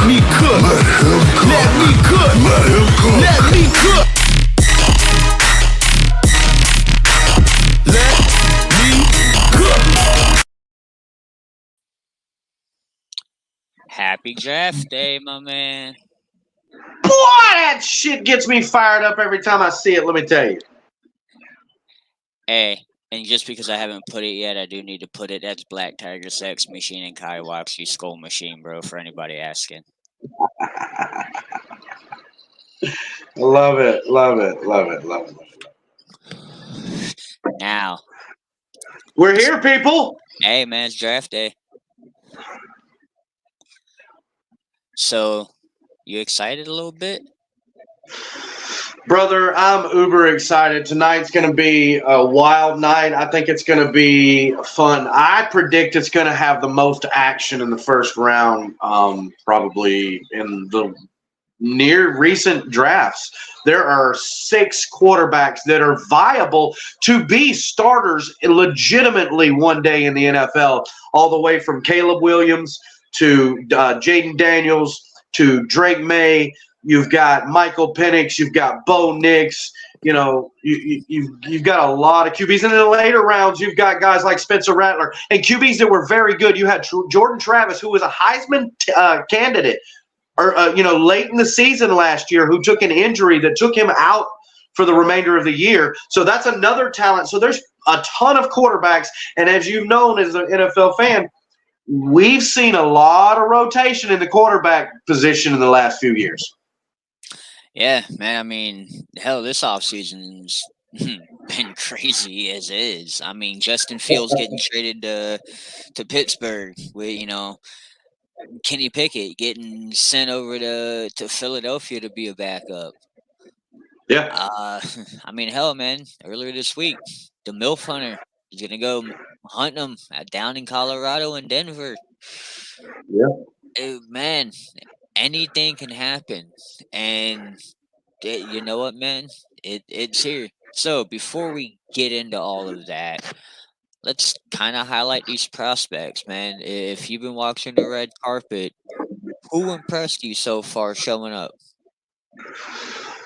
me cook. Let me cook. Let him cook. Let me cook. Let me cook. Happy draft day, my man. Boy, that shit gets me fired up every time I see it, let me tell you. Hey, and just because I haven't put it yet, I do need to put it. That's Black Tiger Sex Machine and Kai Waxy Skull Machine, bro, for anybody asking. Love it, love it, love it, love it. Now. We're here, people. Hey, man, it's draft day. So, you excited a little bit? Brother, I'm uber excited. Tonight's going to be a wild night. I think it's going to be fun. I predict it's going to have the most action in the first round, probably in the near recent drafts. There are 6 quarterbacks that are viable to be starters legitimately one day in the NFL, all the way from Caleb Williams to Jaden Daniels to Drake May. You've got Michael Penix. You've got Bo Nix. You know, you've got a lot of QBs. And in the later rounds, you've got guys like Spencer Rattler and QBs that were very good. You had Jordan Travis, who was a Heisman candidate, or late in the season last year, who took an injury that took him out for the remainder of the year. So that's another talent. So there's a ton of quarterbacks. And as you've known as an NFL fan, we've seen a lot of rotation in the quarterback position in the last few years. Yeah, man. I mean, hell, this offseason's been crazy as is. I mean, Justin Fields getting traded to Pittsburgh with, Kenny Pickett getting sent over to Philadelphia to be a backup. Yeah. I mean, hell, man. Earlier this week, the MILF Hunter is going to go hunting them down in Colorado and Denver. Yeah. Man, anything can happen. And you know what, man? It's here. So before we get into all of that, let's kind of highlight these prospects, man. If you've been watching the red carpet, who impressed you so far showing up?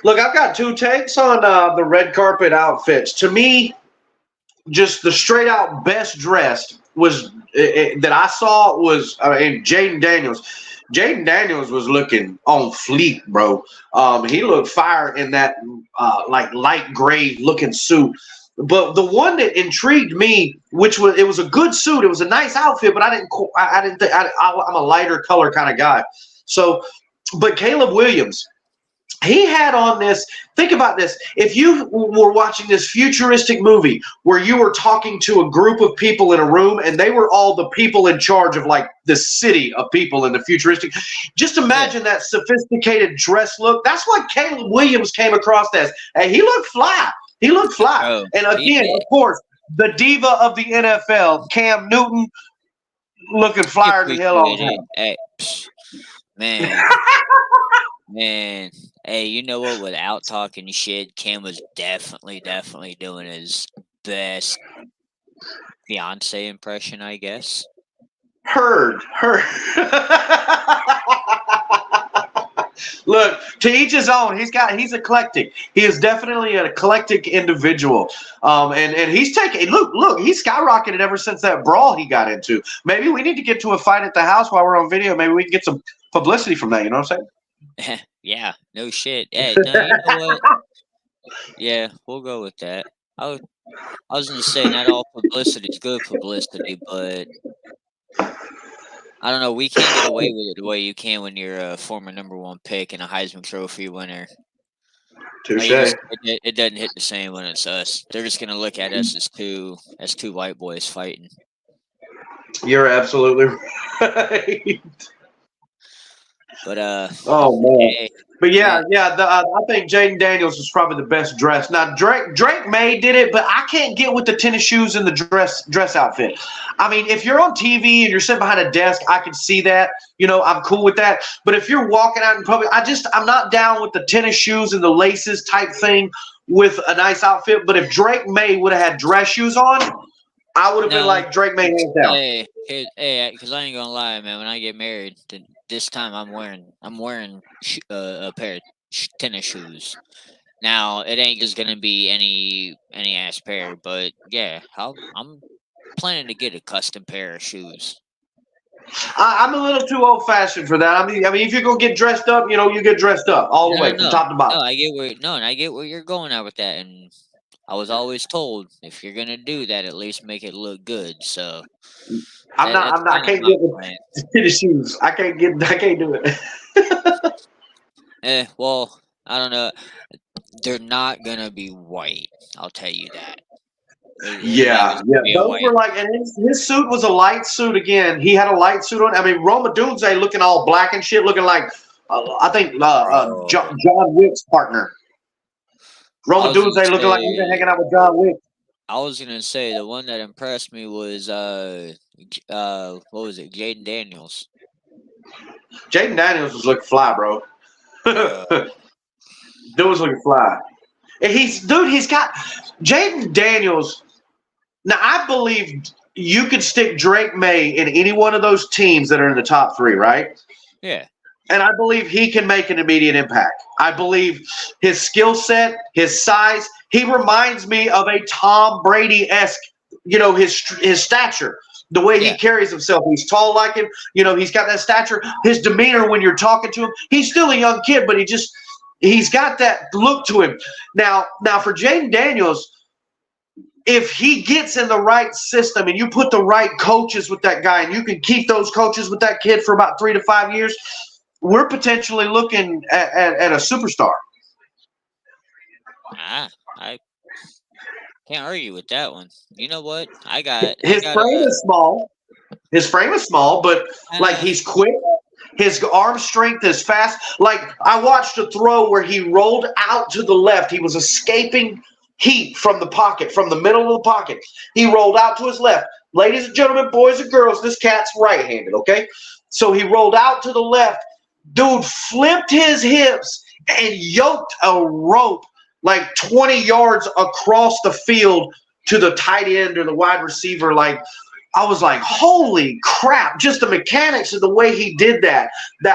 Look, I've got 2 takes on the red carpet outfits. To me, just the straight out best dressed was that I saw was Jaden Daniels. Jaden Daniels was looking on fleek, bro. He looked fire in that like light gray looking suit. But the one that intrigued me, it was a good suit, it was a nice outfit, but I didn't think I'm a lighter color kind of guy. So, but Caleb Williams, he had on this. Think about this. If you were watching this futuristic movie where you were talking to a group of people in a room and they were all the people in charge of like the city of people in the futuristic, just imagine that sophisticated dress look. That's what Caleb Williams came across as. And he looked fly. He looked fly. Oh, and again, of course, the diva of the NFL, Cam Newton, looking flyer than hell all the time. Hey, man. Man, hey, you know what? Without talking shit, Cam was definitely doing his best fiance impression, I guess. Heard. Look, to each his own. He's eclectic. He is definitely an eclectic individual. And he's taking look, he's skyrocketed ever since that brawl he got into. Maybe we need to get to a fight at the house while we're on video. Maybe we can get some publicity from that. You know what I'm saying? Yeah, no shit. Hey, no, you know what? Yeah, we'll go with that. I was gonna say not all publicity is good publicity, but I don't know. We can't get away with it the way you can when you're a former #1 pick and a Heisman Trophy winner. Touche. It doesn't hit the same when it's us. They're just gonna look at us as two white boys fighting. You're absolutely right. But oh man. Hey, but yeah. I think Jaden Daniels was probably the best dressed. Now Drake May did it, but I can't get with the tennis shoes and the dress outfit. I mean, if you're on TV and you're sitting behind a desk, I can see that. I'm cool with that. But if you're walking out in public, I'm not down with the tennis shoes and the laces type thing with a nice outfit. But if Drake May would have had dress shoes on, I would have been like Drake May hands down. Hey, because I ain't gonna lie, man. When I get married, the this time I'm wearing a pair of tennis shoes. Now it ain't just gonna be any ass pair, but yeah, I'm planning to get a custom pair of shoes. I'm a little too old fashioned for that. I mean, if you're gonna get dressed up, you get dressed up all the way from top to bottom. And I get where you're going at with that, and I was always told if you're gonna do that, at least make it look good. So I'm not. that's I'm not. I kind of can't my get plan. the tennis shoes. I can't do it. Well, I don't know. They're not gonna be white. I'll tell you that. It ain't Yeah, just yeah. gonna be a Those white. were like, and his suit was a light suit again. He had a light suit on. I mean, Roma Dunze looking all black and shit, looking like I think Bro, John Wick's partner. I Roma was gonna Dunze looking like he's been say hanging out with John Wick. the one that impressed me was what was it? Jaden Daniels. Jaden Daniels was looking fly, bro. Bro. Dude was looking fly. And he's got Jaden Daniels. Now I believe you could stick Drake May in any one of those teams that are in the top 3, right? Yeah. And I believe he can make an immediate impact. I believe his skill set, his size, he reminds me of a Tom Brady-esque, his stature, the way he Yeah. carries himself. He's tall like him. He's got that stature. His demeanor when you're talking to him, he's still a young kid, but he's got that look to him. Now for Jaden Daniels, if he gets in the right system and you put the right coaches with that guy and you can keep those coaches with that kid for about 3 to 5 years, we're potentially looking at a superstar. I can't argue with that one. You know what? I got His frame is small. His frame is small, but like he's quick. His arm strength is fast. Like I watched a throw where he rolled out to the left. He was escaping heat from the pocket, from the middle of the pocket. He rolled out to his left. Ladies and gentlemen, boys and girls, this cat's right-handed, okay? So he rolled out to the left. Dude flipped his hips and yoked a rope like 20 yards across the field to the tight end or the wide receiver. Like, I was like, holy crap, just the mechanics of the way he did that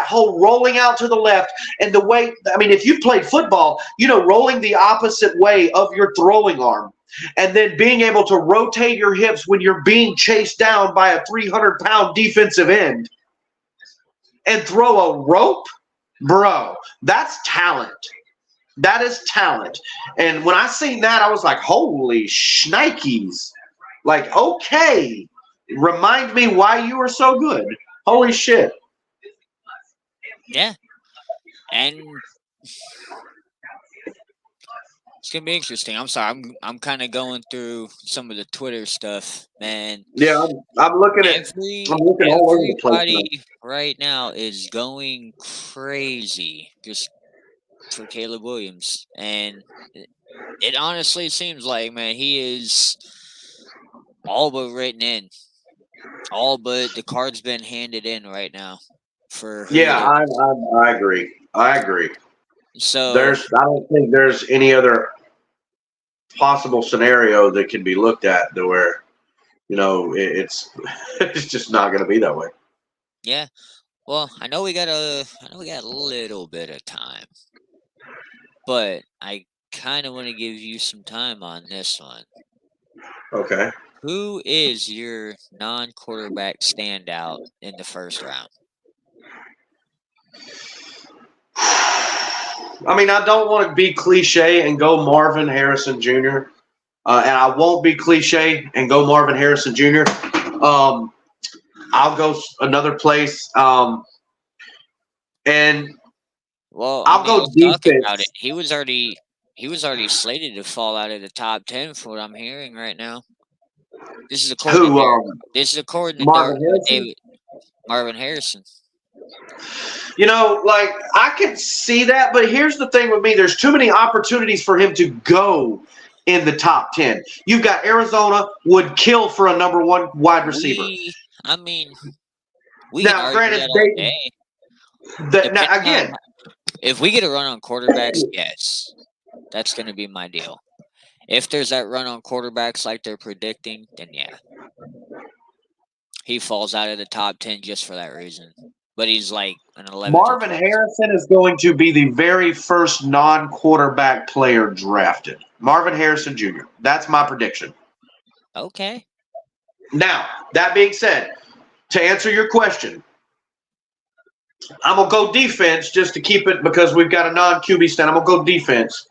whole rolling out to the left and the way, I mean, if you played football, rolling the opposite way of your throwing arm and then being able to rotate your hips when you're being chased down by a 300-pound defensive end and throw a rope, bro, that's talent. That is talent. And when I seen that, I was like, holy shnikes. Like, okay. Remind me why you were so good. Holy shit. Yeah. And it's gonna be interesting. I'm sorry. I'm kind of going through some of the Twitter stuff, man. Yeah, I'm looking all over the place. Everybody right now is going crazy just for Caleb Williams, and it honestly seems like, man, he is all but written in. All but the card's been handed in right now. I agree. So I don't think there's any other possible scenario that can be looked at to where, it's just not going to be that way. Yeah. Well, I know we got a little bit of time, but I kind of want to give you some time on this one. Okay. Who is your non-quarterback standout in the first round? I mean, I don't want to be cliche and go Marvin Harrison Jr. And I won't be cliche and go Marvin Harrison Jr. I'll go another place. And I'll go defense. About it. He was already slated to fall out of the top 10 from what I'm hearing right now. This is according to Marvin Harrison. Like I could see that, but here's the thing with me: there's too many opportunities for him to go in the top 10. You've got Arizona would kill for a number 1 wide receiver. We now, granted, again, if we get a run on quarterbacks, yes, that's going to be my deal. If there's that run on quarterbacks like they're predicting, then yeah. He falls out of the top 10 just for that reason. but he's like an 11th or Marvin 12th. Harrison is going to be the very first non-quarterback player drafted. Marvin Harrison Jr. That's my prediction. Okay. Now, that being said, to answer your question, I'm going to go defense just to keep it because we've got a non-QB stand. I'm going to go defense.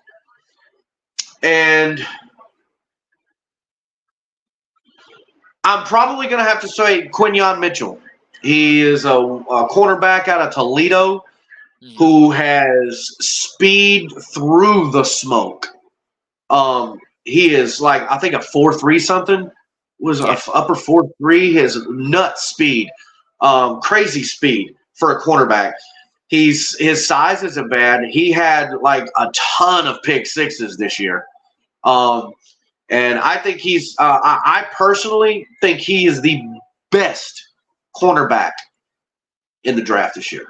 And I'm probably going to have to say Quinyon Mitchell. He is a cornerback out of Toledo who has speed through the smoke. He is like, I think a 4.3 something. Was a upper 4.3. His nut speed, crazy speed for a cornerback. His size isn't bad. He had like a ton of pick sixes this year. And I think I personally think he is the best cornerback in the draft this year.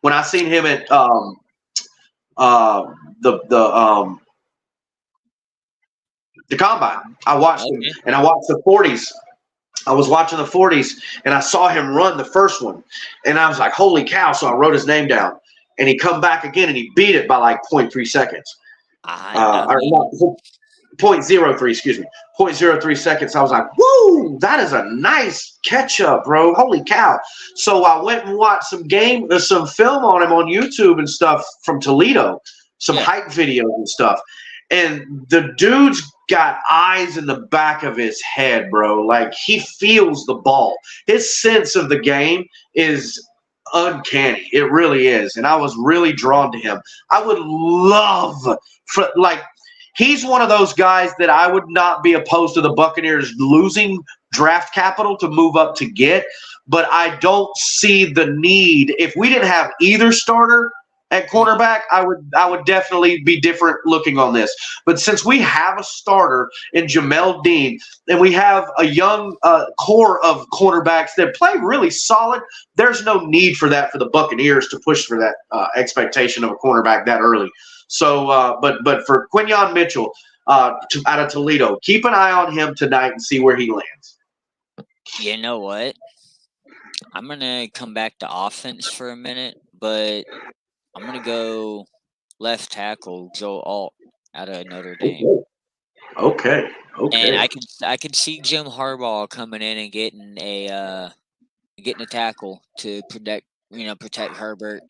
When I seen him at the combine, I watched him, and I watched the 40s. I was watching the 40s, and I saw him run the first one, and I was like, "Holy cow!" So I wrote his name down, and he come back again, and he beat it by like 0.3 seconds. Or not, 0.03, excuse me, 0.03 seconds. I was like, "Woo! That is a nice catch up, bro! Holy cow!" So I went and watched some film on him on YouTube and stuff from Toledo, some hype videos and stuff, and the dude's got eyes in the back of his head, bro. Like, he feels the ball. His sense of the game is uncanny. It really is. And I was really drawn to him. I would love he's one of those guys that I would not be opposed to the Buccaneers losing draft capital to move up to get, but I don't see the need. If we didn't have either starter at cornerback, I would definitely be different looking on this. But since we have a starter in Jamel Dean, and we have a young core of cornerbacks that play really solid, there's no need for that for the Buccaneers to push for that expectation of a cornerback that early. So, but for Quinyon Mitchell out of Toledo, keep an eye on him tonight and see where he lands. You know what? I'm going to come back to offense for a minute, but I'm going to go left tackle Joe Alt out of Notre Dame. Okay. And I can see Jim Harbaugh coming in and getting a tackle to protect Herbert.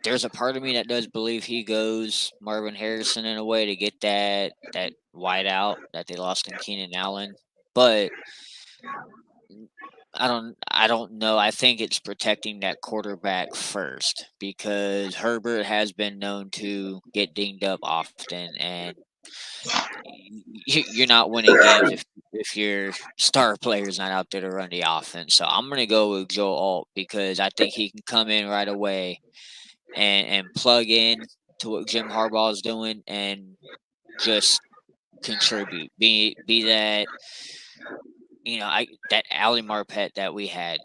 There's a part of me that does believe he goes Marvin Harrison in a way to get that wide out that they lost in Keenan Allen, but I don't know. I think it's protecting that quarterback first because Herbert has been known to get dinged up often, and you're not winning games if your star player's not out there to run the offense. So I'm going to go with Joe Alt because I think he can come in right away and plug in to what Jim Harbaugh is doing and just contribute. Be that that Ali Marpet that we had.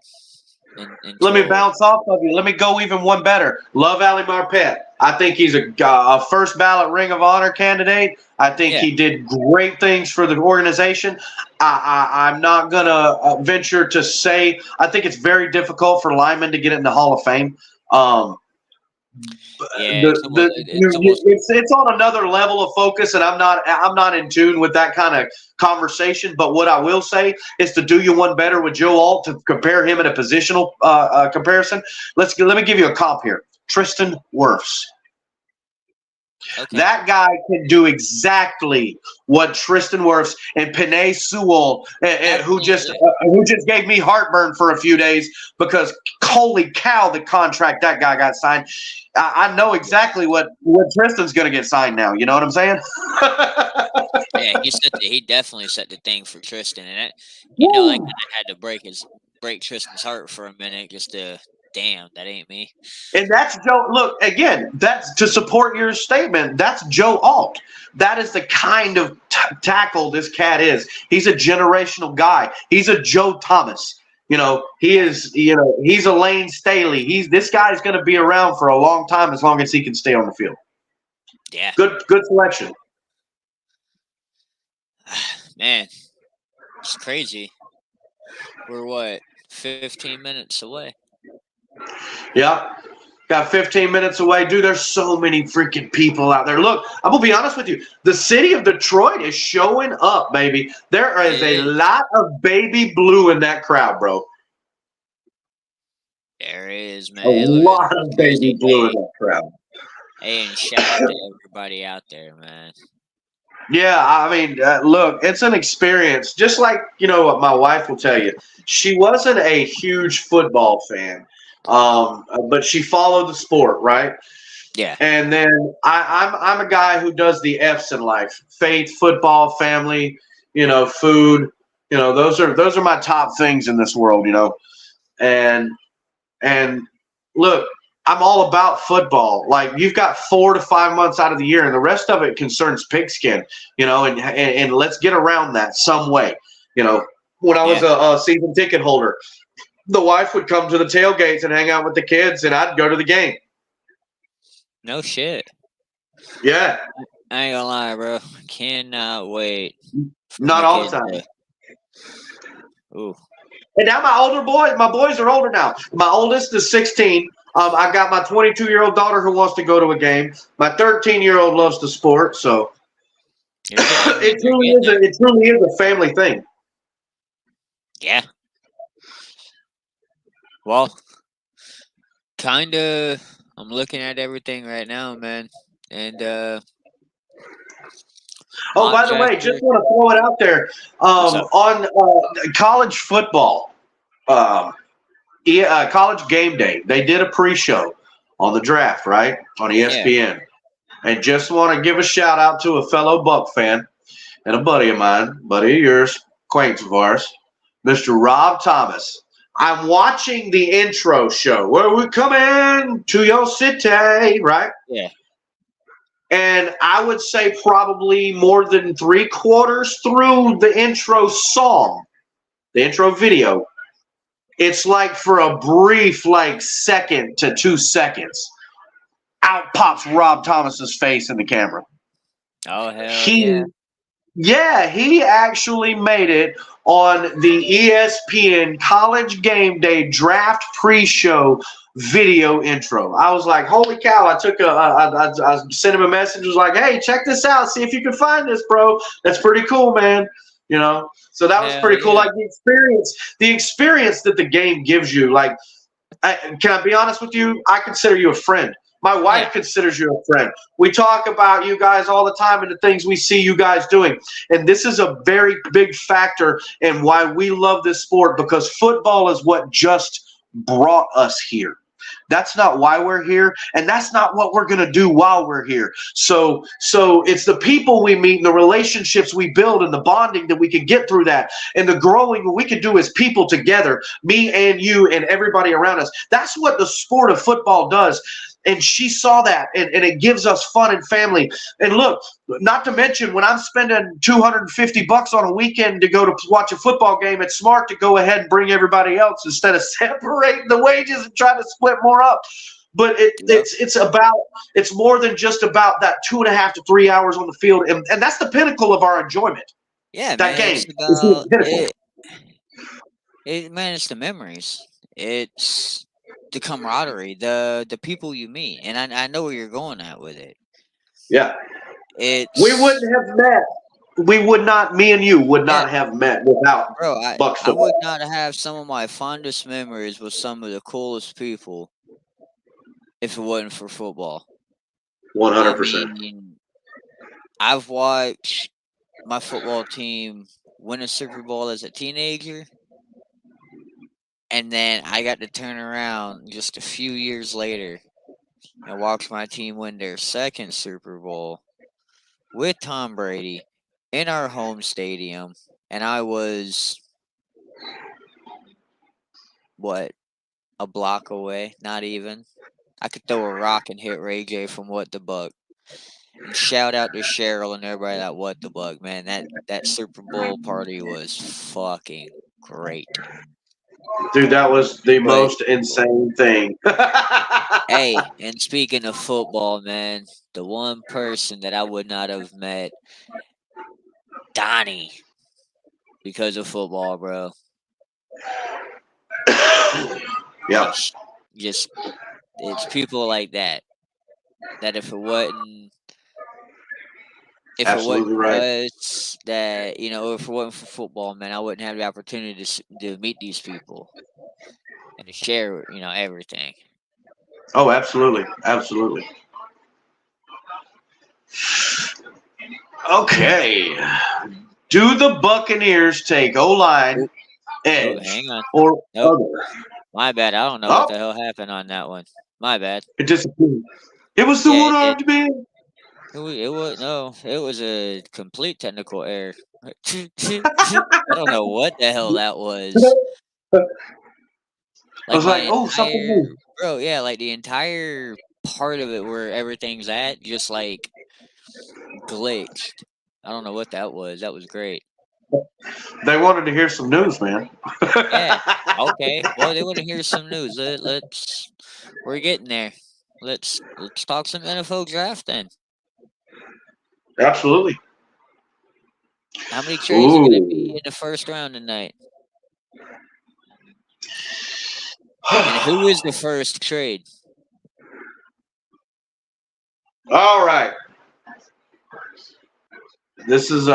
Let me bounce off of you. Let me go even one better. Love Ali Marpet. I think he's a first ballot Ring of Honor candidate. I think he did great things for the organization. I'm not going to venture to say – I think it's very difficult for linemen to get in the Hall of Fame. It's on another level of focus, and I'm not in tune with that kind of conversation. But what I will say is to do you one better with Joe Alt to compare him in a positional comparison. Let me give you a comp here. Tristan Wirfs. Okay. That guy can do exactly what Tristan Wirfs and Penei Sewell, who just gave me heartburn for a few days because holy cow, the contract that guy got signed. I know exactly what Tristan's going to get signed now. You know what I'm saying? Yeah, he definitely set the thing for Tristan, and I had to break Tristan's heart for a minute just to. Damn, that ain't me. And that's Joe. Look, again, that's to support your statement. That's Joe Alt. That is the kind of tackle this cat is. He's a generational guy. He's a Joe Thomas. He is. He's a Lane Staley. This guy's going to be around for a long time as long as he can stay on the field. Yeah. Good selection. Man, it's crazy. We're what, 15 minutes away. Yep. Got 15 minutes away. Dude, there's so many freaking people out there. Look, I'm going to be honest with you. The city of Detroit is showing up, baby. There is It a is. lot of baby blue in that crowd, bro. There is, A man. Look, lot of baby blue in that crowd. Hey, and shout out to everybody out there, man. Yeah, I mean, look, it's an experience. Just like, what my wife will tell you. She wasn't a huge football fan, but she followed the sport, right? Yeah. And then I'm a guy who does the F's in life: faith, football, family, food. Those are my top things in this world, And look, I'm all about football. Like, you've got 4 to 5 months out of the year, and the rest of it concerns pigskin, and let's get around that some way. When I was a season ticket holder, the wife would come to the tailgates and hang out with the kids, and I'd go to the game. No shit. Yeah. I ain't gonna lie, bro. Cannot wait. Not all the time. Ooh. And now my boys are older now. My oldest is 16. I got my 22-year-old daughter who wants to go to a game. My 13-year-old loves the sport. So it truly is a family thing. Yeah. Well, kind of. I'm looking at everything right now, man, and by the way, just want to throw it out there. On college football, college game day, they did a pre-show on the draft, right, on ESPN. Yeah. And just want to give a shout out to a fellow Buck fan and a buddy of mine, buddy of yours, acquaintance of ours, Mr. Rob Thomas. I'm watching the intro show where we come in to your city, right? Yeah. And I would say probably more than 3/4 through the intro song, the intro video, it's like for a brief, second to 2 seconds, out pops Rob Thomas's face in the camera. Oh, hell yeah. Yeah, he actually made it on the ESPN College Game Day Draft Pre-Show video intro. I was like, holy cow. I sent him a message, was like, hey, check this out, see if you can find this, bro. That's pretty cool, man. So that was pretty cool. Yeah. Like the experience that the game gives you. Like, can I be honest with you? I consider you a friend. My wife considers you a friend. We talk about you guys all the time and the things we see you guys doing. And this is a very big factor in why we love this sport, because football is what just brought us here. That's not why we're here, and that's not what we're going to do while we're here. So it's the people we meet and the relationships we build and the bonding that we can get through that, and the growing we can do as people together, me and you and everybody around us. That's what the sport of football does. And she saw that, and it gives us fun and family. And look, not to mention, when I'm spending $250 on a weekend to go to watch a football game, it's smart to go ahead and bring everybody else instead of separating the wages and trying to split more up. But it's more than just about that 2.5 to 3 hours on the field, and that's the pinnacle of our enjoyment. Yeah, that man, game. It's the memories. It's the camaraderie, the people you meet, and I know where you're going at with it. Yeah, we wouldn't have met. Me and you would not have met without Buck I would not have some of my fondest memories with some of the coolest people if it wasn't for football. 100%. I've watched my football team win a Super Bowl as a teenager. And then I got to turn around just a few years later and watch my team win their second Super Bowl with Tom Brady in our home stadium. And I was, a block away? Not even. I could throw a rock and hit Ray J from What the Buck. And shout out to Cheryl and everybody at What the Buck, man. That Super Bowl party was fucking great. Dude, that was the most insane thing. Hey, and speaking of football, man, the one person that I would not have met, Donnie, because of football, bro. Yeah, Just it's people like that. That absolutely right. for us, that if it wasn't for football, man, I wouldn't have the opportunity to meet these people and to share, everything. Oh, absolutely, absolutely. Okay. Do the Buccaneers take O-line, Oh, edge, hang on. or Nope, other? my bad. I don't know what Oh, the hell happened on that one. My bad. it disappeared. It was the Yeah, it did. one-armed man. It was a complete technical error. I don't know what the hell that was. I Like was my like, oh, something entire new. bro, yeah, like the entire part of it where everything's at just like glitched. I don't know what that was. That was great. They wanted to hear some news, man. Yeah. Okay. Well, they want to hear some news. We're getting there. Let's talk some NFL draft then. Absolutely. How many trades are going to be Ooh. in the first round tonight? And who is the first trade? All right. This is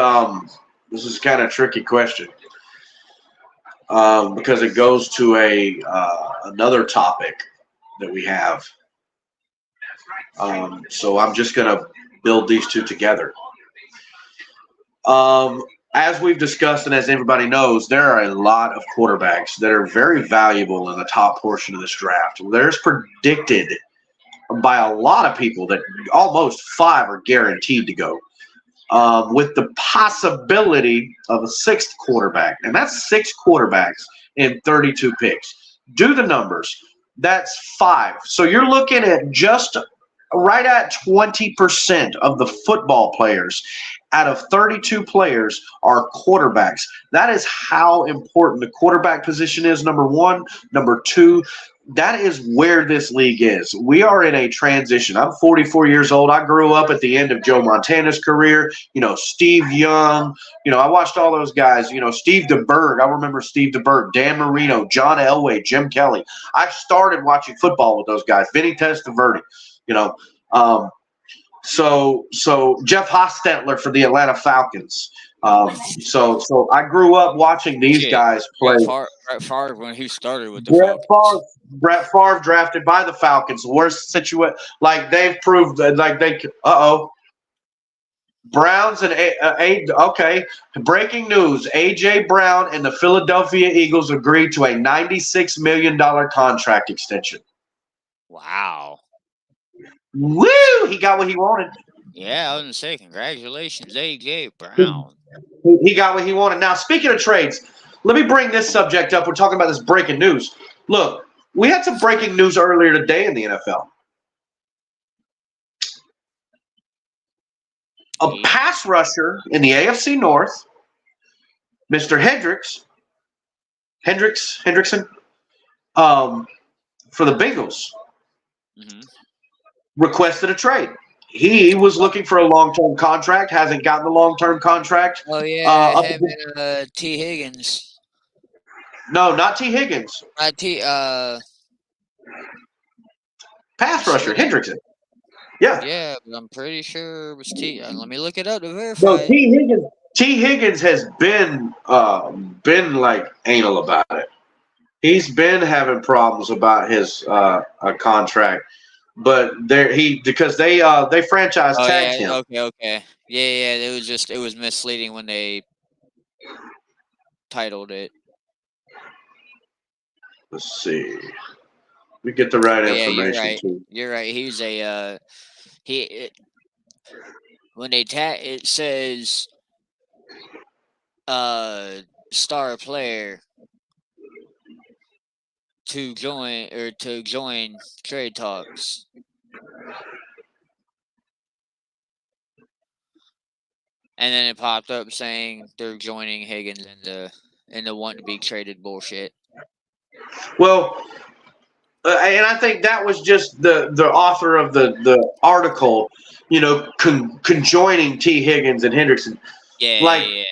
kind of a tricky question because it goes to another topic that we have. So I'm just gonna build these two together. As we've discussed and as everybody knows, there are a lot of quarterbacks that are very valuable in the top portion of this draft. There's predicted by a lot of people that almost 5 are guaranteed to go, with the possibility of a 6th quarterback. And that's 6 quarterbacks in 32 picks. Do the numbers. That's 5. So you're looking at just right at 20% of the football players out of 32 players are quarterbacks. That is how important the quarterback position is, number one. Number two, that is where this league is. We are in a transition. I'm 44 years old. I grew up at the end of Joe Montana's career. Steve Young. I watched all those guys. Steve DeBerg. I remember Steve DeBerg, Dan Marino, John Elway, Jim Kelly. I started watching football with those guys. Vinny Testaverde. So Jeff Hostetler for the Atlanta Falcons. So I grew up watching these guys play. Brett Favre when he started with the Falcons. Brett Favre drafted by the Falcons. Worst situation. Like they've proved that. Like they. Browns and okay. Breaking news: A.J. Brown and the Philadelphia Eagles agreed to a $96 million contract extension. Wow. Woo! He got what he wanted. Yeah, I was going to say, congratulations, A.J. Brown. He got what he wanted. Now, speaking of trades, let me bring this subject up. We're talking about this breaking news. Look, we had some breaking news earlier today in the NFL. A pass rusher in the AFC North, Mr. Hendrickson, for the Bengals, requested a trade. He was looking for a long-term contract, hasn't gotten the long-term contract. Oh, yeah, T. Higgins. No, not T. Higgins. Pass rusher, Hendrickson. Yeah. Yeah, but I'm pretty sure it was T. Let me look it up to verify. No, T. Higgins has been like anal about it. He's been having problems about his contract. But because they franchise tagged him. Okay. Yeah. It was misleading when they titled it. Let's see. We get the right information. You're right. He's when they tag it says star player to join trade talks. And then it popped up saying they're joining Higgins in the want to be traded bullshit. Well, and I think that was just the author of the article, conjoining T. Higgins and Hendrickson. Yeah.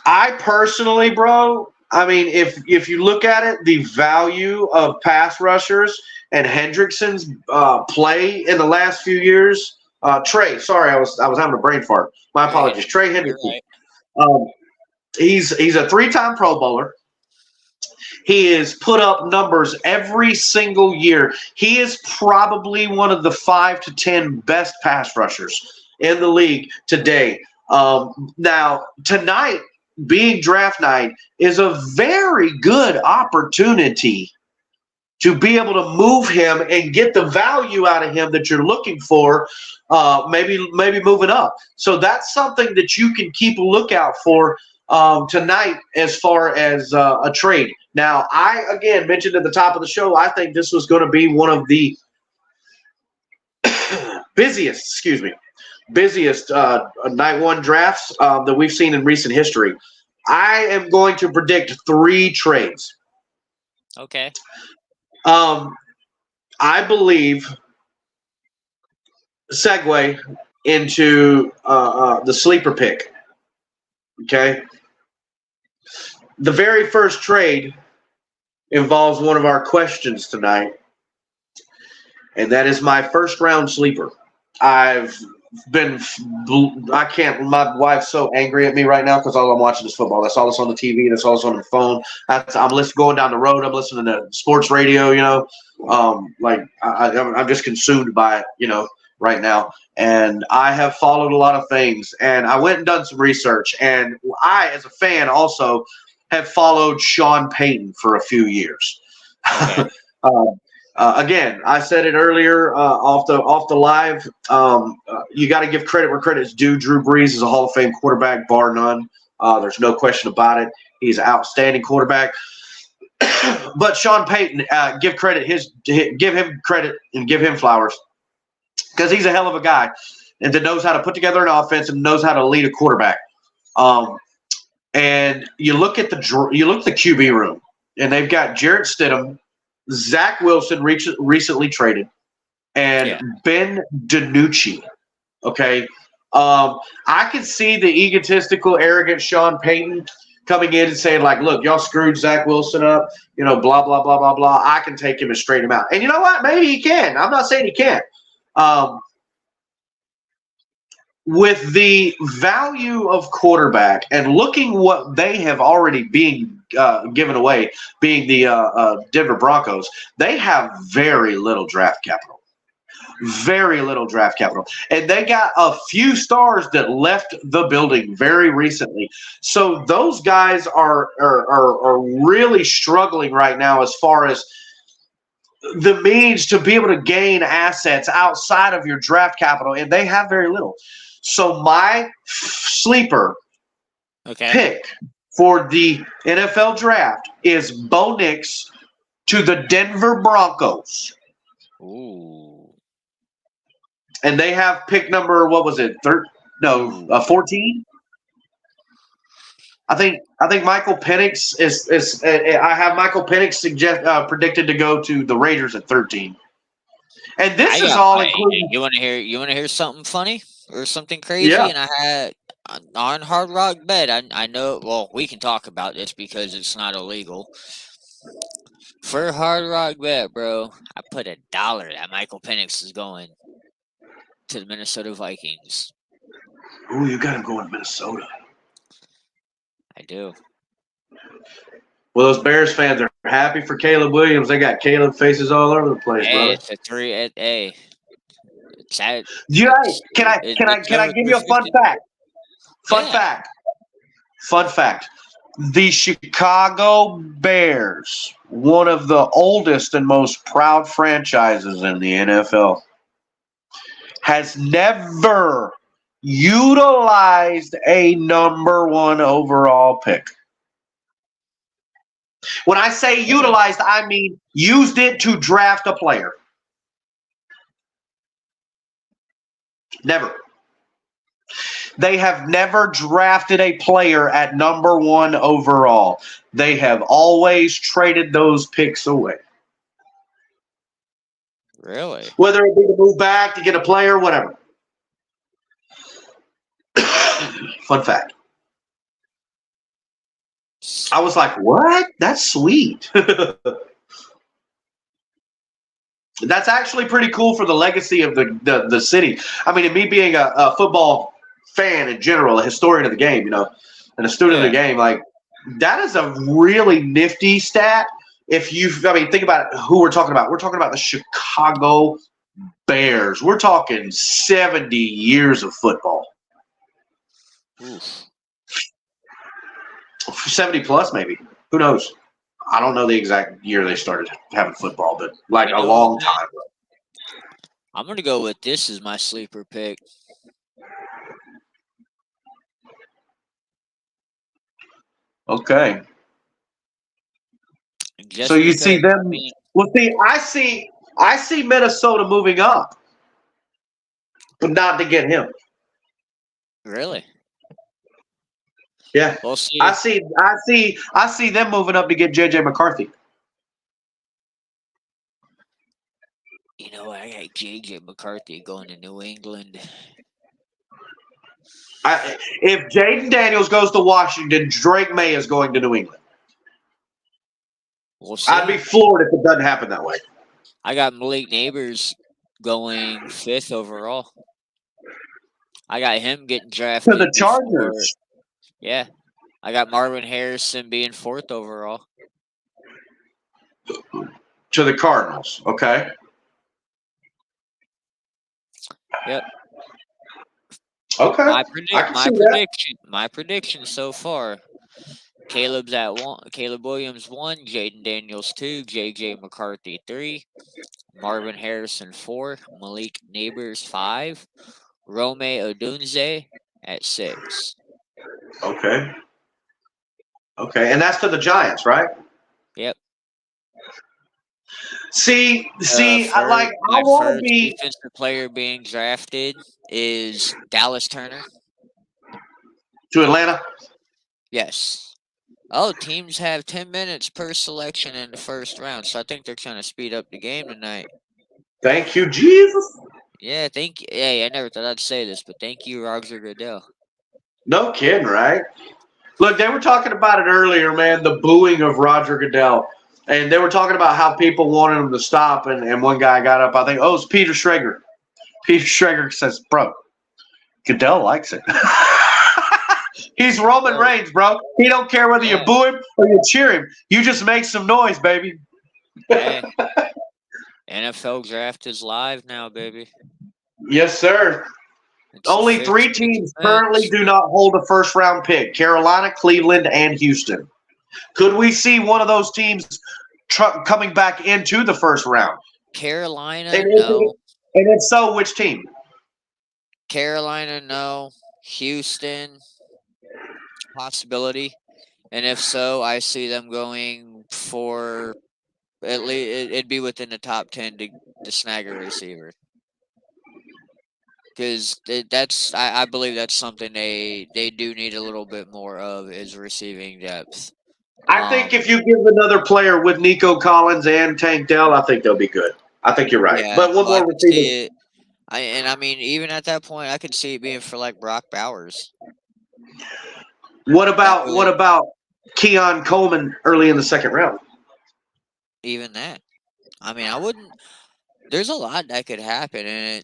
I personally, bro, I mean, if you look at it, the value of pass rushers and Hendrickson's play in the last few years. Trey, sorry, I was having a brain fart. My apologies. Trey You're Hendrickson. right. He's a 3-time Pro Bowler. He has put up numbers every single year. He is probably one of the 5 to 10 best pass rushers in the league today. Now, tonight, being draft night, is a very good opportunity to be able to move him and get the value out of him that you're looking for, maybe moving up. So that's something that you can keep a lookout for tonight as far as a trade. Now, I, again, mentioned at the top of the show, I think this was going to be one of the busiest night one drafts that we've seen in recent history. I am going to predict 3 trades. Okay. I believe, segue into the sleeper pick. Okay. The very first trade involves one of our questions tonight, and that is my first round sleeper. My wife's so angry at me right now because all I'm watching is football. That's all that's on the TV. That's all that's on the phone. I'm going down the road. I'm listening to sports radio, I'm just consumed by it, right now. And I have followed a lot of things, and I went and done some research. And I, as a fan, also have followed Sean Payton for a few years. Okay. Again, I said it earlier off the live. You got to give credit where credit is due. Drew Brees is a Hall of Fame quarterback, bar none. There's no question about it. He's an outstanding quarterback. But Sean Payton, give him credit and give him flowers because he's a hell of a guy and that knows how to put together an offense and knows how to lead a quarterback. And you look at the QB room, and they've got Jarrett Stidham, Zach Wilson recently traded, and Ben DiNucci. Okay. I can see the egotistical, arrogant Sean Payton coming in and saying, like, look, y'all screwed Zach Wilson up, blah, blah, blah, blah, blah. I can take him and straighten him out. And you know what? Maybe he can. I'm not saying he can't. With the value of quarterback and looking what they have already being given away, being the Denver Broncos, they have very little draft capital. Very little draft capital. And they got a few stars that left the building very recently. So those guys are really struggling right now as far as the means to be able to gain assets outside of your draft capital, and they have very little. So my sleeper pick for the NFL draft is Bo Nix to the Denver Broncos. Ooh. And they have pick number, what was it? 14? I think Michael Penix is I have Michael Penix predicted to go to the Raiders at 13. And this is all including. You want to hear something funny or something crazy? Yeah. And I had on Hard Rock Bet. I know. Well, we can talk about this because it's not illegal. For Hard Rock Bet, bro, I put $1 that Michael Penix is going to the Minnesota Vikings. Ooh, you got him going to Minnesota. I do. Well, those Bears fans are happy for Caleb Williams. They got Caleb faces all over the place, brother. It's a 3 at A. Can I give you a fun fact? Fun fact. The Chicago Bears, one of the oldest and most proud franchises in the NFL, has never utilized a number 1 overall pick. When I say utilized, I mean used it to draft a player. Never. They have never drafted a player at number 1 overall. They have always traded those picks away. Really? Whether it be to move back, to get a player, whatever. Fun fact. I was like, what? That's sweet. That's actually pretty cool for the legacy of the city. I mean, and me being a football fan in general, a historian of the game, and a student of the game, like that is a really nifty stat. Think about who we're talking about. We're talking about the Chicago Bears. We're talking 70 years of football. Oof. 70 plus, maybe. Who knows? I don't know the exact year they started having football, but like a long time. I'm going to go with this as my sleeper pick. Okay. Just so you because, see them. I mean, Well, see, I see Minnesota moving up, but not to get him. really? Yeah. We'll see. I see them moving up to get JJ McCarthy. You know, I got JJ McCarthy going to New England. If Jaden Daniels goes to Washington, Drake May is going to New England. We'll see. I'd be floored if it doesn't happen that way. I got Malik Neighbors going 5th overall. I got him getting drafted To the Chargers. Yeah. I got Marvin Harrison being 4th overall. To the Cardinals. Okay. Yep. Okay. My prediction so far. Caleb Williams 1, Jaden Daniels 2, JJ McCarthy 3, Marvin Harrison 4, Malik Neighbors 5, Rome Odunze at 6. Okay. And that's to the Giants, right? Yep. See, my first defensive player being drafted is Dallas Turner. To Atlanta? Yes. Oh, teams have 10 minutes per selection in the first round, so I think they're trying to speed up the game tonight. Thank you, Jesus. Yeah, Hey, I never thought I'd say this, but thank you, Roger Goodell. No kidding, right? Look, they were talking about it earlier, man, the booing of Roger Goodell. And they were talking about how people wanted him to stop, and one guy got up, I think, it's Peter Schrager. Peter Schrager says, bro, Goodell likes it. He's Roman Reigns, bro. He don't care whether you boo him or you cheer him. You just make some noise, baby. Hey, NFL draft is live now, baby. Yes, sir. Only 3 teams currently do not hold a first-round pick: Carolina, Cleveland, and Houston. Could we see one of those teams coming back into the first round? Carolina, no. And if so, which team? Carolina, no. Houston, possibility. And if so, I see them going for at least it'd be within the top 10 to snag a receiver. Because I believe that's something they do need a little bit more of is receiving depth. I think if you give another player with Nico Collins and Tank Dell, I think they'll be good. I think you're right. Yeah, but one more receiver. I mean, even at that point, I could see it being for like Brock Bowers. What about Keon Coleman early in the second round? Even that. I mean, I wouldn't. There's a lot that could happen, and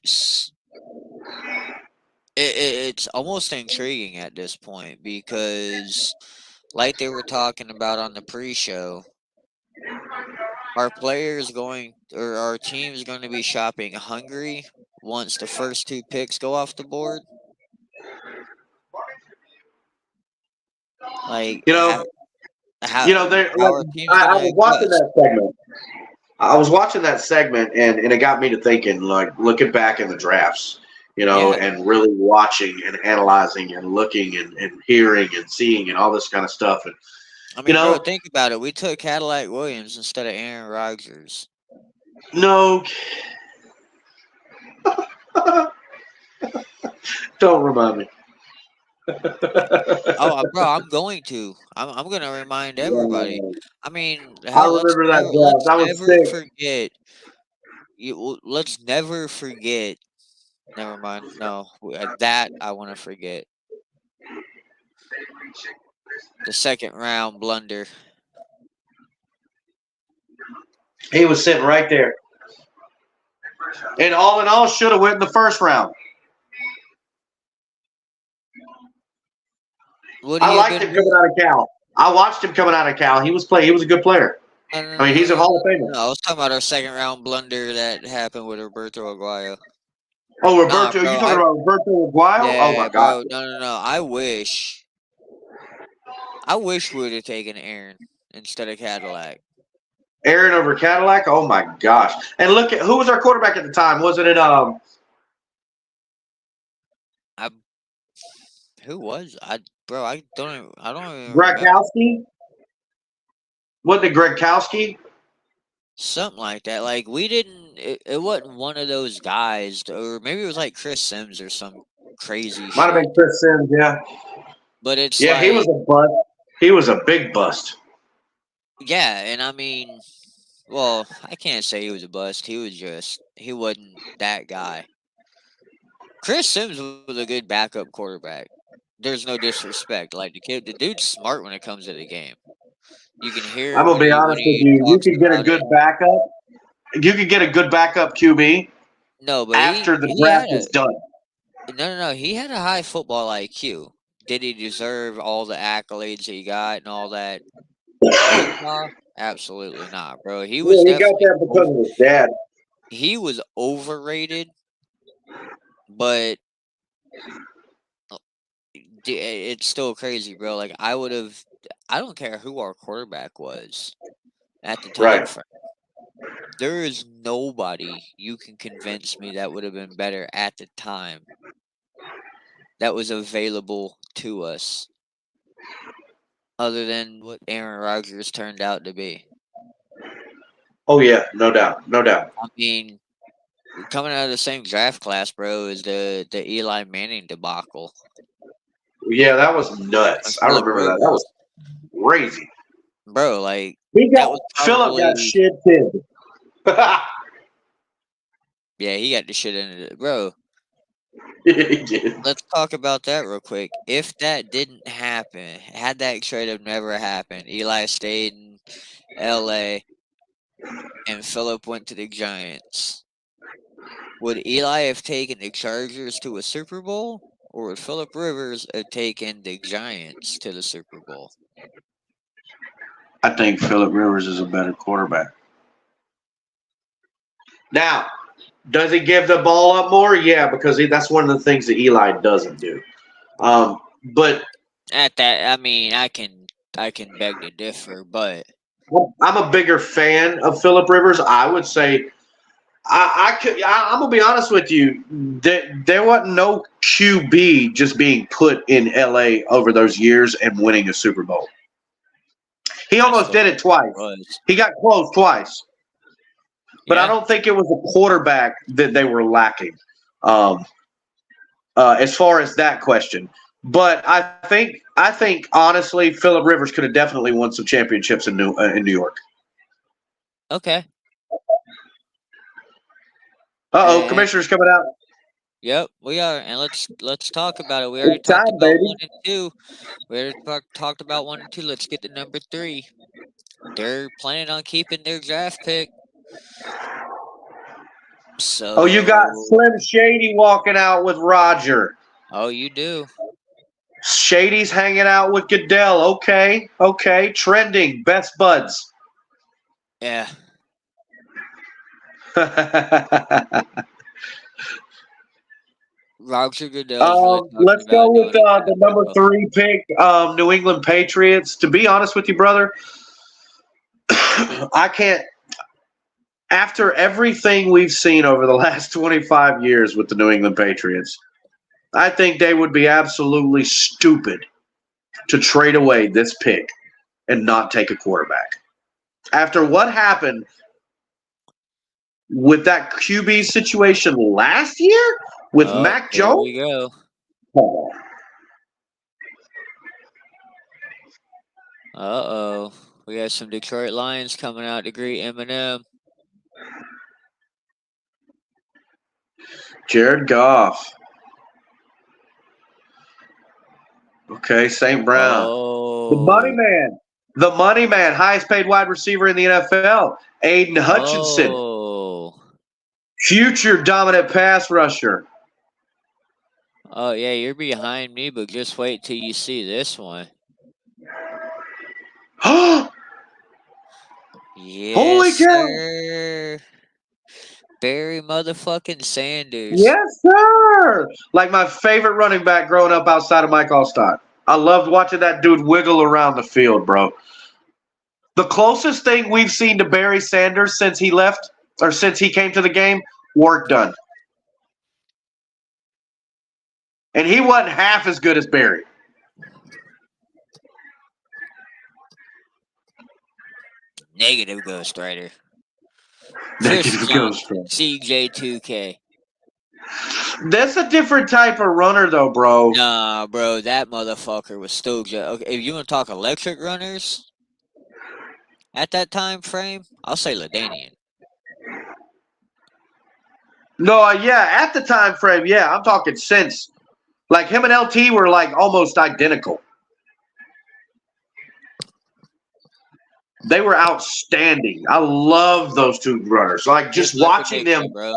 it's almost intriguing at this point because, like they were talking about on the pre-show, our team's going to be shopping hungry once the first 2 picks go off the board. Like, I was watching that segment. I was watching that segment, and it got me to thinking, like, looking back in the drafts, and really watching and analyzing and looking and hearing and seeing and all this kind of stuff. And I mean, bro, think about it. We took Cadillac Williams instead of Aaron Rodgers. No. Don't remind me. Bro, I'm going to. I'm going to remind everybody. I mean, I remember that draft. I was sick. Let's never forget. Never mind. No, that I want to forget. The second round blunder. He was sitting right there. And all in all, should have went in the first round. What are I you liked gonna him coming out of Cal. I watched him coming out of Cal. He was a good player. No, I mean, he's a Hall of Famer. No, I was talking about our second round blunder that happened with Roberto Aguayo. Oh, Nah, Roberto, bro, you talking about Roberto Aguayo? Oh my yeah, God. bro. No. I wish we would have taken Aaron instead of Cadillac. Aaron over Cadillac? Oh my gosh. And look at who was our quarterback at the time? Wasn't it Who was I? Bro, I don't even remember. Grakowski? Wasn't it Grakowski? Something like that. Like we didn't. It wasn't one of those guys, or maybe it was like Chris Sims or some crazy Might have shit. been Chris Sims, yeah. But it's Yeah, he was a bust. He was a big bust. Yeah, and I mean, well, I can't say he was a bust. He wasn't that guy. Chris Sims was a good backup quarterback. There's no disrespect. Like the dude's smart when it comes to the game. You can hear I'm gonna be honest with you. You talks could get a about good it. backup. You could get a good backup QB No, but after the he draft had is done. no. He had a high football IQ. Did he deserve all the accolades he got and all that? Absolutely not, bro. He was Yeah, he got definitely that because of his dad. he was overrated, but it's still crazy, bro. Like I don't care who our quarterback was at the time Right. frame. There is nobody you can convince me that would have been better at the time that was available to us other than what Aaron Rodgers turned out to be. Oh yeah, no doubt, no doubt. I mean, coming out of the same draft class, bro, is the Eli Manning debacle. Yeah, that was nuts. I remember that. That was crazy. Bro, like Philip got shit too. Yeah, he got the shit into it. Bro, He did. let's talk about that real quick. If that didn't happen, had that trade have never happened, Eli stayed in LA and Philip went to the Giants, would Eli have taken the Chargers to a Super Bowl? Or would Philip Rivers have taken the Giants to the Super Bowl? I think Philip Rivers is a better quarterback. Now, does he give the ball up more? Yeah, because that's one of the things that Eli doesn't do. But At that, I mean, I can beg to differ, but I'm a bigger fan of Philip Rivers. I would say I'm gonna be honest with you. There wasn't no QB just being put in LA over those years and winning a Super Bowl. He almost did it twice. He got close twice. But I don't think it was a quarterback that they were lacking, as far as that question. But I think honestly, Philip Rivers could have definitely won some championships in New York. Okay. Commissioner's coming out. Yep, we are, and let's talk about it. We already talked about 1 and 2. We already talked about 1 and 2. Let's get to number 3. They're planning on keeping their draft pick. So you got Slim Shady walking out with Roger. Oh, you do. Shady's hanging out with Goodell. Okay. Trending best buds. Yeah. Roger Goodell. Let's go with the number 3 pick, New England Patriots. To be honest with you, brother, I can't. After everything we've seen over the last 25 years with the New England Patriots, I think they would be absolutely stupid to trade away this pick and not take a quarterback. After what happened with that QB situation last year with Mac Jones. Here we go. Uh-oh. We got some Detroit Lions coming out to greet Eminem. Jared Goff. Okay, St. Brown. The money Oh. man. The money man, highest paid wide receiver in the NFL. Aiden Hutchinson, Oh. future dominant pass rusher. Oh, yeah, you're behind me, but just wait till you see this one. Holy Yes, cow! sir. Barry motherfucking Sanders. Yes, sir. Like my favorite running back growing up outside of Mike Allstott. I loved watching that dude wiggle around the field, bro. The closest thing we've seen to Barry Sanders since he left or since he came to the game, work done. And he wasn't half as good as Barry. Negative Ghost Rider. Negative Chris Ghost Johnson. CJ2K. That's a different type of runner, though, bro. Nah, bro, that motherfucker was still just okay. If you want to talk electric runners at that time frame, I'll say LaDainian. No, yeah, at the time frame, yeah, I'm talking since. Like him and LT were like almost identical. They were outstanding. I love those two runners. Like Here's just my watching them prediction, bro.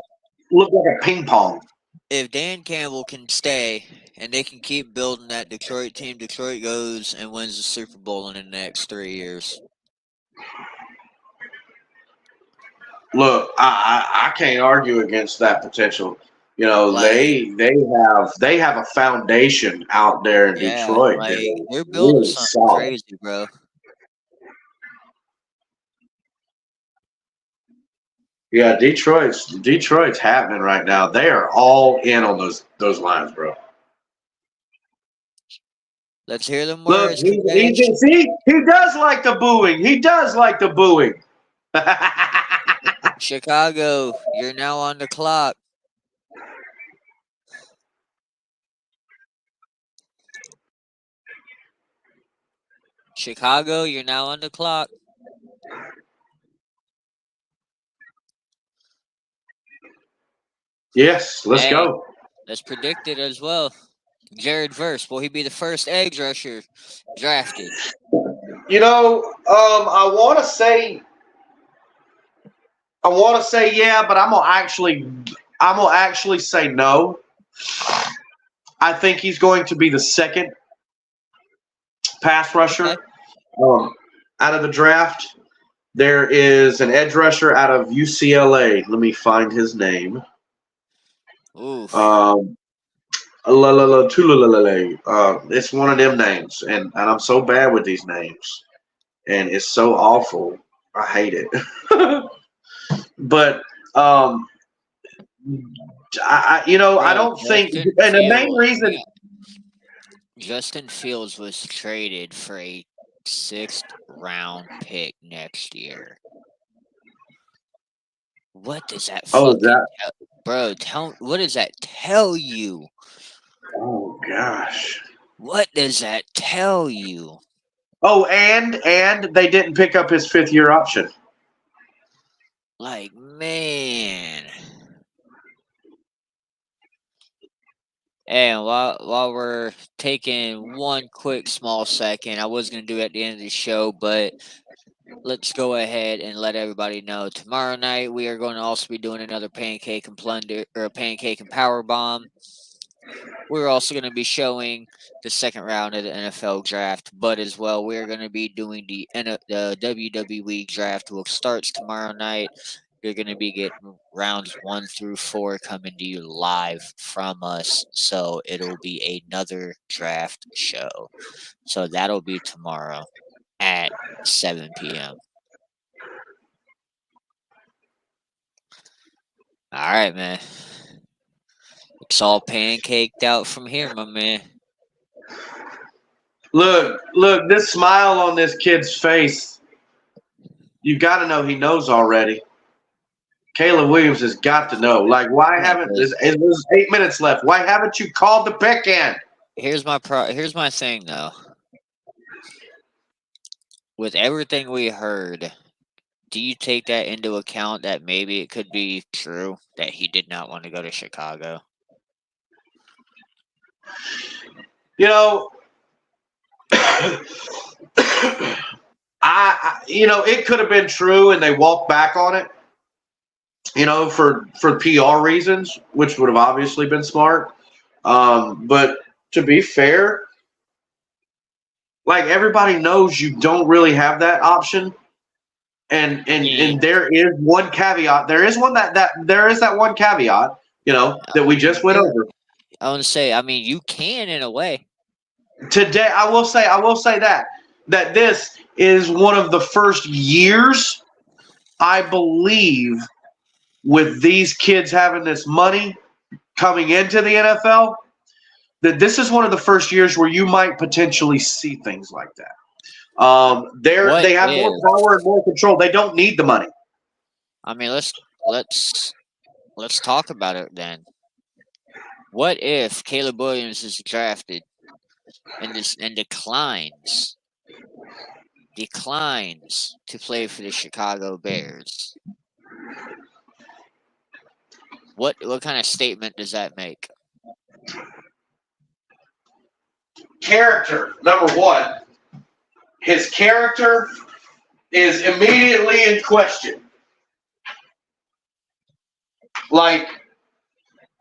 look like a ping pong. If Dan Campbell can stay and they can keep building that Detroit team, Detroit goes and wins the Super Bowl in the next 3 years. Look, I can't argue against that potential. You know, Like, they have a foundation out there in yeah, Detroit that like is they're building really something solid. crazy, bro. Yeah, Detroit's happening right now. They are all in on those lines, bro. Let's hear them Look, words. he does like the booing. He does like the booing. Chicago, you're now on the clock. Chicago, you're now on the clock. Yes, let's Hey, go. let's predict it as well. Jared Verse, will he be the first edge rusher drafted? You know, I want to say yeah, but I'm gonna actually say no. I think he's going to be the second pass rusher Okay. out of the draft. There is an edge rusher out of UCLA. Let me find his name. Oof. It's one of them names, and I'm so bad with these names, and it's so awful. I hate it. But I Bro, don't think, Justin and the main Fields. reason. Justin Fields was traded for a 6th round pick next year. What does that Oh, fucking bro? What does that tell you? oh gosh. What does that tell you? Oh, and they didn't pick up his 5th-year option. Like, man. And while we're taking one quick small second, I was gonna do it at the end of the show, but let's go ahead and let everybody know tomorrow night we are going to also be doing another pancake and plunder or a pancake and power bomb. We're also going to be showing the second round of the NFL draft, but as well we're going to be doing the WWE draft, which starts tomorrow night. You're going to be getting rounds 1 through 4 coming to you live from us, so it'll be another draft show. So that'll be tomorrow at 7 p.m. All right, man. It's all pancaked out from here, my man. Look, this smile on this kid's face. You got to know he knows already. Caleb Williams has got to know. Like, why haven't there's 8 minutes left? Why haven't you called the pick in? Here's my thing though. With everything we heard, do you take that into account that maybe it could be true that he did not want to go to Chicago? You know, It could have been true, and they walked back on it. For PR reasons, which would have obviously been smart. But to be fair, like everybody knows, you don't really have that option. And there is one caveat. There is one there is that one caveat, that we just went over. I want to say, I mean, you can in a way. Today, I will say that this is one of the first years, I believe, with these kids having this money coming into the NFL, that this is one of the first years where you might potentially see things like that. They have more power and more control. They don't need the money. I mean, let's talk about it then. What if Caleb Williams is drafted and declines to play for the Chicago Bears? What kind of statement does that make? Character, number one. His character is immediately in question. Like,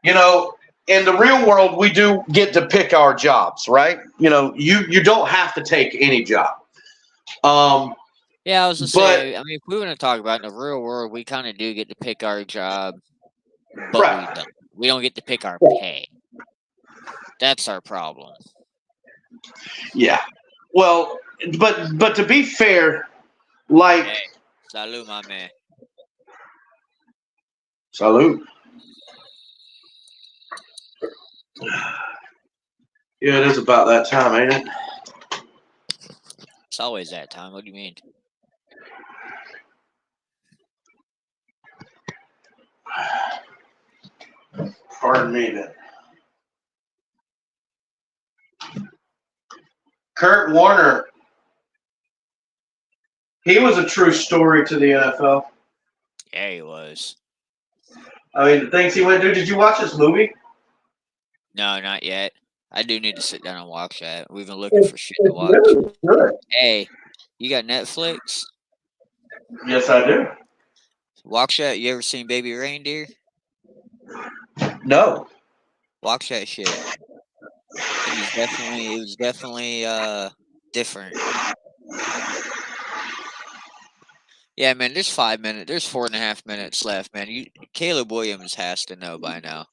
in the real world, we do get to pick our jobs, right? You don't have to take any job. Yeah, I was just saying, I mean, if we want to talk about in the real world, we kind of do get to pick our job, but right. we don't get to pick our pay. That's our problem. Yeah. Well, but to be fair, like, hey, salute, my man. Salute. Yeah, it is about that time, ain't it? It's always that time. What do you mean? Pardon me, then. Kurt Warner. He was a true story to the NFL. Yeah, he was. I mean, the things he went through. Did you watch this movie? No, not yet. I do need to sit down and watch that. We've been looking for shit to watch. Really good. Hey, you got Netflix? Yes, I do. Watch that. You ever seen Baby Reindeer? No. Watch that shit. It was definitely different. Yeah, man, there's 5 minutes. There's 4.5 minutes left, man. Caleb Williams has to know by now.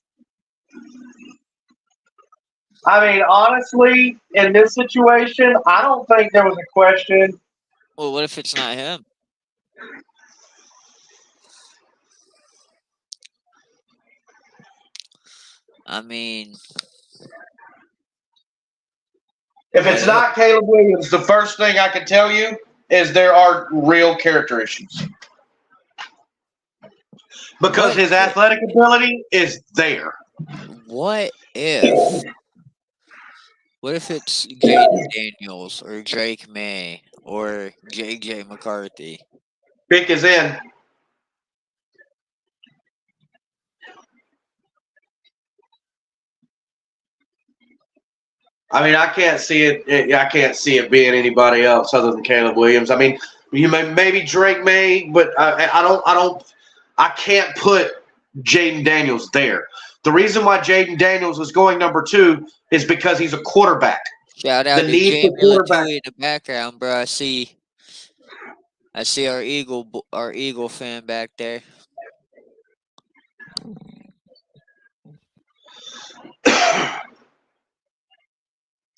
I mean, honestly, in this situation, I don't think there was a question. Well, what if it's not him? I mean, if it's not Caleb Williams, the first thing I can tell you is there are real character issues. Because his athletic ability is there. What if it's Jaden Daniels or Drake May or J.J. McCarthy? Pick is in. I mean, I can't see it being anybody else other than Caleb Williams. I mean, you maybe Drake May, but I can't put Jaden Daniels there. The reason why Jaden Daniels is going number 2 is because he's a quarterback. Shout out to Jamie Latouille in the background, bro. I see our Eagle fan back there.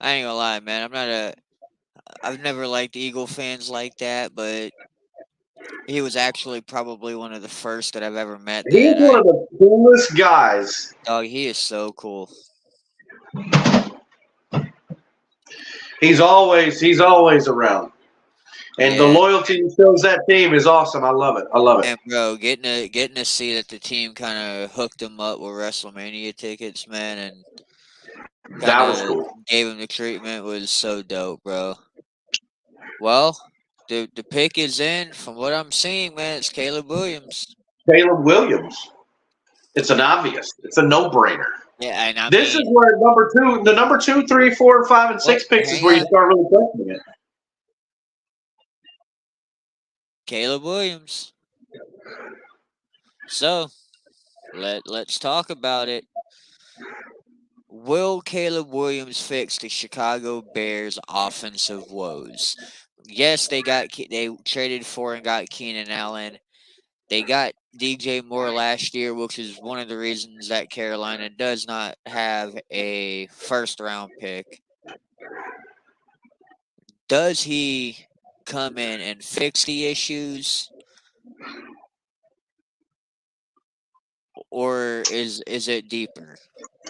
I ain't gonna lie, man. I've never liked Eagle fans like that, but he was actually probably one of the first that I've ever met. He's one of the coolest guys. Dog, he is so cool. He's always around. And the loyalty he shows that team is awesome. I love it. And bro, getting to see that the team kind of hooked him up with WrestleMania tickets, man, and that was cool. Gave him the treatment was so dope, bro. Well, the pick is in. From what I'm seeing, man, it's Caleb Williams. Caleb Williams. It's an obvious. It's a no-brainer. Yeah, and I This is mean, where the number 2, 3, 4, 5, and 6 picks is hang where you on, start really questioning it. Caleb Williams. So let's talk about it. Will Caleb Williams fix the Chicago Bears' offensive woes? Yes, they traded for and got Keenan Allen. They got DJ Moore last year, which is one of the reasons that Carolina does not have a first round pick. Does he come in and fix the issues, or is it deeper?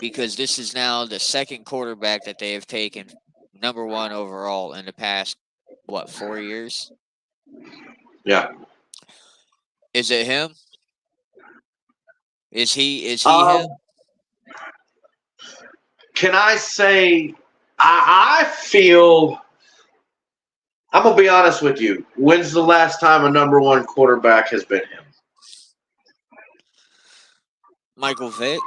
Because this is now the second quarterback that they have taken number 1 overall in the past 4 years? Yeah. Is it him? Is he him? Can I say I feel I'm gonna be honest with you. When's the last time a number 1 quarterback has been him? Michael Vick?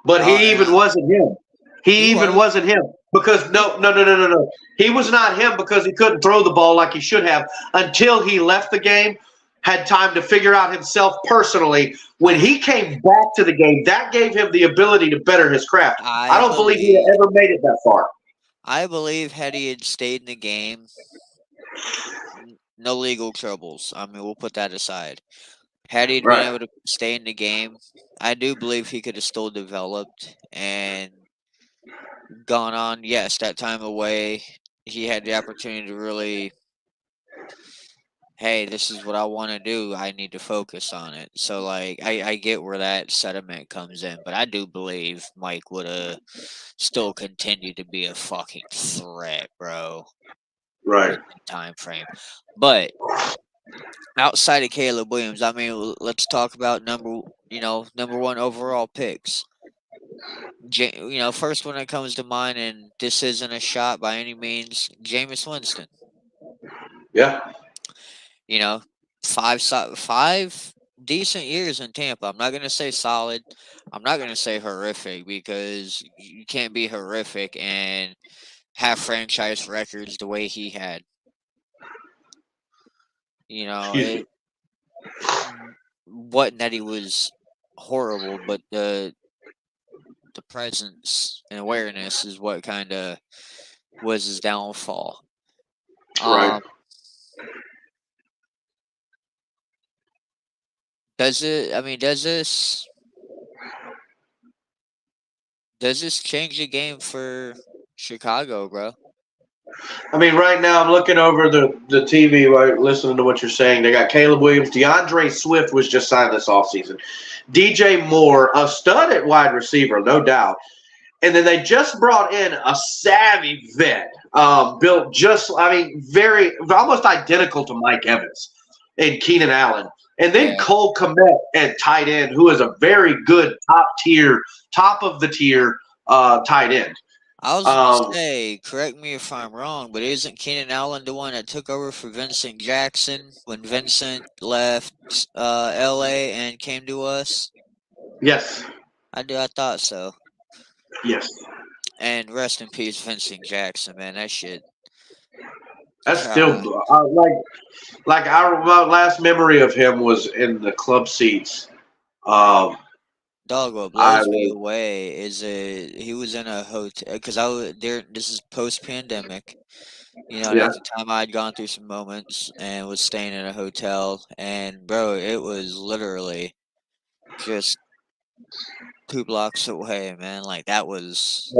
But he even wasn't him. He even wasn't him because no. He was not him because he couldn't throw the ball like he should have until he left the game, had time to figure out himself personally. When he came back to the game, that gave him the ability to better his craft. I don't believe he had ever made it that far. I believe had he had stayed in the game, no legal troubles. I mean, we'll put that aside. Had he been able to stay in the game, I do believe he could have still developed and gone on. Yes, that time away, he had the opportunity to really, hey, this is what I want to do. I need to focus on it. So, like, I get where that sentiment comes in, but I do believe Mike would have still continued to be a fucking threat, bro. Right. Within time frame. But outside of Caleb Williams, I mean, let's talk about number 1 overall picks. First one that comes to mind, and this isn't a shot by any means, Jameis Winston. Yeah. 5 decent years in Tampa. I'm not going to say solid. I'm not going to say horrific because you can't be horrific and have franchise records the way he had. It wasn't that he was horrible, but the presence and awareness is what kind of was his downfall. Right. Does this change the game for Chicago, bro? I mean, right now I'm looking over the TV, right, listening to what you're saying. They got Caleb Williams. DeAndre Swift was just signed this offseason. DJ Moore, a stud at wide receiver, no doubt. And then they just brought in a savvy vet, built very, almost identical to Mike Evans and Keenan Allen. And then Cole Kmet at tight end, who is a very good top of the tier tight end. I was going to say, correct me if I'm wrong, but isn't Keenan Allen the one that took over for Vincent Jackson when Vincent left L.A. and came to us? Yes. I thought so. Yes. And rest in peace, Vincent Jackson, man. That shit. That's still like our last memory of him was in the club seats. Dog, what blows me away is he was in a hotel because this is post pandemic. At the time I'd gone through some moments and was staying in a hotel, and bro, it was literally just 2 blocks away, man. Like that was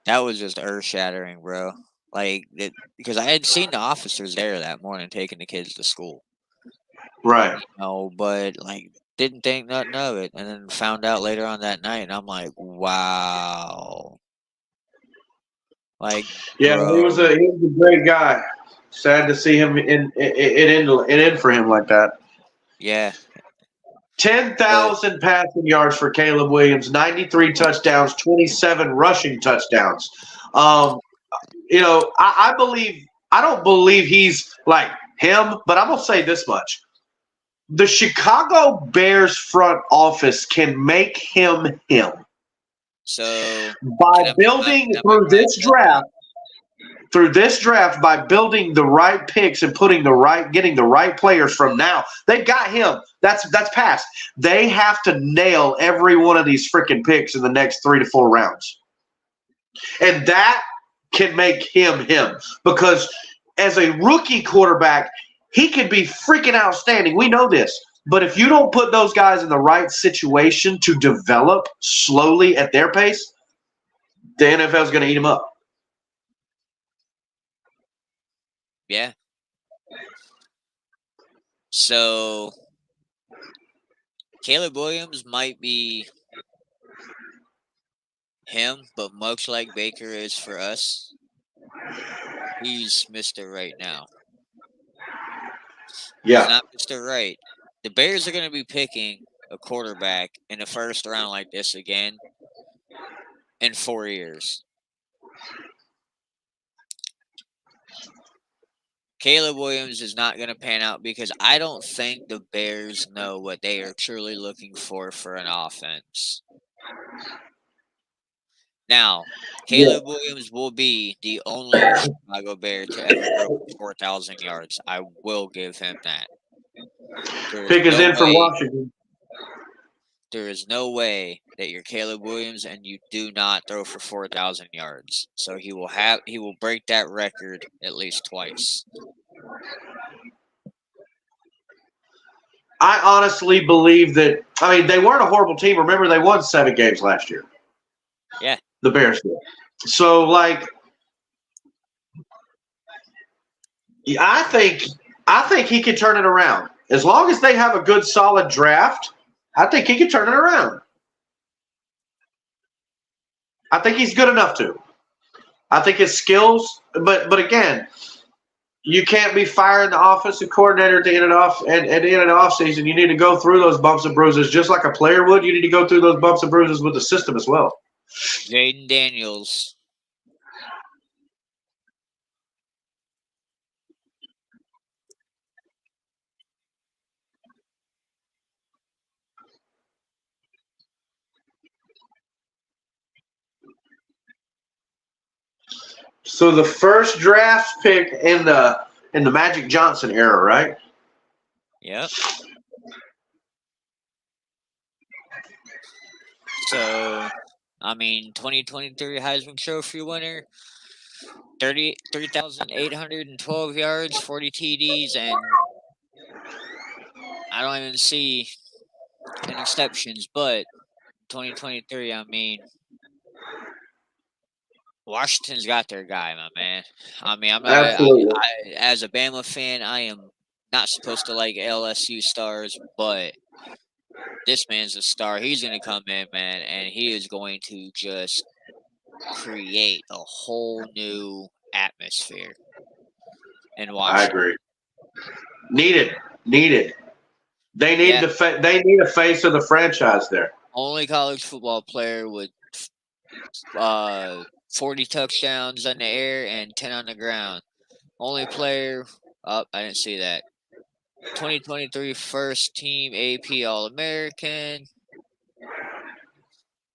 just earth shattering, bro. Like because I had seen the officers there that morning taking the kids to school. Right. But like didn't think nothing of it, and then found out later on that night, and I'm like, wow. Like, yeah, bro. he was a great guy. Sad to see him end for him like that. Yeah. 10,000 passing yards for Caleb Williams, 93 touchdowns, 27 rushing touchdowns. I don't believe he's like him, but I'm gonna say this much. the Chicago Bears front office can make him him So by building through this draft, by building the right picks and getting the right players from now. They've got him. That's past. They have to nail every one of these freaking picks in the next 3 to 4 rounds. And that can make him because as a rookie quarterback, he could be freaking outstanding. We know this. But if you don't put those guys in the right situation to develop slowly at their pace, the NFL is going to eat them up. Yeah. So Caleb Williams might be him, but much like Baker is for us, he's Mr. Right now. Yeah. He's not Mr. Right. The Bears are going to be picking a quarterback in the first round like this again in 4 years. Caleb Williams is not going to pan out because I don't think the Bears know what they are truly looking for an offense. Now, Caleb Williams will be the only Chicago Bear to ever throw for 4,000 yards. I will give him that. Pick is in for Washington. There is no way that you're Caleb Williams and you do not throw for 4,000 yards. So he will break that record at least twice. I honestly believe that. I mean, they weren't a horrible team. Remember, they won 7 games last year. Yeah, the Bears did. So, I think he can turn it around as long as they have a good, solid draft. I think he can turn it around. I think he's good enough to. I think his skills, but again, you can't be firing the offensive coordinator at the end of the offseason. You need to go through those bumps and bruises just like a player would. You need to go through those bumps and bruises with the system as well. Jaden Daniels. So the first draft pick in the Magic Johnson era, right? Yep. So, I mean, 2023 Heisman Trophy winner, 3,812 yards, 40 TDs, and I don't even see interceptions, but 2023, I mean, Washington's got their guy, my man. I mean, I'm not as a Bama fan, I am not supposed to like LSU stars, but this man's a star. He's going to come in, man, and he is going to just create a whole new atmosphere in Washington. I agree. Needed. They need they need a face of the franchise there. Only college football player with 40 touchdowns in the air and 10 on the ground. Only player. I didn't see that. 2023 first team AP All-American.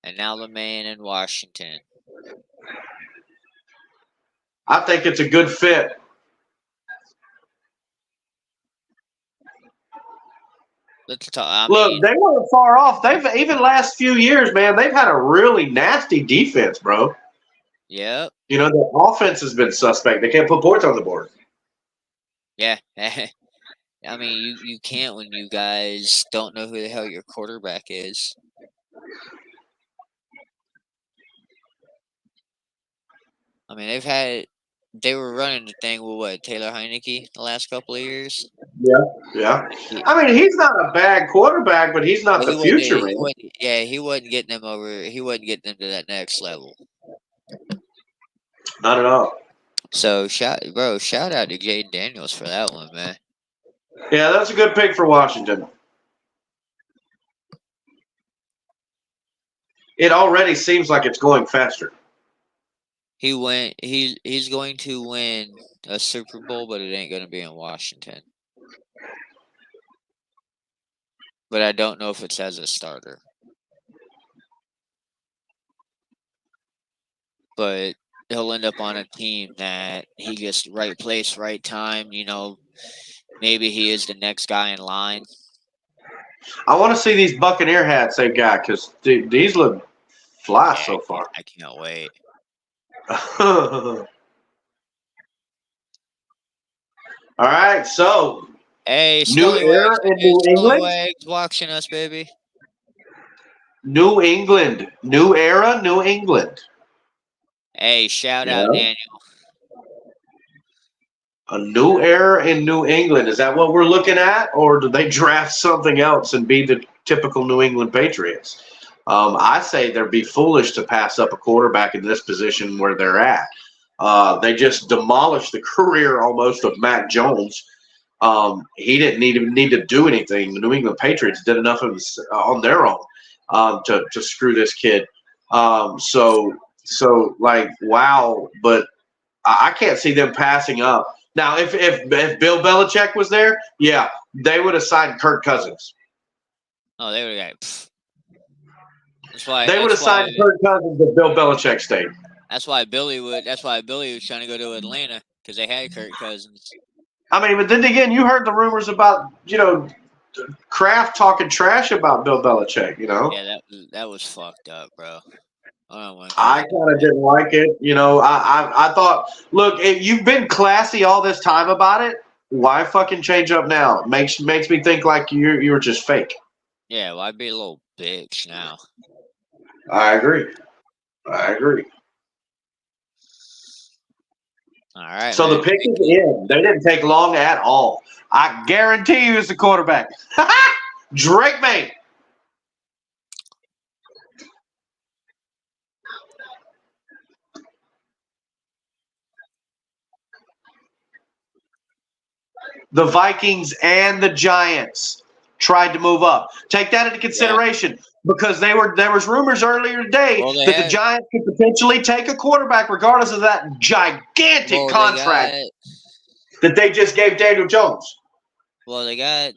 And now the man in Washington. I think it's a good fit. Let's talk. Look, they weren't far off. They've even last few years, man. They've had a really nasty defense, bro. Yep. You know, the offense has been suspect. They can't put points on the board. Yeah. I mean, you can't when you guys don't know who the hell your quarterback is. I mean, they were running the thing with what, Taylor Heineke the last couple of years? Yeah. I mean, he's not a bad quarterback, but he's not the future, man. He wasn't getting them over. He wasn't getting them to that next level. Not at all. So, shout out to Jaden Daniels for that one, man. Yeah, that's a good pick for Washington. It already seems like it's going faster. He's going to win a Super Bowl, but it ain't going to be in Washington. but I don't know if it's as a starter. But he'll end up on a team that he gets right place, right time. You know, maybe he is the next guy in line. I want to see these Buccaneer hats they've got because these look fly so far. I can't wait. All right, so Hey, new era in New England. Scallywags watching us, baby. New England, new era, New England. Hey, shout out Daniel. A new era in New England. Is that what we're looking at, or do they draft something else and be the typical New England Patriots? I say they'd be foolish to pass up a quarterback in this position where they're at. They just demolished the career almost of Mac Jones. He didn't even need to do anything. The New England Patriots did enough of this on their own to screw this kid. So like, wow, but I can't see them passing up. Now, if Bill Belichick was there, yeah, they would have signed Kirk Cousins. Oh, they would have got. That's why they would have signed Kirk Cousins if Bill Belichick stayed. That's why Billy would. That's why Billy was trying to go to Atlanta because they had Kirk Cousins. I mean, but then again, you heard the rumors about Kraft talking trash about Bill Belichick. Yeah, that was fucked up, bro. I kind of didn't like it. I thought, look, if you've been classy all this time about it, why fucking change up now? Makes me think like you were just fake. Yeah, why be a little bitch now? I agree. All right. So the pick is in. They didn't take long at all. I guarantee you, it's the quarterback. Drake May. The Vikings and the Giants tried to move up. Take that into consideration because there was rumors earlier today that the Giants could potentially take a quarterback regardless of that gigantic contract that they just gave Daniel Jones. Well, they got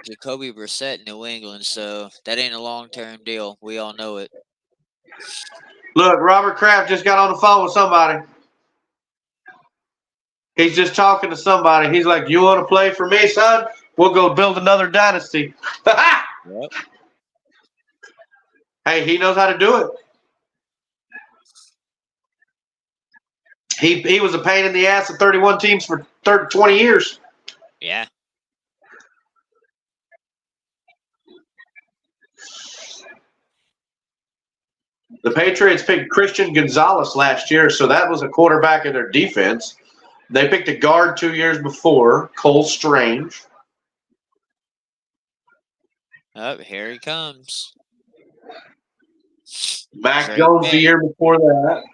Jacoby Brissett in New England, so that ain't a long-term deal. We all know it. Look, Robert Kraft just got on the phone with somebody. He's just talking to somebody. He's like, "You want to play for me, son? We'll go build another dynasty." Yep. Hey, he knows how to do it. He was a pain in the ass of 31 teams for 20 years. Yeah. The Patriots picked Christian Gonzalez last year, so that was a quarterback in their defense. They picked a guard 2 years before, Cole Strange. Oh, here he comes. Mac Jones the year before that.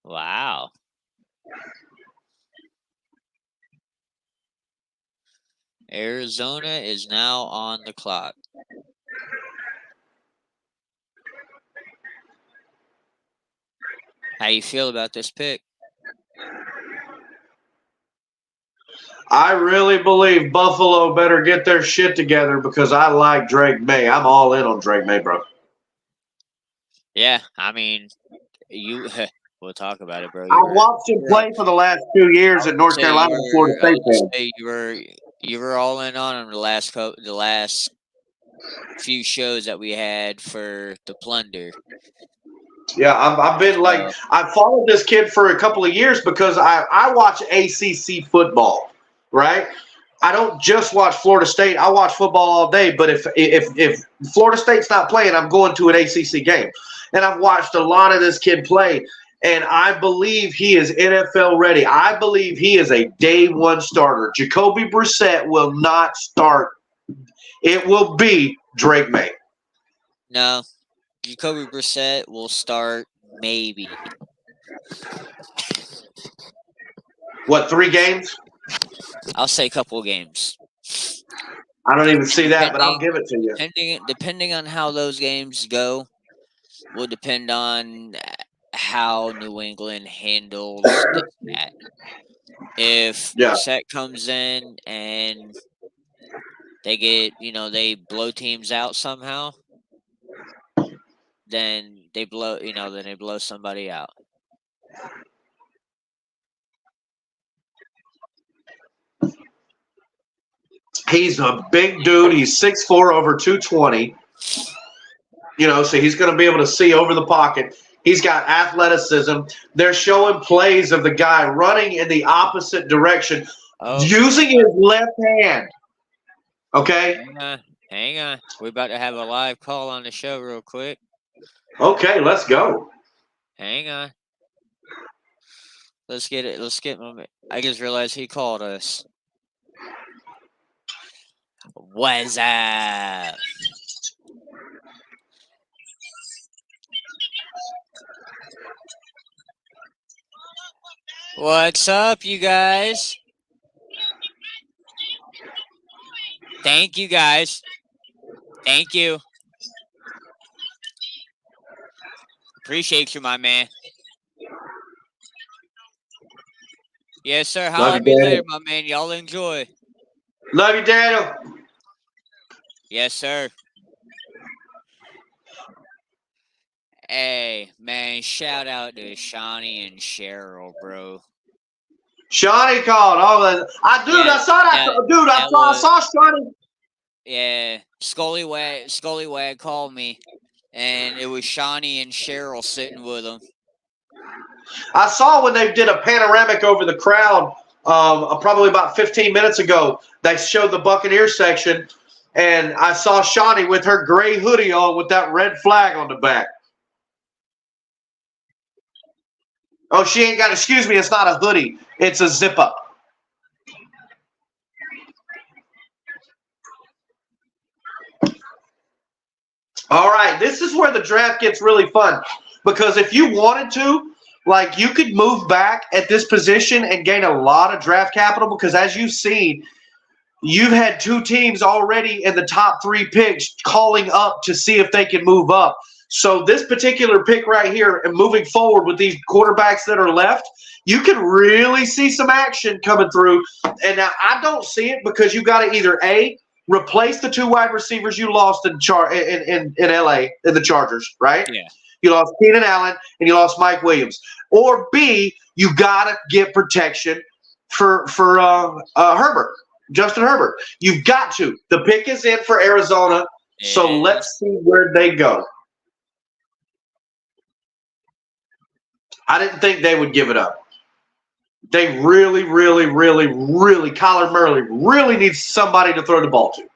Wow. Arizona is now on the clock. How you feel about this pick? I really believe Buffalo better get their shit together because I like Drake May. I'm all in on Drake May, bro. Yeah, I mean, we'll talk about it, bro. I've watched him play for the last 2 years at North Carolina and Florida State. You were all in on him the last few shows that we had for the Plunder. Yeah, I've been like I followed this kid for a couple of years because I watch ACC football, right? I don't just watch Florida State. I watch football all day. But if Florida State's not playing, I'm going to an ACC game. And I've watched a lot of this kid play, and I believe he is NFL ready. I believe he is a day one starter. Jacoby Brissett will not start. It will be Drake May. No, Jacoby Brissett will start maybe. What, 3 games? I'll say a couple of games. I don't even see that, but I'll Depending, give it to you. depending on how those games go, will depend on how New England handles the set. If Yeah. Brissett comes in and they get, they blow teams out somehow, then they blow somebody out. He's a big dude. He's 6'4", over 220. So he's going to be able to see over the pocket. He's got athleticism. They're showing plays of the guy running in the opposite direction, using his left hand. Okay? Hang on. We're about to have a live call on the show real quick. Okay, let's go. Hang on. Let's get it. I just realized he called us. What's up? What's up, you guys? Thank you, guys. Thank you. Appreciate you, my man. Yes, sir. Holla at me later, my man. Y'all enjoy. Love you, Daniel. Yes, sir. Hey, man, shout out to Shawnee and Cheryl, bro. Shawnee called. I saw that. Dude, I saw Shawnee. Yeah, Scully Wag called me, and it was Shawnee and Cheryl sitting with him. I saw when they did a panoramic over the crowd probably about 15 minutes ago. They showed the Buccaneer section, and I saw Shawnee with her gray hoodie on with that red flag on the back. Oh, she ain't got, excuse me, it's not a hoodie. It's a zip-up. All right, this is where the draft gets really fun, because if you wanted to, like, you could move back at this position and gain a lot of draft capital, because as you've seen, you've had two teams already in the top 3 picks calling up to see if they can move up. So this particular pick right here, and moving forward with these quarterbacks that are left, you can really see some action coming through. And now I don't see it, because you got to either A, replace the 2 wide receivers you lost in LA in the Chargers, right? Yeah. You lost Keenan Allen and you lost Mike Williams. Or B, you got to get protection for Herbert, Justin Herbert. You've got to. The pick is in for Arizona, so let's see where they go. I didn't think they would give it up. They really, really, really, really, Kyler Murray really needs somebody to throw the ball to.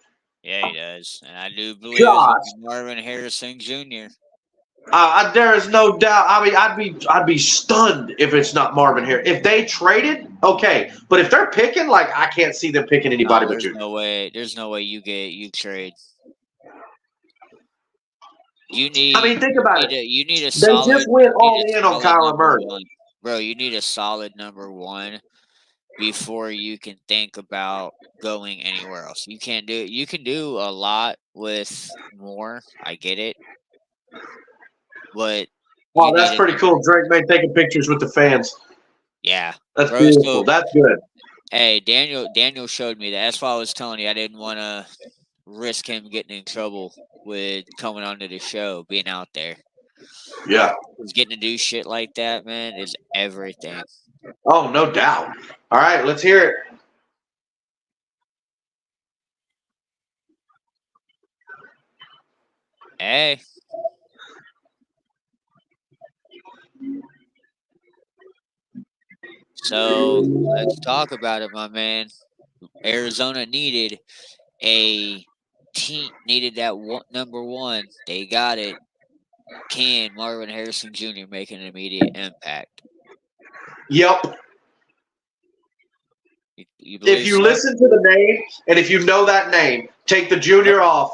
Yeah, he does. And I do believe it's Marvin Harrison Jr. There is no doubt. I mean, I'd be stunned if it's not Marvin Harrison. If they traded, okay. But if they're picking, like, I can't see them picking anybody but you. There's no way you trade. Think about it. You need a solid. They just went all in on Kyler Murray. Bro, you need a solid number 1 before you can think about going anywhere else. You can do a lot with more. I get it. But that's pretty cool. Drake May taking pictures with the fans. Yeah. That's beautiful. That's good. Hey, Daniel showed me that. That's why I was telling you I didn't want to risk him getting in trouble with coming onto the show, being out there. Yeah. Getting to do shit like that, man, is everything. Oh, no doubt. All right, let's hear it. Hey. So let's talk about it, my man. Arizona needed that number 1. They got it. Can Marvin Harrison Jr. make an immediate impact? Yep. If you listen to the name, and if you know that name, take the junior off,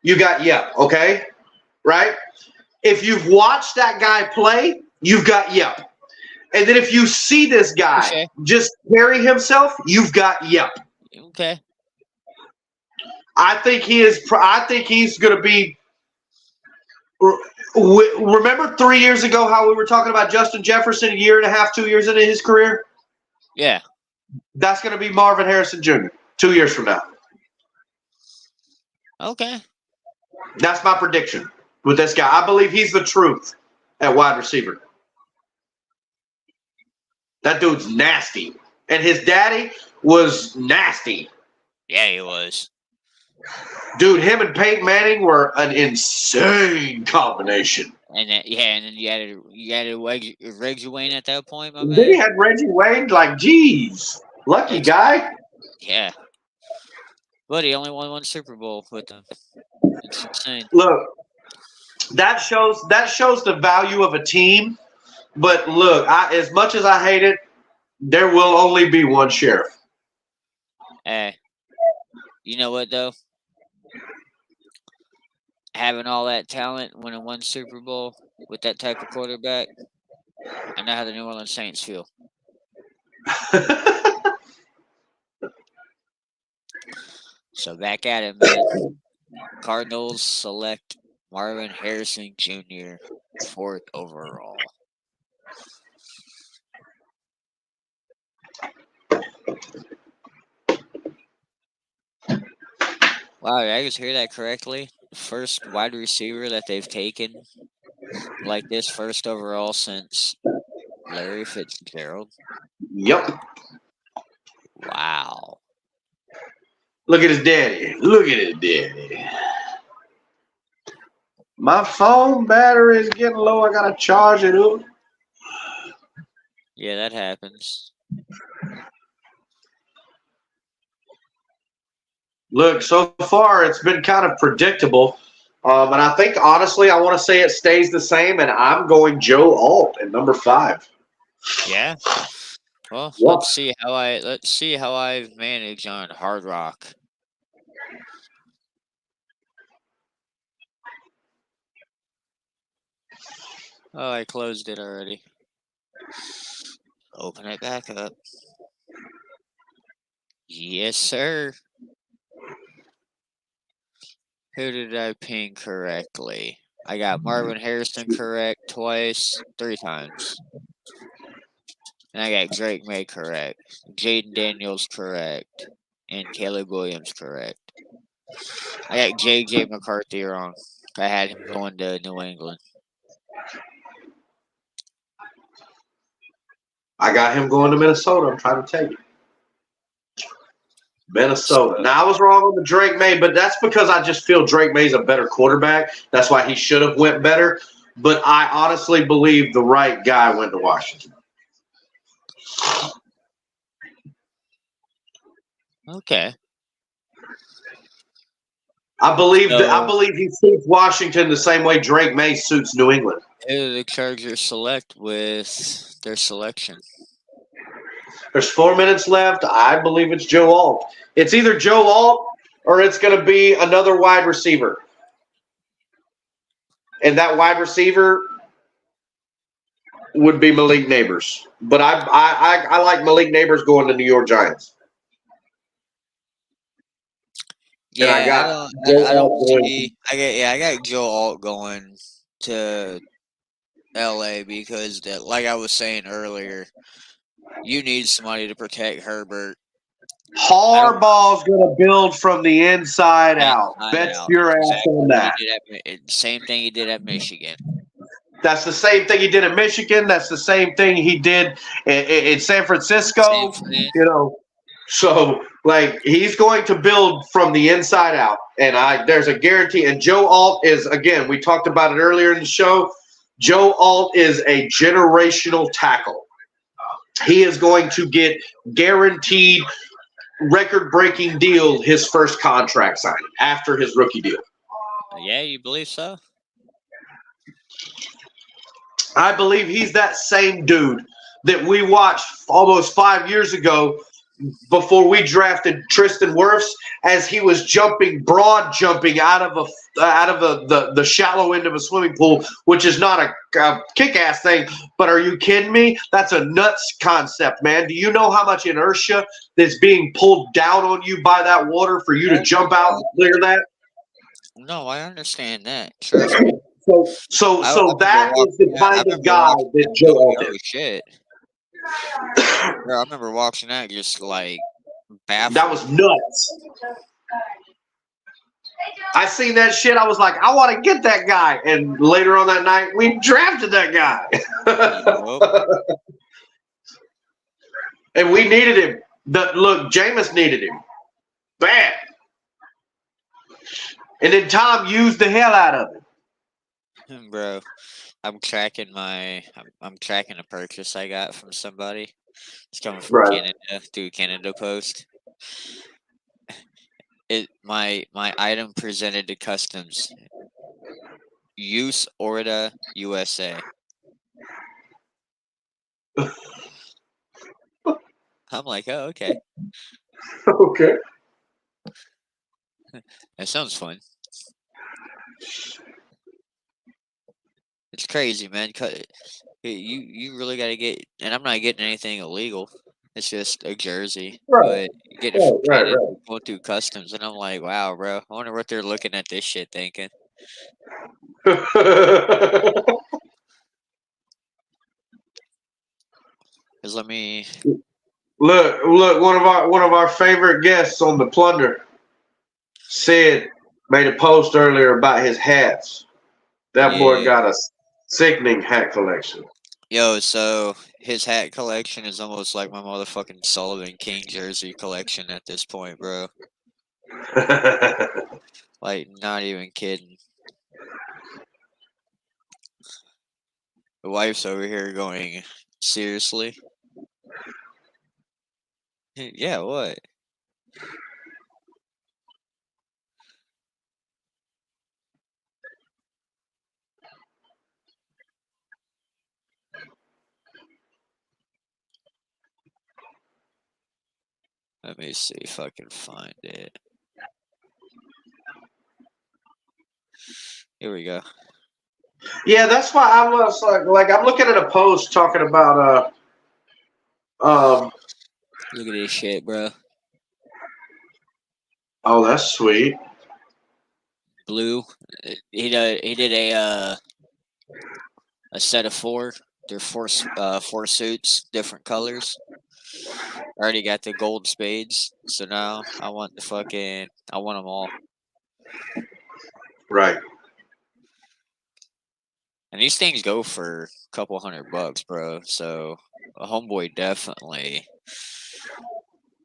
you got yep, okay? Right? If you've watched that guy play, you've got yep. And then if you see this guy just carry himself, you've got yep. Okay. I think he is. I think he's going to be. Remember 3 years ago how we were talking about Justin Jefferson a year and a half, 2 years into his career? Yeah. That's going to be Marvin Harrison Jr. 2 years from now. Okay. That's my prediction with this guy. I believe he's the truth at wide receiver. That dude's nasty. And his daddy was nasty. Yeah, he was. Dude, him and Peyton Manning were an insane combination. And then, and then you added Reggie Wayne at that point, my man. Then he had Reggie Wayne, like, geez, lucky guy. Yeah. But he only won 1 Super Bowl with them. It's insane. Look, that shows the value of a team. But look, as much as I hate it, there will only be one sheriff. Hey, you know what though? Having all that talent, winning 1 Super Bowl with that type of quarterback, I know how the New Orleans Saints feel. So back at it, man. Cardinals select Marvin Harrison Jr. 4th overall. Wow, did I just hear that correctly? The first wide receiver that they've taken like this, 1st overall since Larry Fitzgerald. Yep. Wow. Look at his daddy. Look at his daddy. My phone battery is getting low. I got to charge it up. Yeah, that happens. Look, so far it's been kind of predictable. And I think, honestly, I want to say it stays the same, and I'm going Joe Alt at number 5. Yeah. Well, Yeah. let's see how I've managed on Hard Rock. Oh, I closed it already. Open it back up. Yes, sir. Who did I ping correctly? I got Marvin Harrison correct 3 times. And I got Drake May correct. Jaden Daniels correct. And Caleb Williams correct. I got J.J. McCarthy wrong. I had him going to New England. I got him going to Minnesota. I'm trying to tell you. Minnesota. Now, I was wrong on the Drake May, but that's because I just feel Drake May's a better quarterback. That's why he should have went better. But I honestly believe the right guy went to Washington. Okay. I believe he suits Washington the same way Drake May suits New England. Who did the Chargers select with their selection? There's 4 minutes left. I believe it's Joe Alt. It's either Joe Alt or it's going to be another wide receiver. And that wide receiver would be Malik Neighbors. But I like Malik Neighbors going to New York Giants. Yeah, I got I got Joe Alt going to LA because like I was saying earlier, you need somebody to protect Herbert. Harbaugh's going to build from the inside out. Bet your ass on that. Same thing he did at Michigan. That's the same thing he did at Michigan. That's the same thing he did in San Francisco. You know, so like he's going to build from the inside out, and there's a guarantee. And Joe Alt is, again, we talked about it earlier in the show. Joe Alt is a generational tackle. He is going to get guaranteed record-breaking deal his first contract signing after his rookie deal. Yeah, you believe so? I believe he's that same dude that we watched almost 5 years ago before we drafted Tristan Wirfs, as he was broad jumping out of the shallow end of a swimming pool, which is not a kick-ass thing. But are you kidding me? That's a nuts concept, man. Do you know how much inertia that's being pulled down on you by that water for you to jump out and clear that? No, I understand that. Trust me. So that is the kind of guy that Joe is. Oh shit! Bro, I remember watching that just like baffled. That was nuts. I seen that shit. I was like, I want to get that guy. And later on that night, we drafted that guy. And we needed him. Look, Jameis needed him bad. And then Tom used the hell out of him. Bro, I'm tracking a purchase I got from somebody. It's coming from Canada through Canada Post. My item presented to customs. Use Orda USA. I'm like, oh, okay. Okay. That sounds fun. It's crazy, man. You really got to get, and I'm not getting anything illegal. It's just a jersey, but getting it from Canada, going through customs, and I'm like, wow, bro. I wonder what they're looking at this shit thinking. Cause let me look. One of our favorite guests on the Plunder, Sid, made a post earlier about his hats. That boy got a sickening hat collection. Yo, so his hat collection is almost like my motherfucking Sullivan King jersey collection at this point, bro. Like, not even kidding. The wife's over here going, seriously? Yeah, what? Let me see if I can find it. Here we go. Yeah, that's why I was like I'm looking at a post talking about look at this shit, bro. Oh, that's sweet. Blue. He did a set of four. They're four suits, different colors. I already got the gold spades, so now I want them all. Right. And these things go for a couple $100, bro. So a homeboy definitely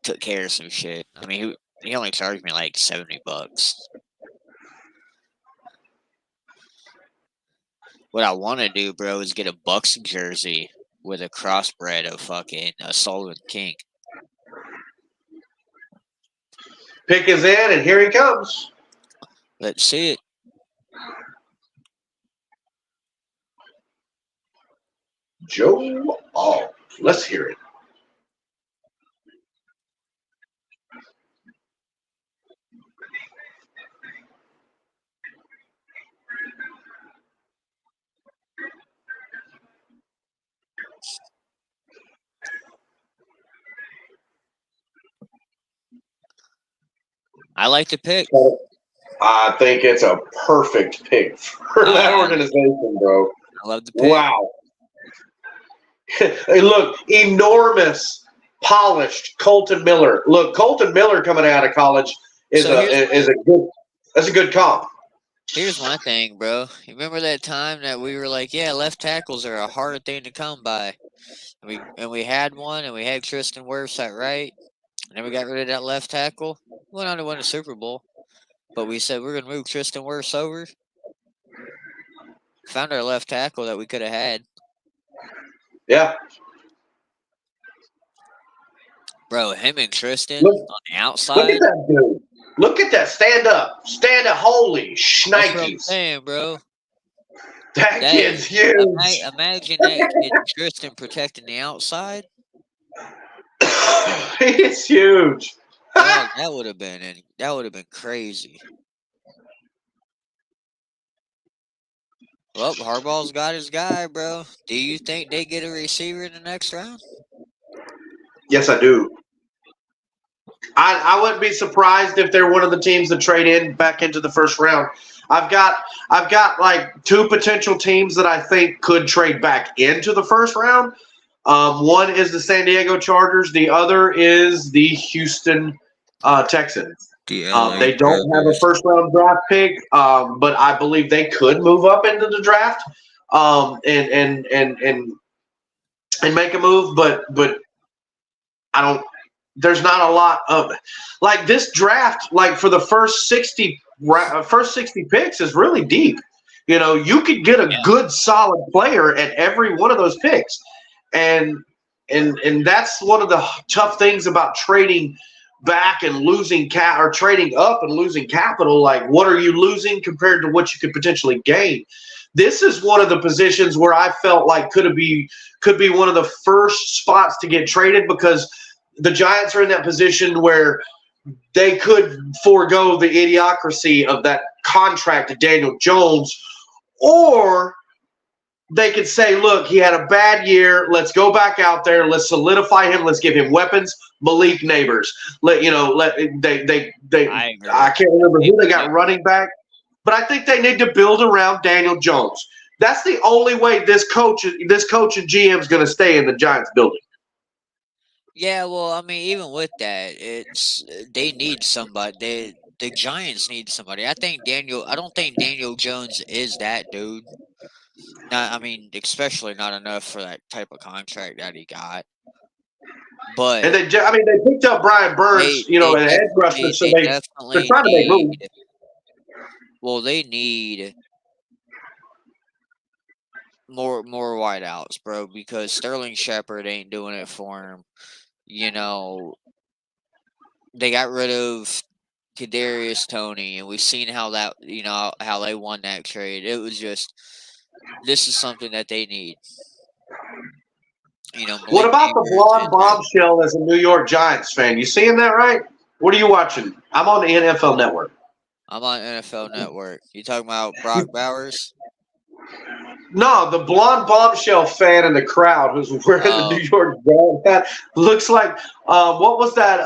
took care of some shit. I mean, he only charged me like $70. What I want to do, bro, is get a Bucks jersey with a crossbred of fucking Sullivan King. Pick is in, and here he comes. Let's see it. Joe Alt. Let's hear it. I like the pick. I think it's a perfect pick for that organization, bro. I love the pick. Wow. Hey, look, enormous, polished Colton Miller. Look, Colton Miller coming out of college is a good comp. Here's my thing, bro. You remember that time that we were like, yeah, left tackles are a hard thing to come by. And we had one, and we had Tristan Wirfs at right. And then we got rid of that left tackle. Went on to win a Super Bowl. But we said we're going to move Tristan Wirfs over. Found our left tackle that we could have had. Yeah. Bro, him and Tristan on the outside. Look at that dude. Look at that. Stand up. Stand up. Holy shnikes. That's what I'm saying, bro. That kid's huge. Imagine that kid Tristan protecting the outside. It's huge. Dog, that would have been crazy. Well, Harbaugh's got his guy, bro. Do you think they get a receiver in the next round? Yes, I do. I wouldn't be surprised if they're one of the teams that trade in back into the first round. I've got like two potential teams that I think could trade back into the first round. One is the San Diego Chargers. The other is the Houston Texans. They don't have a first round draft pick, but I believe they could move up into the draft and make a move. But I don't. There's not a lot of like this draft. Like for the first 60 picks is really deep. You know, you could get a good solid player at every one of those picks, and that's one of the tough things about trading back and losing or trading up and losing capital. Like, what are you losing compared to what you could potentially gain? This is one of the positions where I felt like could be one of the first spots to get traded, because the Giants are in that position where they could forego the idiocracy of that contract to Daniel Jones, or they could say, look, he had a bad year. Let's go back out there. Let's solidify him. Let's give him weapons. Malik Neighbors. I can't remember who they got running back, but I think they need to build around Daniel Jones. That's the only way this coach and GM is going to stay in the Giants building. Yeah, well, I mean, even with that, they need somebody. The Giants need somebody. I don't think Daniel Jones is that dude. Not, I mean, especially not enough for that type of contract that he got. But and they picked up Brian Burns, an edge rusher, so they're trying to make room. Well, they need more wideouts, bro, because Sterling Shepard ain't doing it for him. You know, they got rid of Kadarius Toney, and we've seen how that, how they won that trade. It was just, this is something that they need. What about the blonde bombshell as a New York Giants fan? You seeing that, right? What are you watching? I'm on the NFL Network. I'm on NFL Network. You talking about Brock Bowers? No, the blonde bombshell fan in the crowd who's wearing the New York Giants hat looks like what was that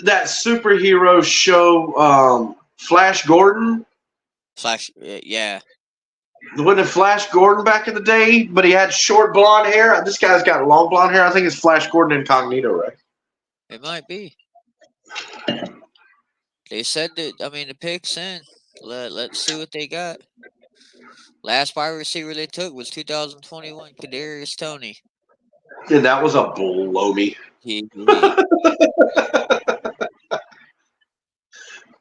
that superhero show Flash Gordon? Yeah. Wasn't it Flash Gordon back in the day? But he had short blonde hair. This guy's got long blonde hair. I think it's Flash Gordon Incognito, right? It might be. They said that. I mean, the pick's in. Let's see what they got. Last wide receiver they took was 2021 Kadarius Toney. And that was a blow me.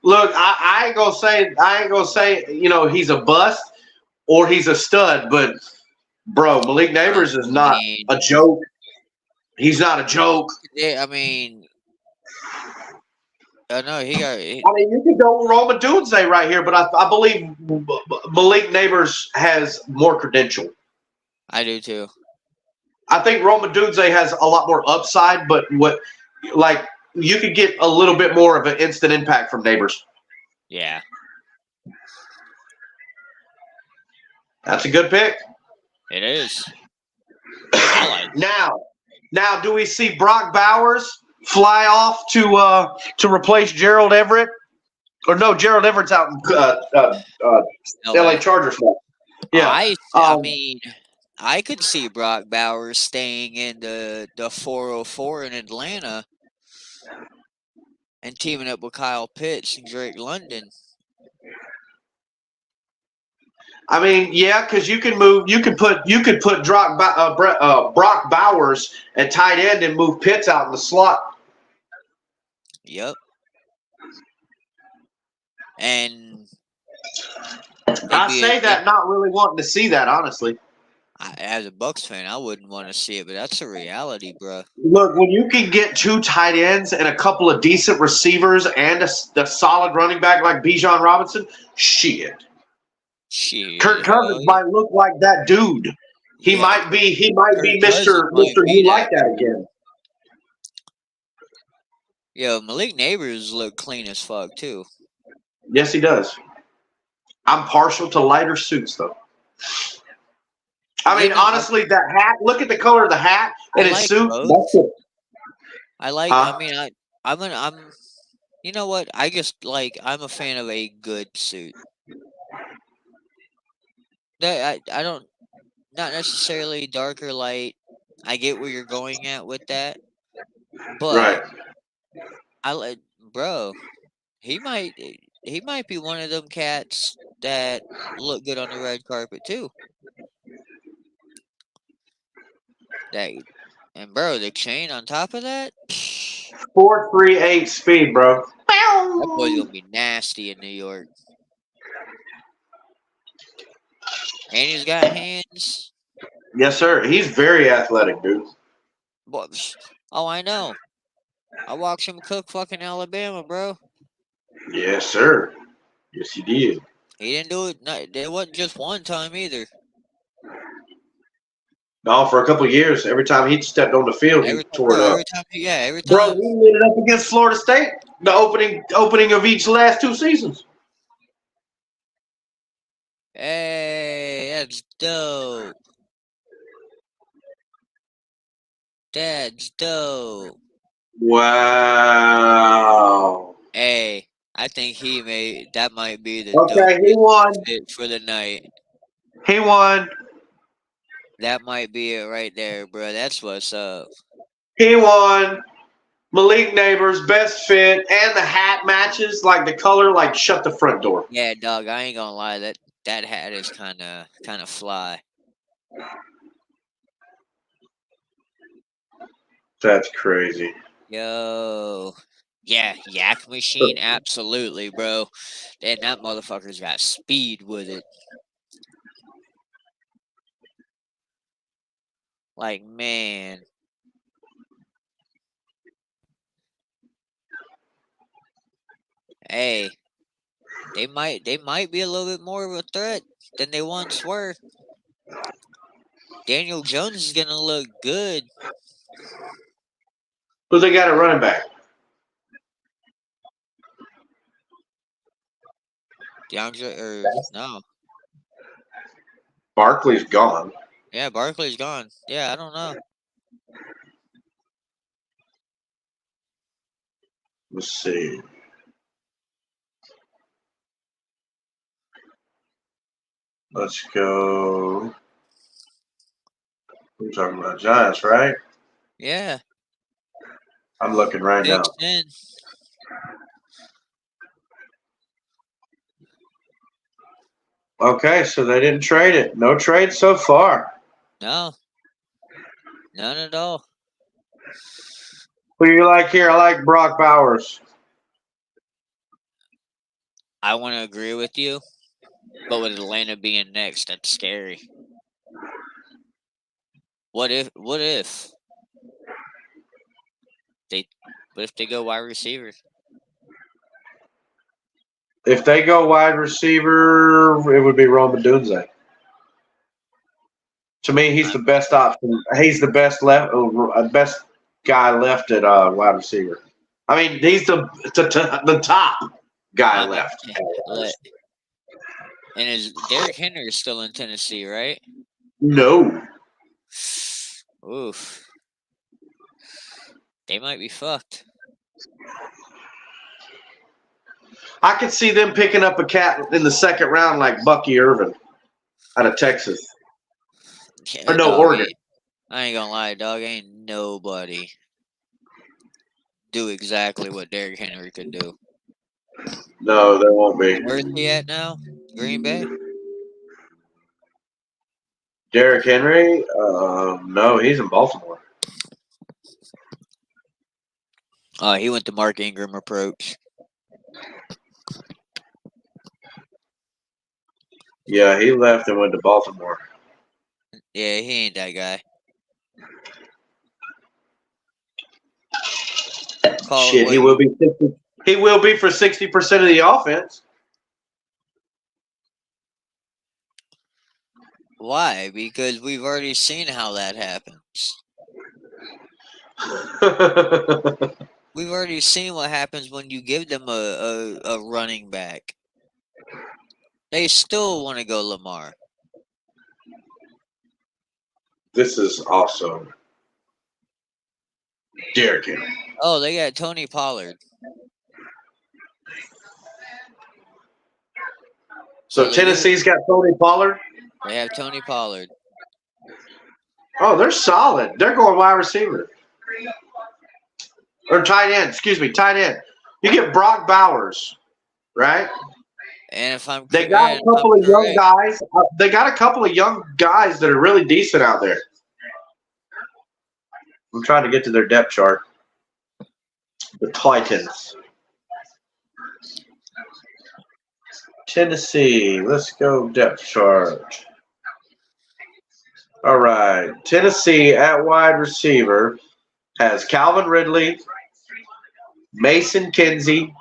Look, I ain't gonna say he's a bust or he's a stud, but bro, Malik Neighbors is not a joke. He's not a joke. Yeah, I mean, no, you could go Rome Odunze right here, but I believe Malik Neighbors has more credential. I do too. I think Rome Odunze has a lot more upside, but you could get a little bit more of an instant impact from Neighbors. Yeah. That's a good pick. It is. Now, do we see Brock Bowers fly off to replace Gerald Everett? Or no, Gerald Everett's out in LA Chargers now. Yeah. I mean, I could see Brock Bowers staying in the 404 in Atlanta and teaming up with Kyle Pitts and Drake London. I mean, yeah, because you could put Brock Bowers at tight end and move Pitts out in the slot. Yep. And I say that not really wanting to see that, honestly. As a Bucs fan, I wouldn't want to see it, but that's a reality, bro. Look, when you can get two tight ends and a couple of decent receivers and a solid running back like Bijan Robinson, shit. Kirk Cousins might look like that dude. He Yeah, might be Kirk Cousins Mr. might You be like that. that again. Yo, Malik Neighbors look clean as fuck too. Yes, he does. I'm partial to lighter suits though. I You mean, know, honestly, that hat. Look at the color of the hat I and his like suit. both. That's it. I Huh? mean, I'm. You know what? I just like. I'm a fan of a good suit. I don't. Not necessarily dark or light. I get where you're going at with that, Right. but I like, bro. He might be one of them cats that look good on the red carpet too. That and bro, the chain on top of that, that 4.38 speed, bro. boy's gonna be nasty in New York. And he's got hands. Yes, sir. He's very athletic, dude. Boy, oh, I know. I watched him cook fucking Alabama, bro. Yes, sir. Yes, he did. He didn't do it. It wasn't just one time either. No, for a couple of years, every time he stepped on the field, he Every time, tore bro. it up. Every time, yeah. Every Bro, time. he lit it up against Florida State. The opening of each last 2 seasons. Hey, that's dope. That's dope. Wow. Hey, I think that might be the Okay, he dopest won. fit for the night. He won. That might be it right there, bro. That's what's up. He won. Malik Neighbors, best fit, and the hat matches, like the color, like shut the front door. Yeah, dog. I ain't gonna lie. That hat is kind of fly. That's crazy. Yo. Yeah, Yak Machine, absolutely, bro. And that motherfucker's got speed with it. Like, man. Hey, they might be a little bit more of a threat than they once were. Daniel Jones is gonna look good. Who they got at running back? DeAndre or no. Barkley's gone. Yeah, Barkley's gone. Yeah, I don't know. Let's see. Let's go. We're talking about Giants, right? Yeah. I'm looking right now. Mixed in. Okay, so they didn't trade it. No trade so far. No. None at all. Who do you like here? I like Brock Bowers. I want to agree with you, but with Atlanta being next, that's scary. What if they go wide receiver? If they go wide receiver, it would be Roman Dunze. To me, he's the best option. He's the best best guy left at wide receiver. I mean, he's the top guy left. And is Derrick Henry still in Tennessee, right? No. Oof. They might be fucked. I could see them picking up a cat in the second round like Bucky Irvin out of Texas. Yeah, Or no, dog, Oregon. I ain't gonna lie, dog. Ain't nobody do exactly what Derrick Henry could do. No, there won't be. Where's he at now? Green Bay? Derrick Henry? No, he's in Baltimore. He went to Mark Ingram approach. Yeah, he left and went to Baltimore. Yeah, he ain't that guy. Shit, he will be 60, he will be for 60% of the offense. Why? Because we've already seen how that happens. We've already seen what happens when you give them a running back. They still want to go Lamar. This is awesome. Derrick Henry. Oh, they got Tony Pollard. So Tennessee's got Tony Pollard. They have Tony Pollard. Oh, they're solid. They're going wide receiver. Or tight end. Excuse me, tight end. You get Brock Bowers, right? And if I'm They got a couple of young guys. They got a couple of young guys that are really decent out there. I'm trying to get to their depth chart. The Titans. Tennessee. Let's go depth chart. All right. Tennessee at wide receiver has Calvin Ridley, Mason Kinsey,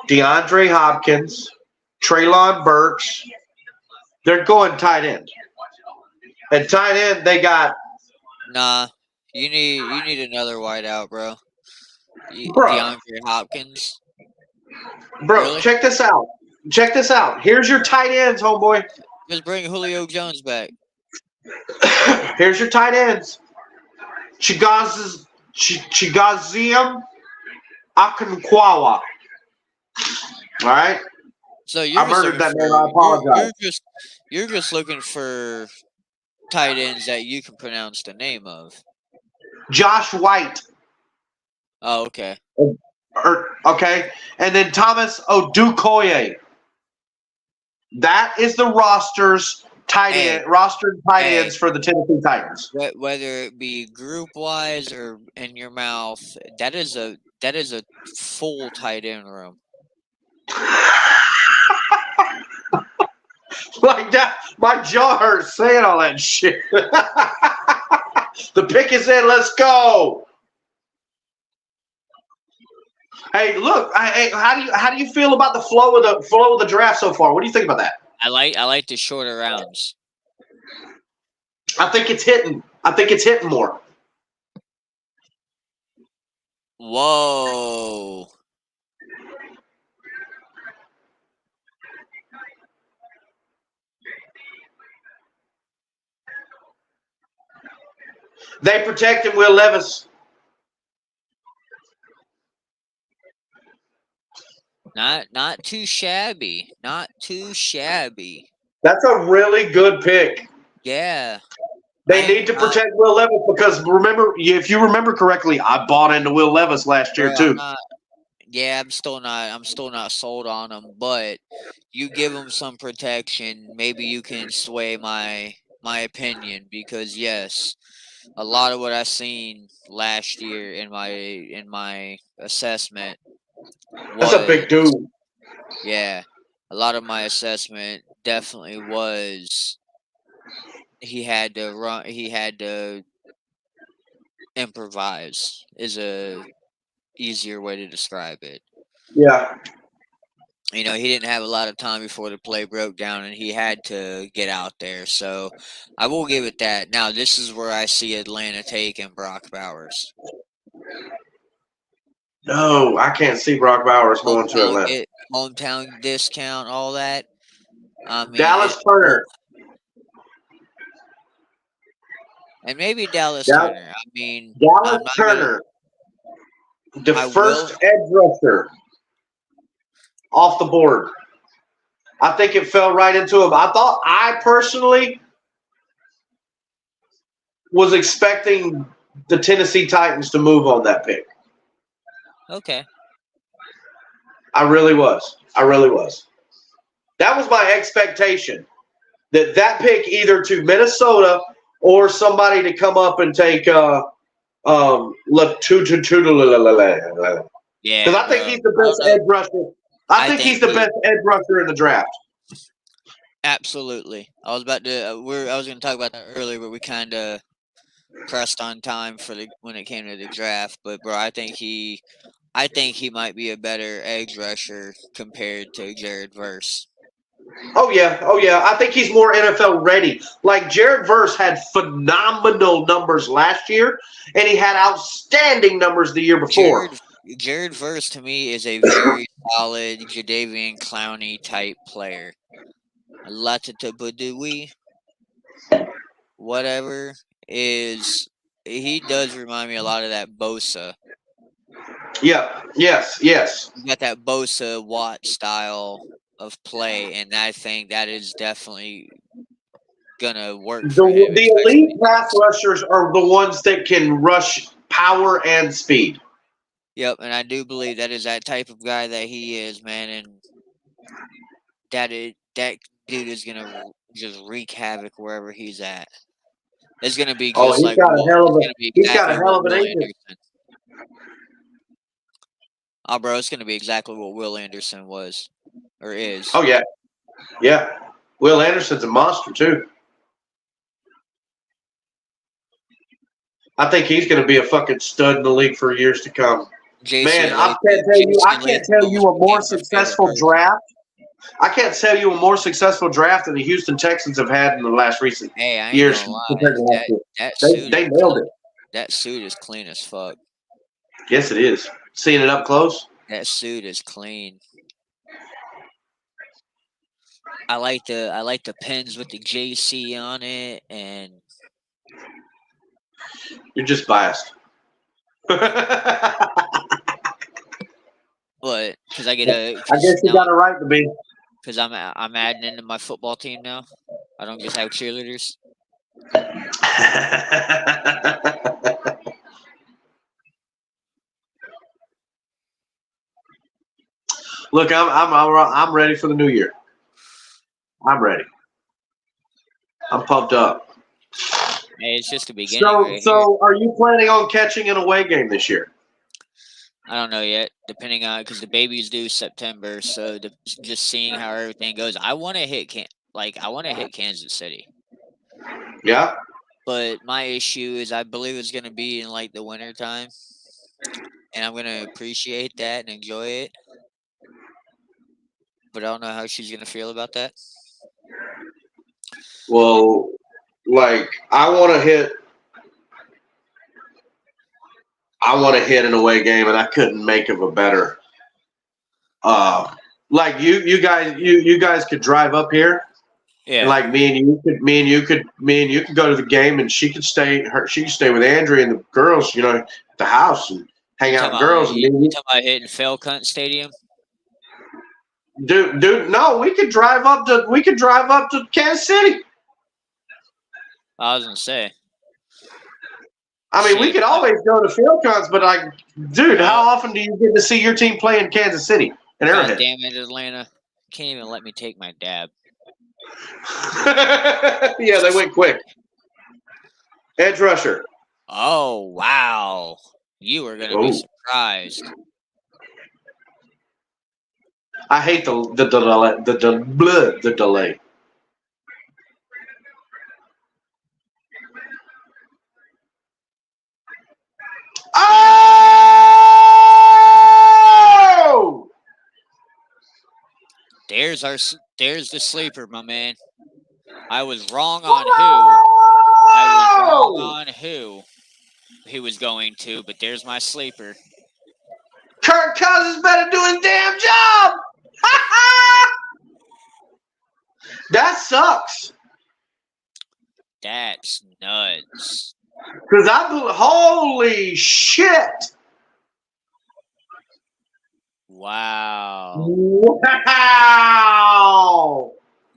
DeAndre Hopkins, Treylon Burks. They're going tight end. And tight end, they got. Nah, you need another wideout, bro. Bro. DeAndre Hopkins. Bro, Really? check this out. Check this out. Here's your tight ends, homeboy. Just bring Julio Jones back. Here's your tight ends. Chigazium Akankwawa. All right? So you're I murdered that man. I apologize. You're just looking for tight ends that you can pronounce the name of. Josh White. Oh, okay. Okay. And then Thomas Odukoye. That is the roster's tight ends for the Tennessee Titans. Whether it be group wise or in your mouth, that is a full tight end room. Like that, my jaw hurts saying all that shit. The pick is in. Let's go. Hey, look. How do you feel about the flow of the draft so far? What do you think about that? I like the shorter rounds. I think it's hitting. More. Whoa. They protected Will Levis. Not too shabby. Not too shabby. That's a really good pick. Yeah. They need to protect Will Levis because if you remember correctly, I bought into Will Levis last year too. I'm still not sold on him, but you give him some protection, maybe you can sway my opinion because yes, a lot of what I seen last year in my assessment That's a big dude. Yeah, a lot of my assessment definitely was he had to run. He had to improvise. Is a easier way to describe it. Yeah. You know, he didn't have a lot of time before the play broke down, and he had to get out there. So I will give it that. Now, this is where I see Atlanta taking Brock Bowers. No, I can't see Brock Bowers going to Atlanta. Hometown discount, all that. I mean, Dallas Turner. And maybe Dallas Turner. I mean, Dallas Turner, the first edge rusher off the board. I think it fell right into him. I personally was expecting the Tennessee Titans to move on that pick. Okay. I really was. That was my expectation. That pick either to Minnesota or somebody to come up and take yeah. Because I think he's the best edge rusher. I think he's the best edge rusher in the draft. Absolutely. I was going to talk about that earlier, but we kind of pressed on time when it came to the draft. But bro, I think he might be a better edge rusher compared to Jared Verse. Oh yeah, oh yeah. I think he's more NFL ready. Like Jared Verse had phenomenal numbers last year, and he had outstanding numbers the year before. Jared Verse to me is a very solid Jadavian Clowney type player. Latatapudui, whatever, he does remind me a lot of that Bosa. Yeah, yes. You got that Bosa Watt style of play, and I think that is definitely gonna work for him. The elite pass rushers are the ones that can rush power and speed. Yep, and I do believe that is that type of guy that he is, man, and that dude is gonna just wreak havoc wherever he's at. It's gonna be Oh, just he's like got a hell of a it's gonna be he's got a exactly hell what of an Will agent. Anderson. Oh, bro, it's gonna be exactly what Will Anderson was or is. Oh yeah, yeah. Will Anderson's a monster too. I think he's going to be a fucking stud in the league for years to come. Man, I can't tell you a more successful draft. I can't tell you a more successful draft than the Houston Texans have had in the last recent years. They nailed it. That suit is clean as fuck. Yes, it is. Seeing it up close. That suit is clean. I like the pins with the JC on it, and you're just biased. But because I guess you got a right to be. Because I'm adding into my football team now. I don't just have cheerleaders. Look, I'm ready for the new year. I'm ready. I'm pumped up. Hey, it's just the beginning. So are you planning on catching an away game this year? I don't know yet, depending on because the baby's due September. So just seeing how everything goes, I want to hit Kansas City. Yeah. But my issue is I believe it's going to be in like the winter time, and I'm going to appreciate that and enjoy it. But I don't know how she's going to feel about that. Well, like I want to hit an away game, and I couldn't make of a better. Like you guys could drive up here. Yeah. And like me and you could go to the game, and she could stay with Andrea and the girls, at the house and hang out with girls. You talking about hitting Falcon Stadium? Dude, no, we could drive up to Kansas City. I was gonna say. I mean, we could always go to Falcons, but dude, how often do you get to see your team play in Kansas City and Arrowhead? God damn it, Atlanta! Can't even let me take my dab. Yeah, they went quick. Edge rusher. Oh wow! You are gonna be surprised. I hate the delay. Oh! There's the sleeper, my man. I was wrong on who he was going to, but there's my sleeper. Kirk Cousins better do his damn job. That sucks. That's nuts. Because holy shit. Wow.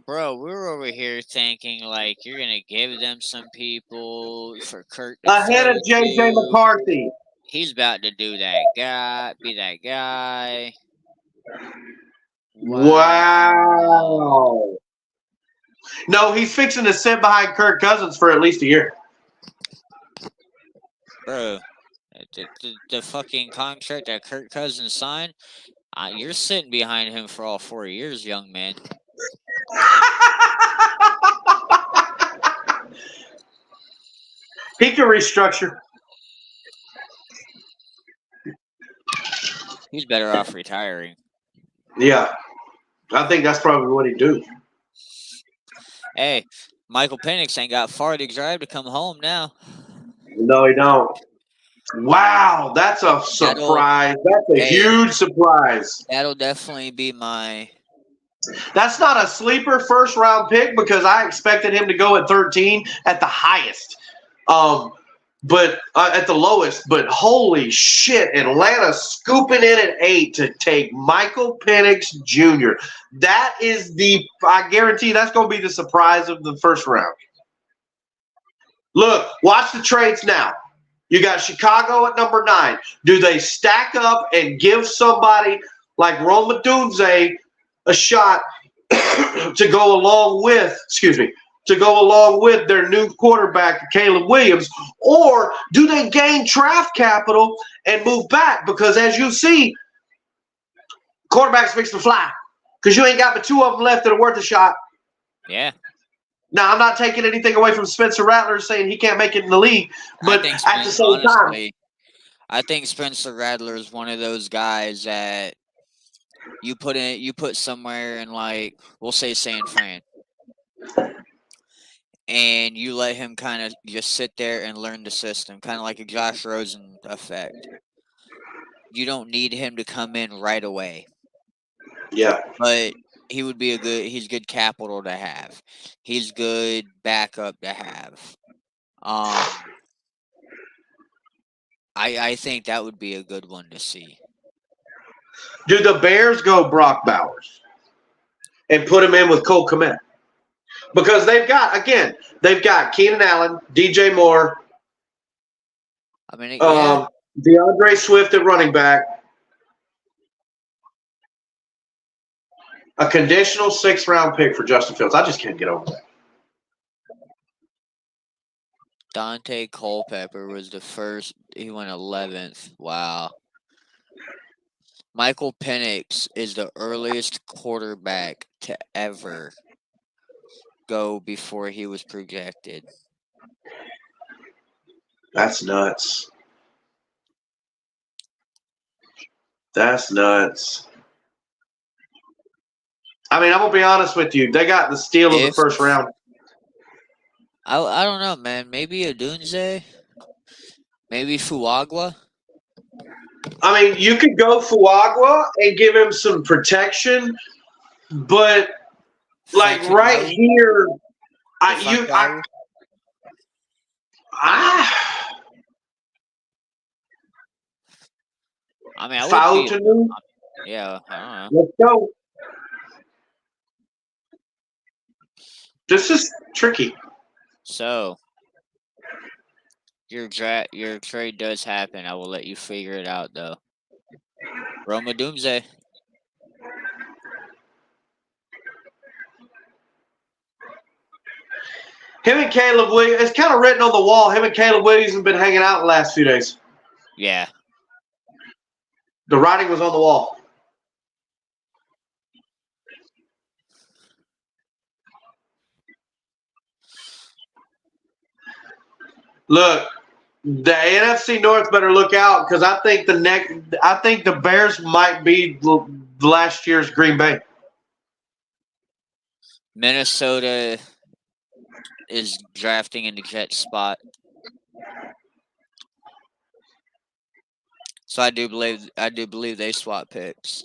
Bro, we're over here thinking like you're going to give them some people for Kirk. Ahead of JJ McCarthy. He's about to do that guy, be that guy. Wow. No, he's fixing to sit behind Kirk Cousins for at least a year. Bro, the fucking contract that Kirk Cousins signed, you're sitting behind him for all 4 years, young man. He can restructure. He's better off retiring. Yeah. I think that's probably what he'd do. Hey, Michael Penix ain't got far to drive to come home now. No, he don't. Wow, that's a surprise. That's a huge surprise. That'll definitely be my. That's not a sleeper first round pick because I expected him to go at 13 at the highest. But at the lowest. But holy shit, Atlanta scooping in at 8 to take Michael Penix Jr. That is I guarantee that's going to be the surprise of the first round. Look, watch the trades now. You got Chicago at number 9. Do they stack up and give somebody like Roma Dunze a shot to go along with, their new quarterback, Caleb Williams, or do they gain draft capital and move back? Because as you see, quarterbacks fix to fly because you ain't got but 2 of them left that are worth a shot. Yeah. Now, I'm not taking anything away from Spencer Rattler saying he can't make it in the league, but at the same time, I think Spencer Rattler is one of those guys that you put somewhere in, like, we'll say San Fran, and you let him kind of just sit there and learn the system, kind of like a Josh Rosen effect. You don't need him to come in right away. Yeah. But he's good capital to have. He's good backup to have. I think that would be a good one to see. Do the Bears go Brock Bowers and put him in with Cole Kmet? Because they've got Keenan Allen, DJ Moore, DeAndre Swift at running back, a conditional 6th-round pick for Justin Fields. I just can't get over that. Dante Culpepper was the first. He went 11th. Wow. Michael Penix is the earliest quarterback to ever go before he was projected. That's nuts. That's nuts. I mean, I'm going to be honest with you. They got the steal of the first round. I don't know, man. Maybe a Dunze? Maybe Fuagua? I mean, you could go Fuagua and give him some protection, but like right here, I mean, foul to me. Yeah, I don't know. Let's go. This is tricky. So, your trade does happen. I will let you figure it out, though. Roma Dunze. Him and Caleb Williams, it's kind of written on the wall. Him and Caleb Williams have been hanging out the last few days. Yeah. The writing was on the wall. Look, the NFC North better look out because I think the Bears might be last year's Green Bay. Minnesota is drafting in the Jets spot. So I do believe they swap picks.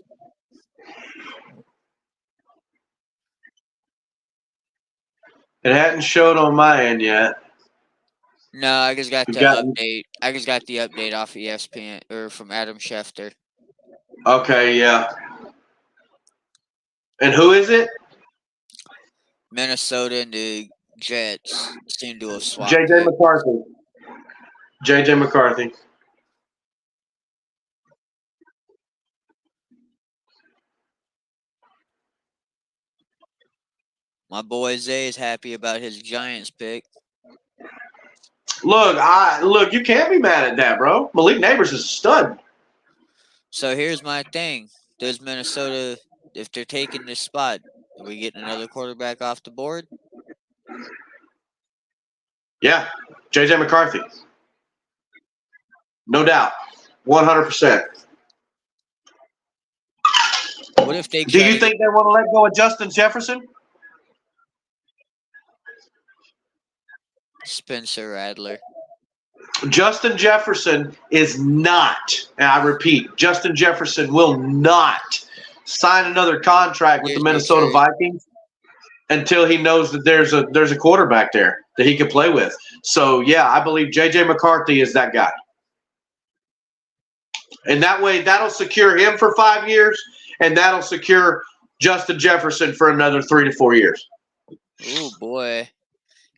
It hadn't showed on my end yet. No, I just got the update. I just got the update off ESPN or from Adam Schefter. Okay, yeah. And who is it? Minnesota and the Jets seem to have swapped. JJ McCarthy. JJ McCarthy. My boy Zay is happy about his Giants pick. Look, you can't be mad at that, bro. Malik Neighbors is a stud. So here's my thing. Does Minnesota, if they're taking this spot, are we getting another quarterback off the board? Yeah, JJ McCarthy. No doubt. 100%. What if they Do you think they want to let go of Justin Jefferson? Spencer Rattler. Justin Jefferson is not, and I repeat, Justin Jefferson will not sign another contract with the Here's your Minnesota trade. Vikings until he knows that there's a quarterback there that he can play with. So, yeah, I believe J.J. McCarthy is that guy. And that way, that'll secure him for 5 years, and that'll secure Justin Jefferson for another 3 to 4 years. Oh, boy.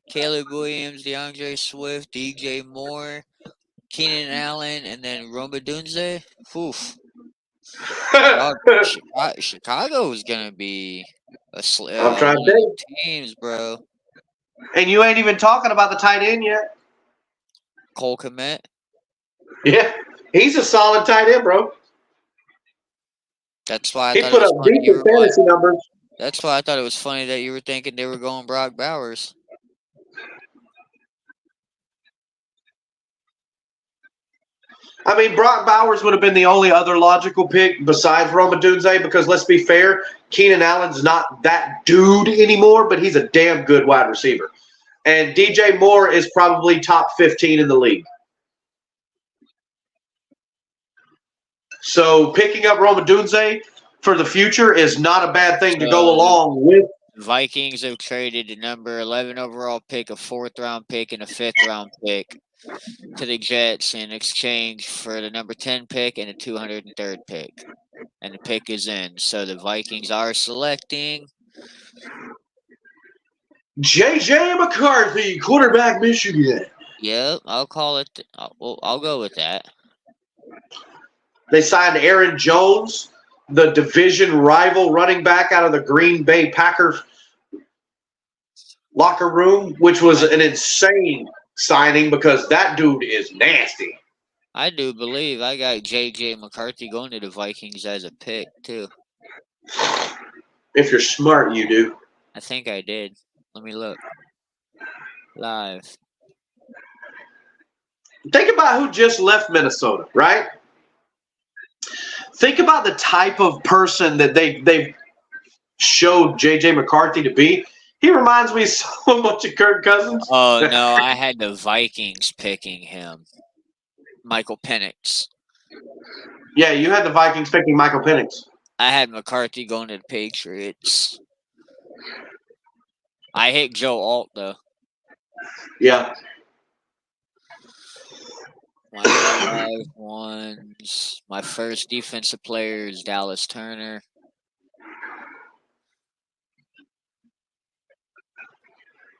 Caleb Williams, DeAndre Swift, DJ Moore, Keenan Allen, and then Roma Dunze. Oof. Chicago is going to be I'm trying to one of tell the you. teams, bro. And you ain't even talking about the tight end yet. Cole Kmet. Yeah, he's a solid tight end, bro. That's why I He thought put it was up funny you decent were fantasy numbers. That's why I thought it was funny that you were thinking they were going Brock Bowers. I mean, Brock Bowers would have been the only other logical pick besides Roma Dunze because, let's be fair, Keenan Allen's not that dude anymore, but he's a damn good wide receiver. And DJ Moore is probably top 15 in the league. So picking up Roma Dunze for the future is not a bad thing to go along with. Vikings have traded the number 11 overall pick, a 4th-round pick, and a 5th-round pick to the Jets in exchange for the number 10 pick and a 203rd pick. And the pick is in. So the Vikings are selecting J.J. McCarthy, quarterback, Michigan. Yep, I'll call it. I'll go with that. They signed Aaron Jones, the division rival running back out of the Green Bay Packers locker room, which was an insane signing because that dude is nasty. I do believe I got J.J. McCarthy going to the Vikings as a pick, too. If you're smart, you do. I think I did. Let me look. Live. Think about who just left Minnesota, right? Think about the type of person that they showed J.J. McCarthy to be. He reminds me so much of Kirk Cousins. Oh, no, I had the Vikings picking him. Michael Penix. Yeah, you had the Vikings picking Michael Penix. I had McCarthy going to the Patriots. I hit Joe Alt, though. Yeah. My live ones. My first defensive player is Dallas Turner.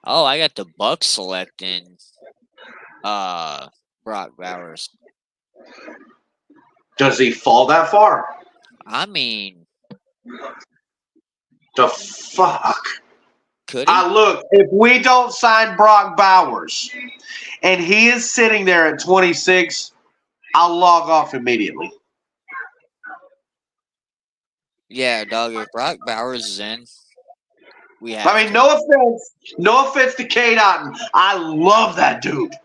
Oh, I got the Bucks selecting Brock Bowers. Does he fall that far? I mean, The fuck? could he? Look, if we don't sign Brock Bowers and he is sitting there at 26, I'll log off immediately. Yeah, dog. If Brock Bowers is in, we have. I mean, no offense to K. Dotton. I love that dude.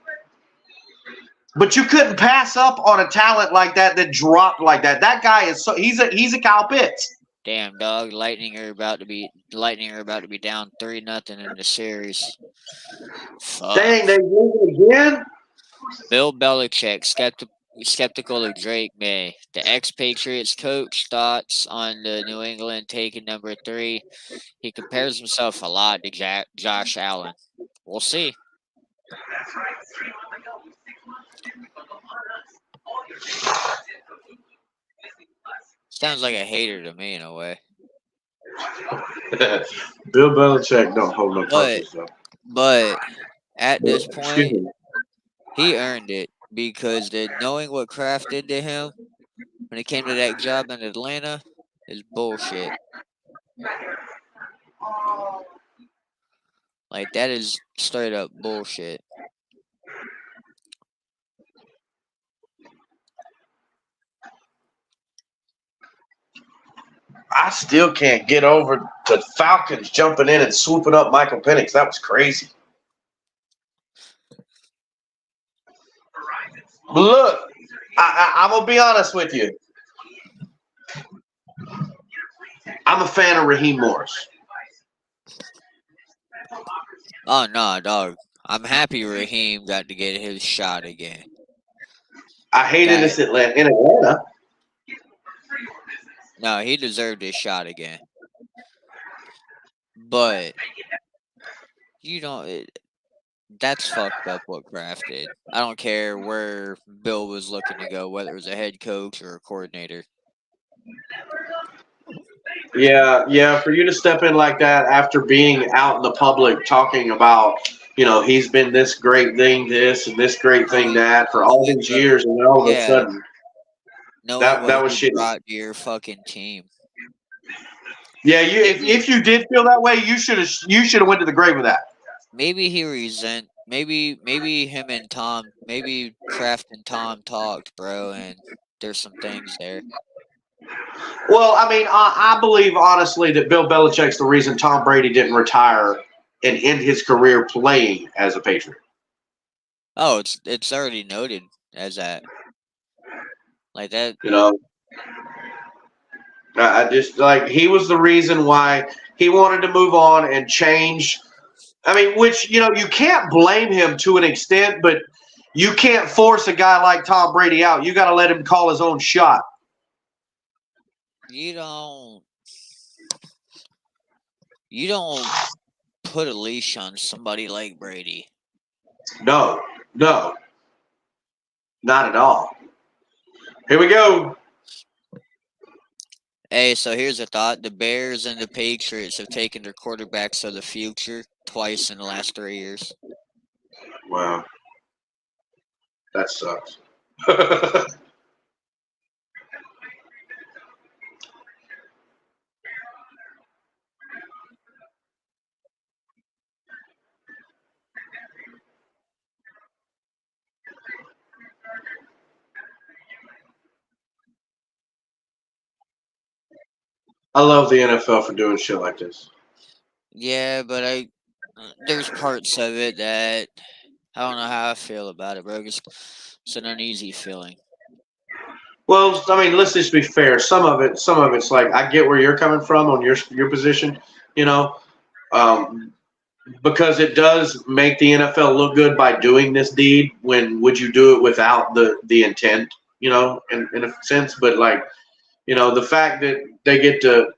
But you couldn't pass up on a talent like that dropped like that. That guy is he's a Kyle Pitts. Damn, dog. Lightning are about to be down 3-0 in the series. Fuck. Dang, they lose again? Bill Belichick skeptical of Drake May. The ex-Patriots coach thoughts on the New England taking number 3. He compares himself a lot to Josh Allen. We'll see. Sounds like a hater to me in a way. Bill Belichick don't hold no punches, though. But at this Excuse point, me. he earned it because knowing what Kraft did to him when it came to that job in Atlanta is bullshit. Like, that is straight up bullshit. I still can't get over the Falcons jumping in and swooping up Michael Penix. That was crazy. But look, I'm going to be honest with you. I'm a fan of Raheem Morris. Oh, no, dog. I'm happy Raheem got to get his shot again. I hated this in Atlanta. No, he deserved his shot again. But you don't. That's fucked up what Kraft did. I don't care where Bill was looking to go, whether it was a head coach or a coordinator. Yeah. For you to step in like that after being out in the public talking about, he's been this great thing, this and this great thing, that for all these years, and then all of a sudden, knowing that was he shitty. brought to your fucking team. Yeah, if you did feel that way, you should have went to the grave with that. Maybe he maybe him and Tom, maybe Kraft and Tom talked, bro, and there's some things there. Well, I mean, I believe honestly that Bill Belichick's the reason Tom Brady didn't retire and end his career playing as a Patriot. Oh, it's already noted as that. Like that. I just he was the reason why he wanted to move on and change. I mean, which, you can't blame him to an extent, but you can't force a guy like Tom Brady out. You got to let him call his own shot. You don't put a leash on somebody like Brady. No, not at all. Here we go. Hey, so here's a thought. The Bears and the Patriots have taken their quarterbacks of the future twice in the last 3 years. Wow. That sucks. I love the NFL for doing shit like this. Yeah, but there's parts of it that I don't know how I feel about it, bro. It's an uneasy feeling. Well, I mean, let's just be fair. Some of it's like I get where you're coming from on your position, because it does make the NFL look good by doing this deed. When would you do it without the intent, in a sense? But the fact that they get to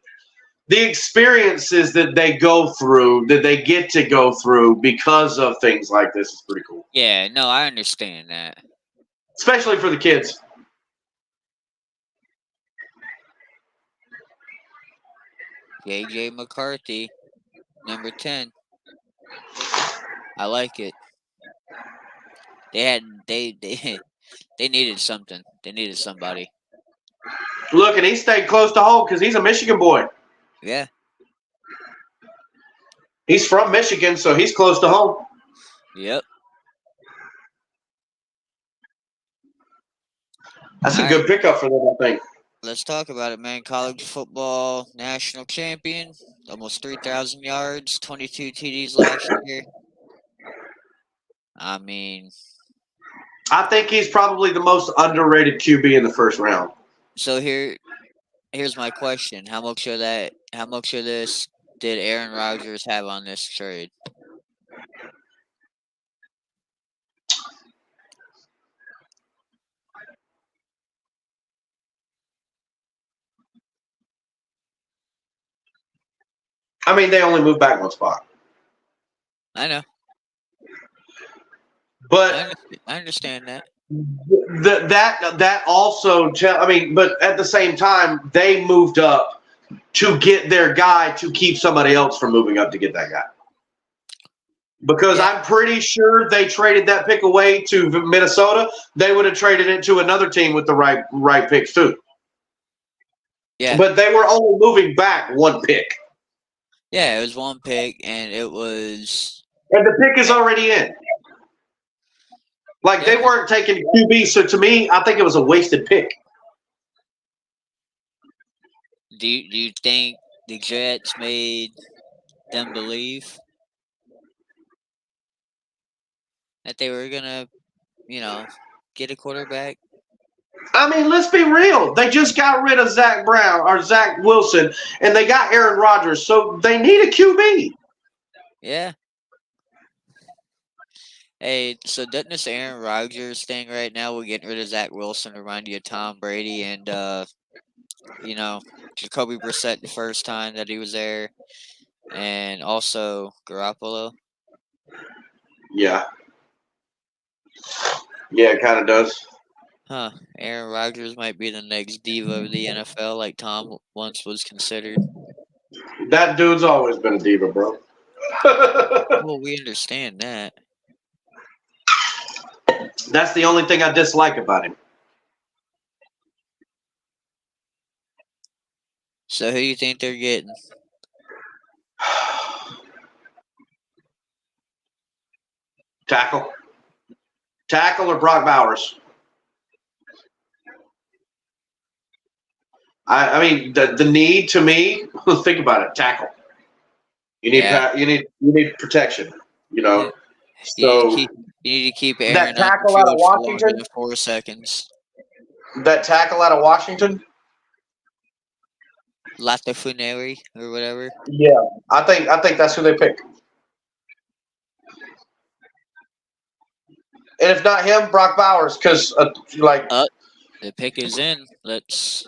the experiences that they get to go through because of things like this is pretty cool. Yeah, no, I understand that. Especially for the kids. JJ McCarthy, number 10. I like it. They needed something. They needed somebody. Look, and he stayed close to home because he's a Michigan boy. Yeah. He's from Michigan, so he's close to home. Yep. That's a good pickup for them, I think. Let's talk about it, man. College football national champion, almost 3,000 yards, 22 TDs last year. I mean, I think he's probably the most underrated QB in the first round. So here's my question: How much of this did Aaron Rodgers have on this trade? I mean, they only moved back one spot. I know. But I understand that. That also, but at the same time, they moved up to get their guy to keep somebody else from moving up to get that guy. Because I'm pretty sure they traded that pick away to Minnesota. They would have traded it to another team with the right picks too. Yeah. But they were only moving back one pick. Yeah, it was one pick, and it was. And the pick is already in. They weren't taking QB, so to me, I think it was a wasted pick. Do you think the Jets made them believe that they were gonna, get a quarterback? I mean, let's be real. They just got rid of Zach Wilson, and they got Aaron Rodgers, so they need a QB. Yeah. Hey, so doesn't this Aaron Rodgers thing right now? We're getting rid of Zach Wilson, remind you of Tom Brady and you know, Jacoby Brissett the first time that he was there, and also Garoppolo. Yeah. Yeah, it kind of does. Huh? Aaron Rodgers might be the next diva of the NFL, like Tom once was considered. That dude's always been a diva, bro. Well, we understand that. That's the only thing I dislike about him. So who do you think they're getting? Tackle. Tackle or Brock Bowers. I mean the need to me. Think about it. Tackle. You need Yeah, you need protection. You know. you need to So keep you need to keep that Aaron on the tackle out of field for longer Washington. than 4 seconds. That tackle out of Washington. Latafuneri or whatever. Yeah, I think that's who they pick. And if not him, Brock Bowers, because like The pick is in. Let's.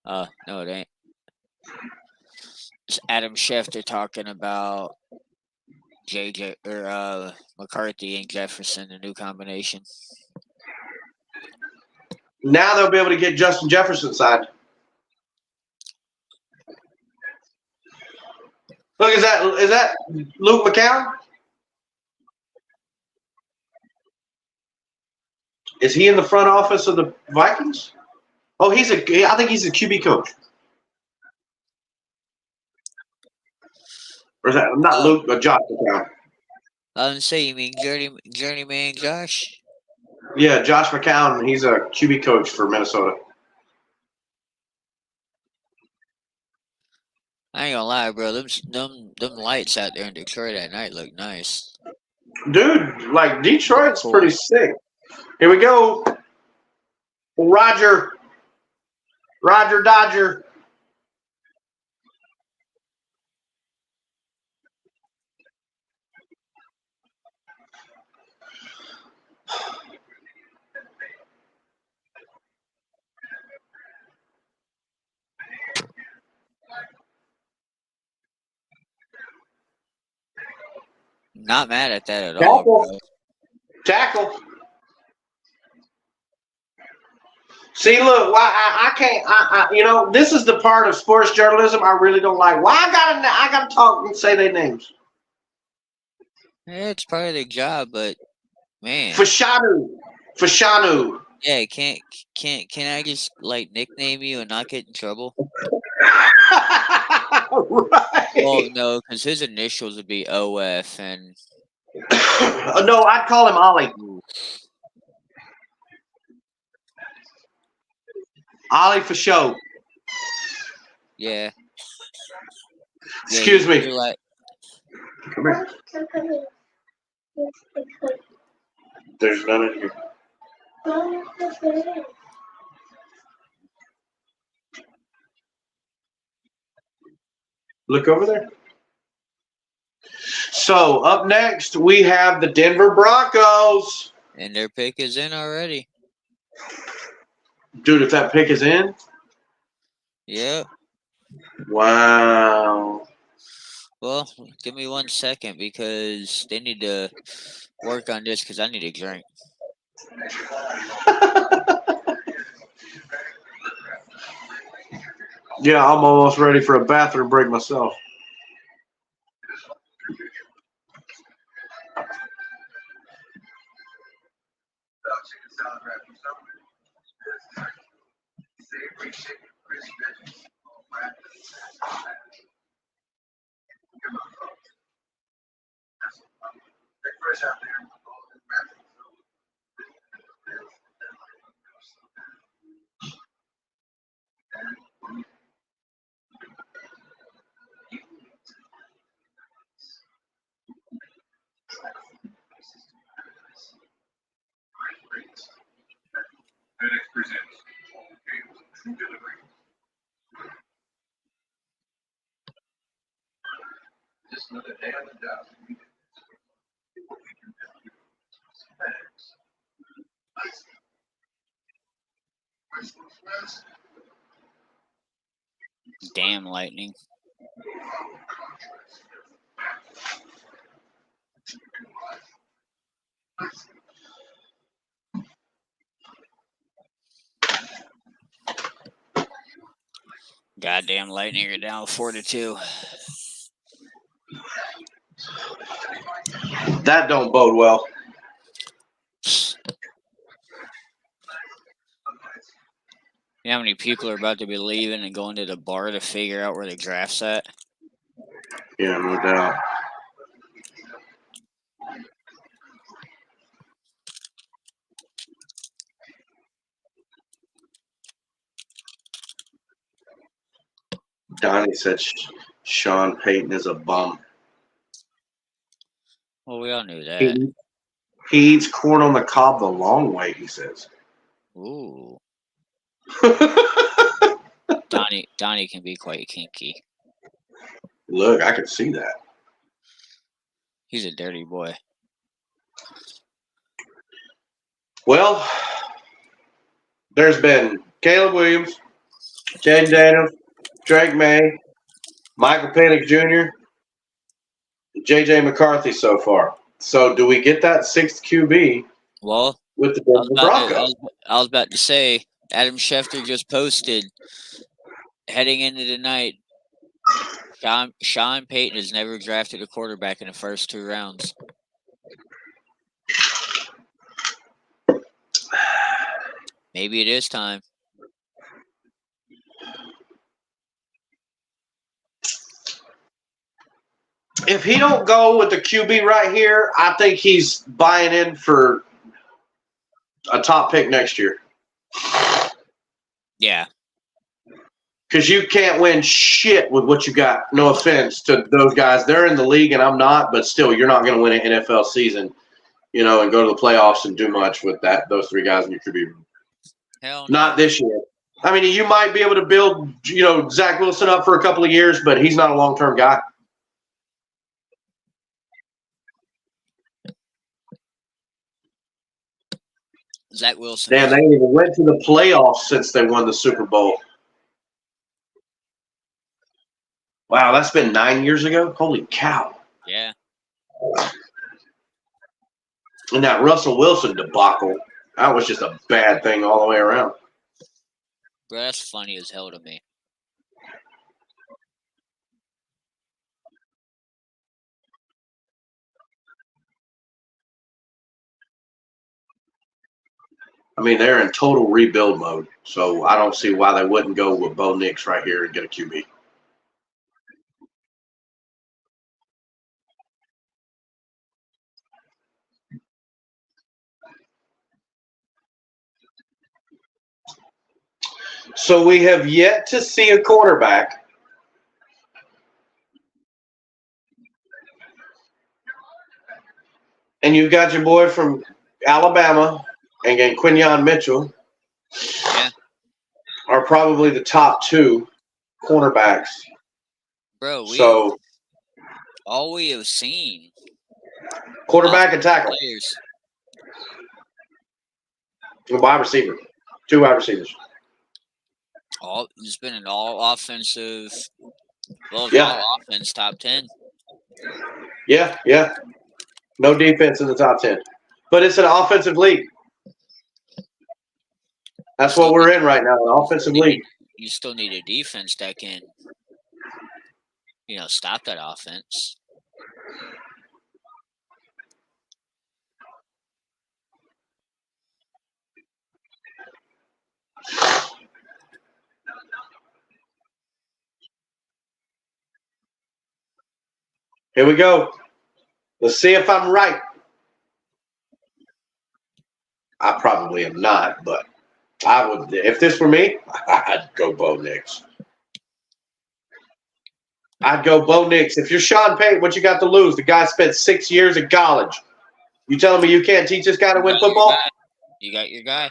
No, it ain't. It's Adam Schefter talking about JJ or McCarthy and Jefferson, the new combination. now they'll be able to get Justin Jefferson signed. Look, is that Luke McCown? Is he in the front office of the Vikings? Oh, I think he's a QB coach. Or is that not Luke, but Josh McCown? I didn't say you mean Journeyman Josh. Yeah, Josh McCown. He's a QB coach for Minnesota. I ain't gonna lie, bro. Them lights out there in Detroit at night look nice. Dude, like Detroit's Cool. pretty sick. Here we go. Roger Dodger. Not mad at that at all, bro. Tackle. See, look, why I can't. You know, this is the part of sports journalism I really don't like. Why I gotta talk and say their names. Yeah, it's part of their job, but man. Fashanu. Yeah, can I just like nickname you and not get in trouble? Right. Well, no, because his initials would be OF and. No, I'd call him Ollie. Ollie for show. Yeah. Excuse me. You're like, Come here. There's none in here. Look over there. So up next we have the Denver Broncos. and their pick is in already. Dude, if that pick is in, Yep. wow. Well, give me 1 second because they need to work on this because I need a drink. Yeah, I'm almost ready for a bathroom break myself. Damn lightning. Goddamn lightning, you're down 4-2. That don't bode well. You know how many people are about to be leaving and going to the bar to figure out where the draft's at? Yeah, no doubt. Donnie said Sean Payton is a bum. Well, we all knew that. He eats corn on the cob the long way, he says. Ooh. Donnie can be quite kinky. Look, I can see that. He's a dirty boy. Well, there's been Caleb Williams, Jaden Daniels, Drake May, Michael Penix Jr., J.J. McCarthy so far. So do we get that sixth QB Well, with the Denver Broncos? I was about to say, Adam Schefter just posted, heading into the night, Sean Payton has never drafted a quarterback in the first 2 rounds. Maybe it is time. If he don't go with the QB right here, I think he's buying in for a top pick next year. Yeah. Because you can't win shit with what you got. No offense to those guys. They're in the league and I'm not, but still, you're not going to win an NFL season, and go to the playoffs and do much with those 3 guys in your QB room. Hell no. Not this year. I mean, you might be able to build, Zach Wilson up for a couple of years, but he's not a long-term guy. Zach Wilson. Damn, they ain't even went to the playoffs since they won the Super Bowl. Wow, that's been 9 years ago? Holy cow. Yeah. And that Russell Wilson debacle, that was just a bad thing all the way around. Bro, that's funny as hell to me. I mean, they're in total rebuild mode, so I don't see why they wouldn't go with Bo Nix right here and get a QB. So we have yet to see a quarterback and you've got your boy from Alabama and Quinyon Mitchell are probably the top 2 cornerbacks. Bro, all we have seen. Quarterback and tackle. Players. Wide receiver. 2 wide receivers. It's been an all offensive. Well, Yeah. all offense top 10. Yeah. No defense in the top 10. But it's an offensive league. That's what we're in right now, an offensive league. You still need a defense that can, stop that offense. Here we go. Let's see if I'm right. I probably am not, but I would. If this were me, I'd go Bo Nix. I'd go Bo Nix. If you're Sean Payton, what you got to lose? The guy spent 6 years in college. You telling me you can't teach this guy to win football? You got your guy.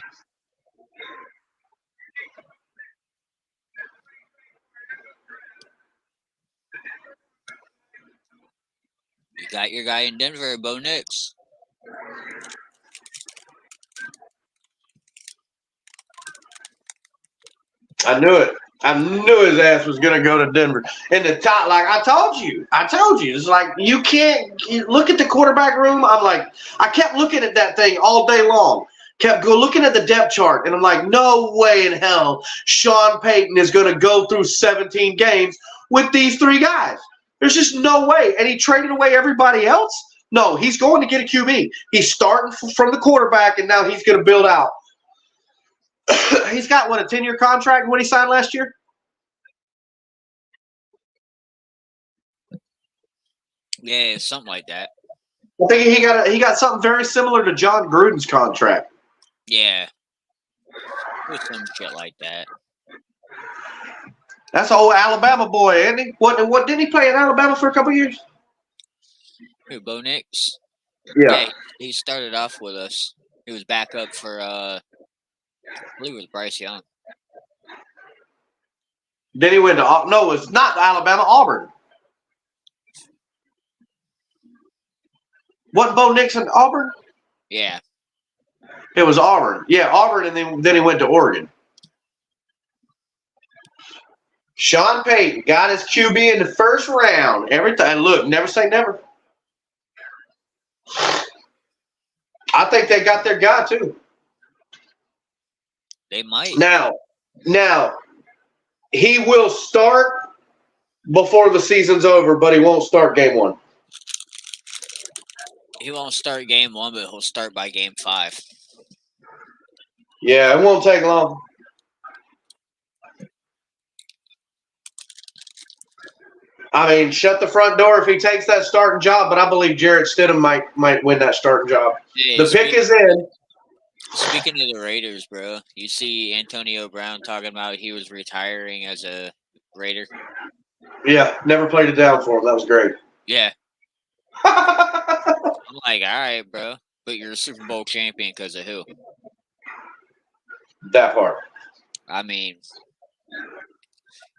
got your guy in Denver, Bo Nix. I knew it. I knew his ass was going to go to Denver. And the top, like I told you. It's like you can't look at the quarterback room. I'm like, I kept looking at that thing all day long. Kept looking at the depth chart, and I'm like, no way in hell Sean Payton is going to go through 17 games with these three guys. There's just no way. And he traded away everybody else? No, he's going to get a QB. He's starting from the quarterback, and now he's going to build out. He's got, what, a 10-year contract when he signed last year? Yeah, something like that. I think he got something very similar to John Gruden's contract. Yeah. Or some shit like that. That's an old Alabama boy, isn't he? What didn't he play in Alabama for a couple years? Who, Bo Nix? Yeah. He started off with us. He was backup for I believe it was Bryce Young. Then he went to no, it's not Alabama, Auburn. Wasn't Bo Nix in Auburn? Yeah. It was Auburn. Yeah, Auburn, and then he went to Oregon. Sean Payton got his QB in the first round. Everything. Look, never say never. I think they got their guy too. They might. Now, he will start before the season's over, but he won't start game one. He won't start game one, but he'll start by game 5. Yeah, it won't take long. I mean, shut the front door if he takes that starting job, but I believe Jarrett Stidham might win that starting job. Yeah, the pick is in. Speaking of the Raiders, bro, you see Antonio Brown talking about he was retiring as a Raider. Yeah, never played it down for him. That was great. Yeah. I'm like, all right, bro, but you're a Super Bowl champion because of who? That part. I mean,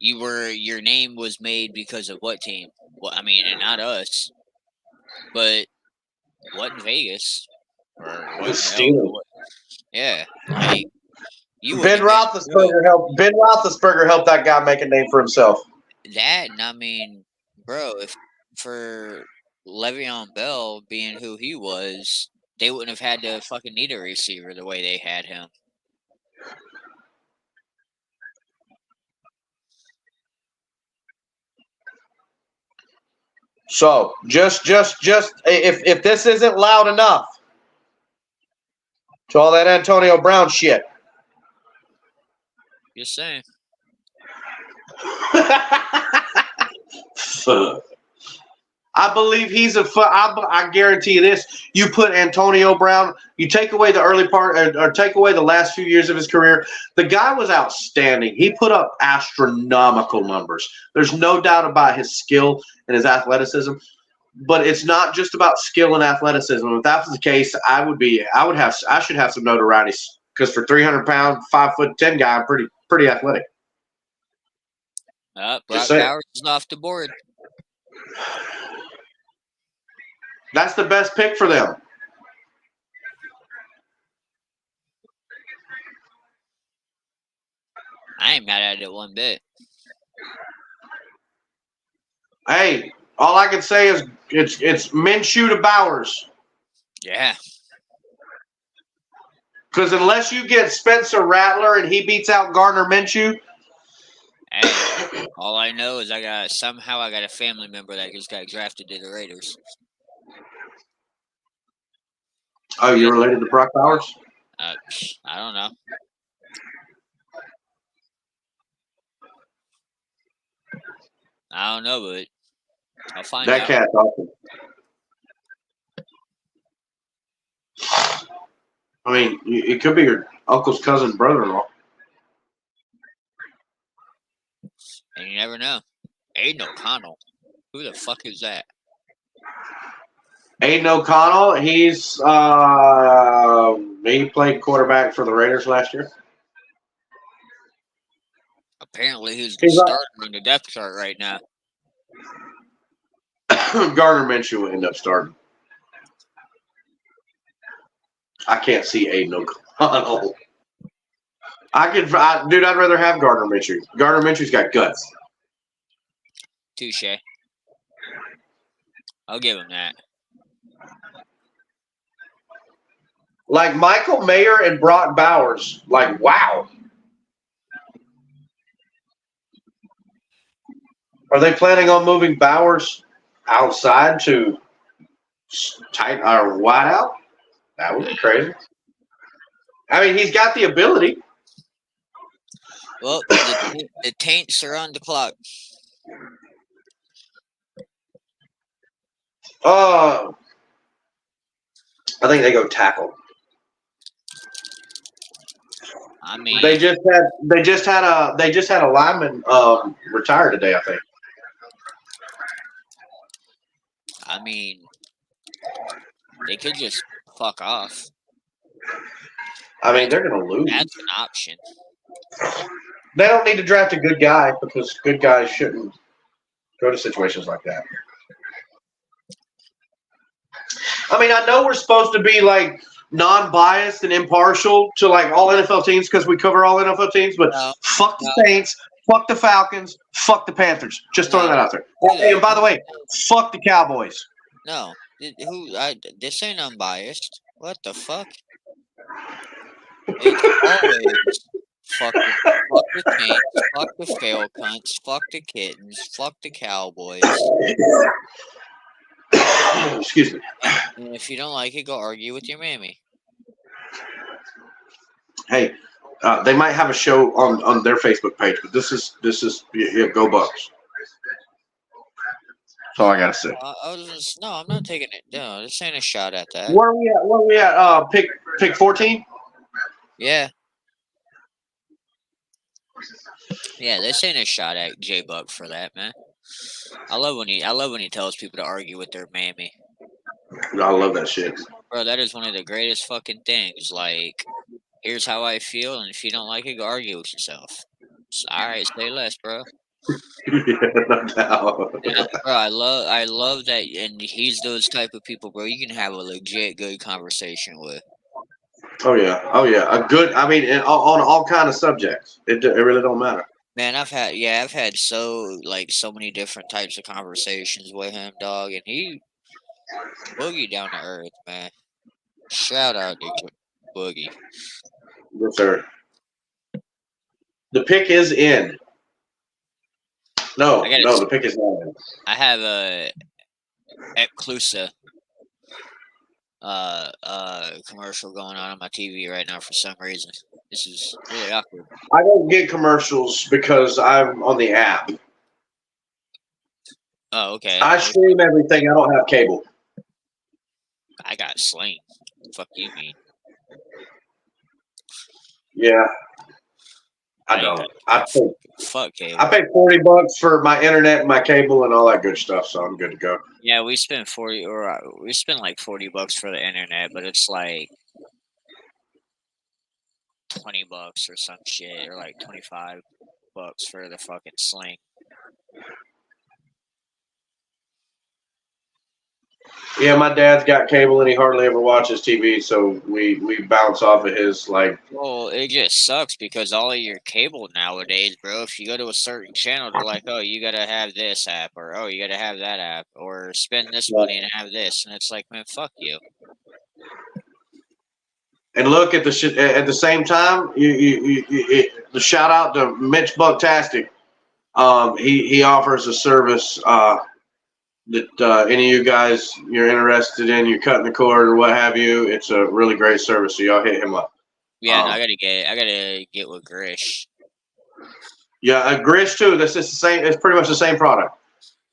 your name was made because of what team? Well, I mean, and not us, but what in Vegas or what? Steelers. Yeah, like Ben Roethlisberger helped that guy make a name for himself. That, and I mean, bro, if for Le'Veon Bell being who he was, they wouldn't have had to fucking need a receiver the way they had him. So just if this isn't loud enough to all that Antonio Brown shit. Just saying. I believe he's I guarantee you this. You put Antonio Brown, you take away the early part or take away the last few years of his career. The guy was outstanding. He put up astronomical numbers. There's no doubt about his skill and his athleticism. But it's not just about skill and athleticism. If that was the case, I should have some notoriety because for 300-pound, 5'10" guy, I'm pretty athletic. Brock Bowers is off the board. That's the best pick for them. I ain't mad at it one bit. Hey, all I can say is it's Minshew to Bowers. Yeah. Because unless you get Spencer Rattler and he beats out Gardner Minshew. Hey, all I know is I got a family member that just got drafted to the Raiders. Oh, you're related to Brock Bowers? I don't know. I don't know, but I'll find out. That cat's awesome. I mean, it could be your uncle's cousin, brother-in-law. And you never know. Aiden O'Connell. Who the fuck is that? Aiden O'Connell, he played quarterback for the Raiders last year. Apparently, he's the starter on the depth chart right now. Gardner Minshew will end up starting. I can't see Aiden O'Connell. Dude, I'd rather have Gardner Minshew. Gardner Minshew's got guts. Touche. I'll give him that. Like Michael Mayer and Brock Bowers. Like, wow. Are they planning on moving Bowers outside to tight or wide out? That would be crazy. I mean, he's got the ability. Well, the Taints are on the clock. I think they go tackle. I mean, They just had a lineman retire today, I think. I mean, they could just fuck off. I mean, they're going to lose. That's an option. They don't need to draft a good guy because good guys shouldn't go to situations like that. I mean, I know we're supposed to be like non-biased and impartial to like all NFL teams because we cover all NFL teams, but fuck the Saints, fuck the Falcons, fuck the Panthers. Just throwing that out there. Hey, and by the way, fuck the Cowboys. No, this ain't unbiased. What the fuck? It's always fuck the Saints, fuck the Falcons, fuck the Kittens, fuck the Cowboys. Excuse me. And if you don't like it, go argue with your mammy. Hey, they might have a show on their Facebook page, but this is go Bucks. That's all I gotta say. No, I'm not taking it. No, this ain't a shot at that. Where are we at? Pick 14. Yeah. Yeah, this ain't a shot at J Buck for that, man. I love when he tells people to argue with their mammy. I love that shit. Bro, that is one of the greatest fucking things. Like, here's how I feel, and if you don't like it, go argue with yourself. Alright, say less, bro. Yeah, no doubt. Yeah, bro, I love that, and he's those type of people, bro. You can have a legit good conversation with. Oh yeah. A good. I mean, on all kind of subjects. It really don't matter. Man, I've had so many different types of conversations with him, dog, and he boogie down to earth, man. Shout out to Boogie. Yes, sir. The pick is in. No, the pick is not in. I have a Eclusa commercial going on my TV right now for some reason. This is really awkward. I don't get commercials because I'm on the app. Oh, okay. I stream everything. I don't have cable. I got Sling. Fuck you mean? Yeah. I don't. Fuck cable. I pay $40 for my internet and my cable and all that good stuff, so I'm good to go. Yeah, we spent like $40 for the internet, but it's like $20 or some shit, or like $25 for the fucking Sling. Yeah, my dad's got cable and he hardly ever watches TV, so we bounce off of his like. Well, it just sucks because all of your cable nowadays, bro, if you go to a certain channel, they're like, oh, you gotta have this app, or oh, you gotta have that app, or spend this money and have this, and it's like, man, fuck you. And look at at the same time, the shout out to Mitch Bucktastic. He offers a service that any of you guys you're interested in, you're cutting the cord or what have you. It's a really great service, so y'all hit him up. Yeah, I gotta get with Grish. Yeah, Grish too. This is the same. It's pretty much the same product.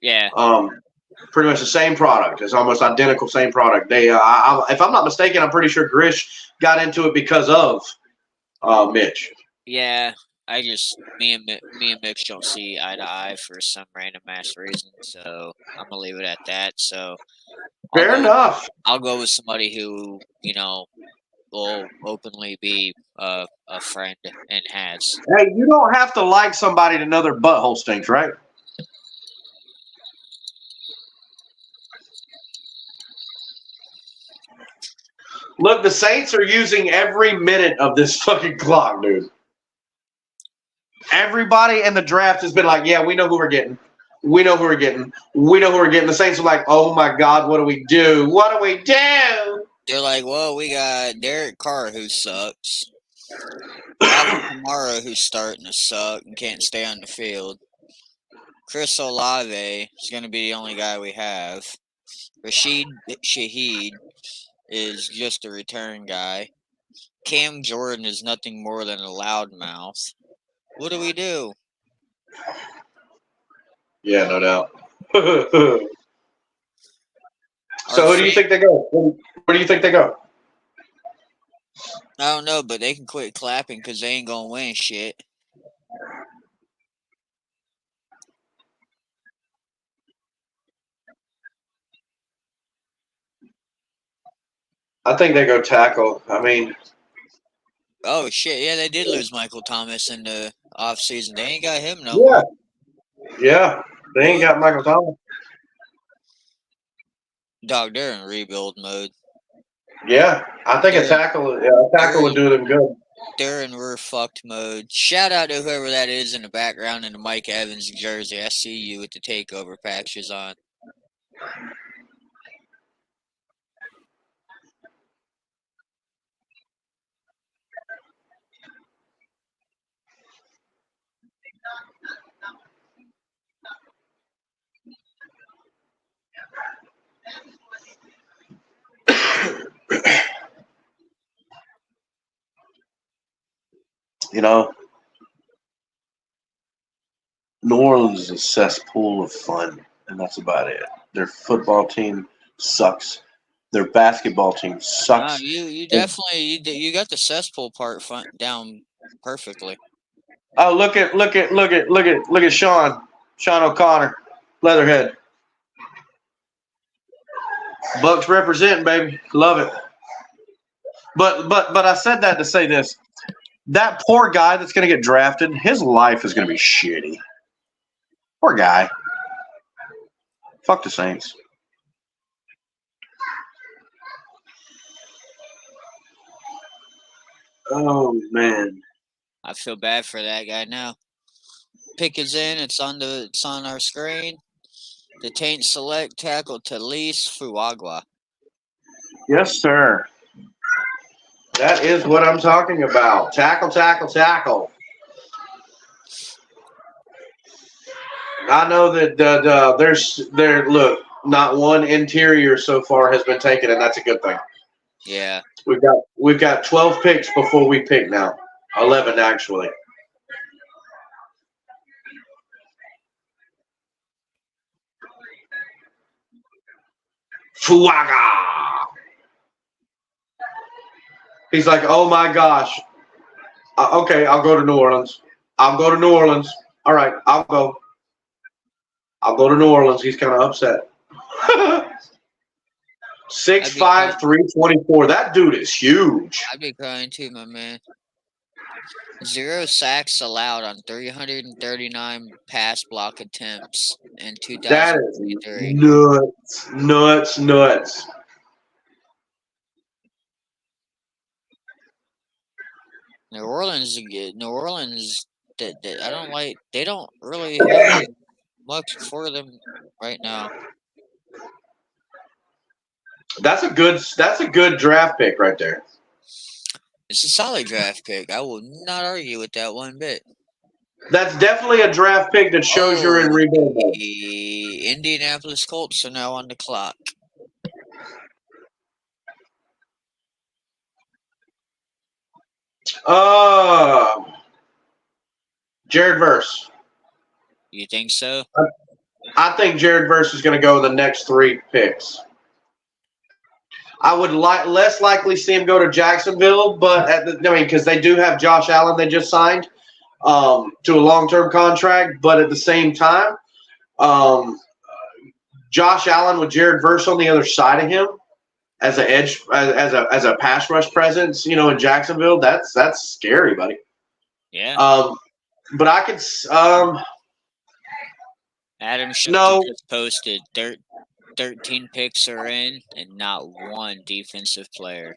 Yeah. Pretty much the same product. It's almost identical, same product. They, if I'm not mistaken, I'm pretty sure Grish got into it because of Mitch. Yeah, me and Mitch don't see eye to eye for some random ass reason, so I'm gonna leave it at that. So Fair enough. I'll go with somebody who will openly be a friend and has. Hey, you don't have to like somebody to know their butthole stinks, right? Look, the Saints are using every minute of this fucking clock, dude. Everybody in the draft has been like, yeah, we know who we're getting. We know who we're getting. We know who we're getting. The Saints are like, oh my God, what do we do? What do we do? They're like, well, we got Derek Carr, who sucks. Alvin Kamara, who's starting to suck and can't stay on the field. Chris Olave is going to be the only guy we have. Rashid Shaheed is just a return guy. Cam Jordan is nothing more than a loudmouth. What do we do? Yeah, no doubt. So who do you think they go? Where do you think they go? I don't know, but they can quit clapping because they ain't going to win shit. I think they go tackle. I mean, oh shit! Yeah, they did lose Michael Thomas in the offseason. They ain't got him no more. Yeah, they ain't got Michael Thomas. Dog, they're in rebuild mode. Yeah, I think a tackle would do them good. They're in we're fucked mode. Shout out to whoever that is in the background in the Mike Evans jersey. I see you with the takeover patches on. You know, New Orleans is a cesspool of fun, and that's about it. Their football team sucks. Their basketball team sucks. You definitely you got the cesspool part down perfectly. Oh, look at Sean O'Connor, Leatherhead. Bucks representing, baby, love it. But I said that to say this: that poor guy that's going to get drafted, his life is going to be shitty. Poor guy. Fuck the Saints. Oh man, I feel bad for that guy now. Pick is in. It's on our screen. The Taint select tackle Talise Fuagua. Yes, sir. That is what I'm talking about. Tackle. I know that look, not one interior so far has been taken, and that's a good thing. Yeah. We've got 12 picks before we pick now. 11 actually. Fuaga. He's like, oh my gosh. Okay, I'll go to New Orleans. All right, I'll go to New Orleans. He's kind of upset. 6'5", 324. That dude is huge. I'd be crying too, my man. 0 sacks allowed on 339 pass block attempts in 2023. That is nuts. New Orleans, I don't like. They don't really have much for them right now. That's a good draft pick right there. It's a solid draft pick. I will not argue with that one bit. That's definitely a draft pick that shows you're in rebuild mode. The Indianapolis Colts are now on the clock. Jared Verse. You think so? I think Jared Verse is going to go the next 3 picks. I would less likely see him go to Jacksonville, but because they do have Josh Allen they just signed to a long-term contract, but at the same time, Josh Allen with Jared Verse on the other side of him as an edge, as a pass rush presence, in Jacksonville, that's scary, buddy. Yeah. But I could. Adam Schefter just posted 13 picks are in and not one defensive player.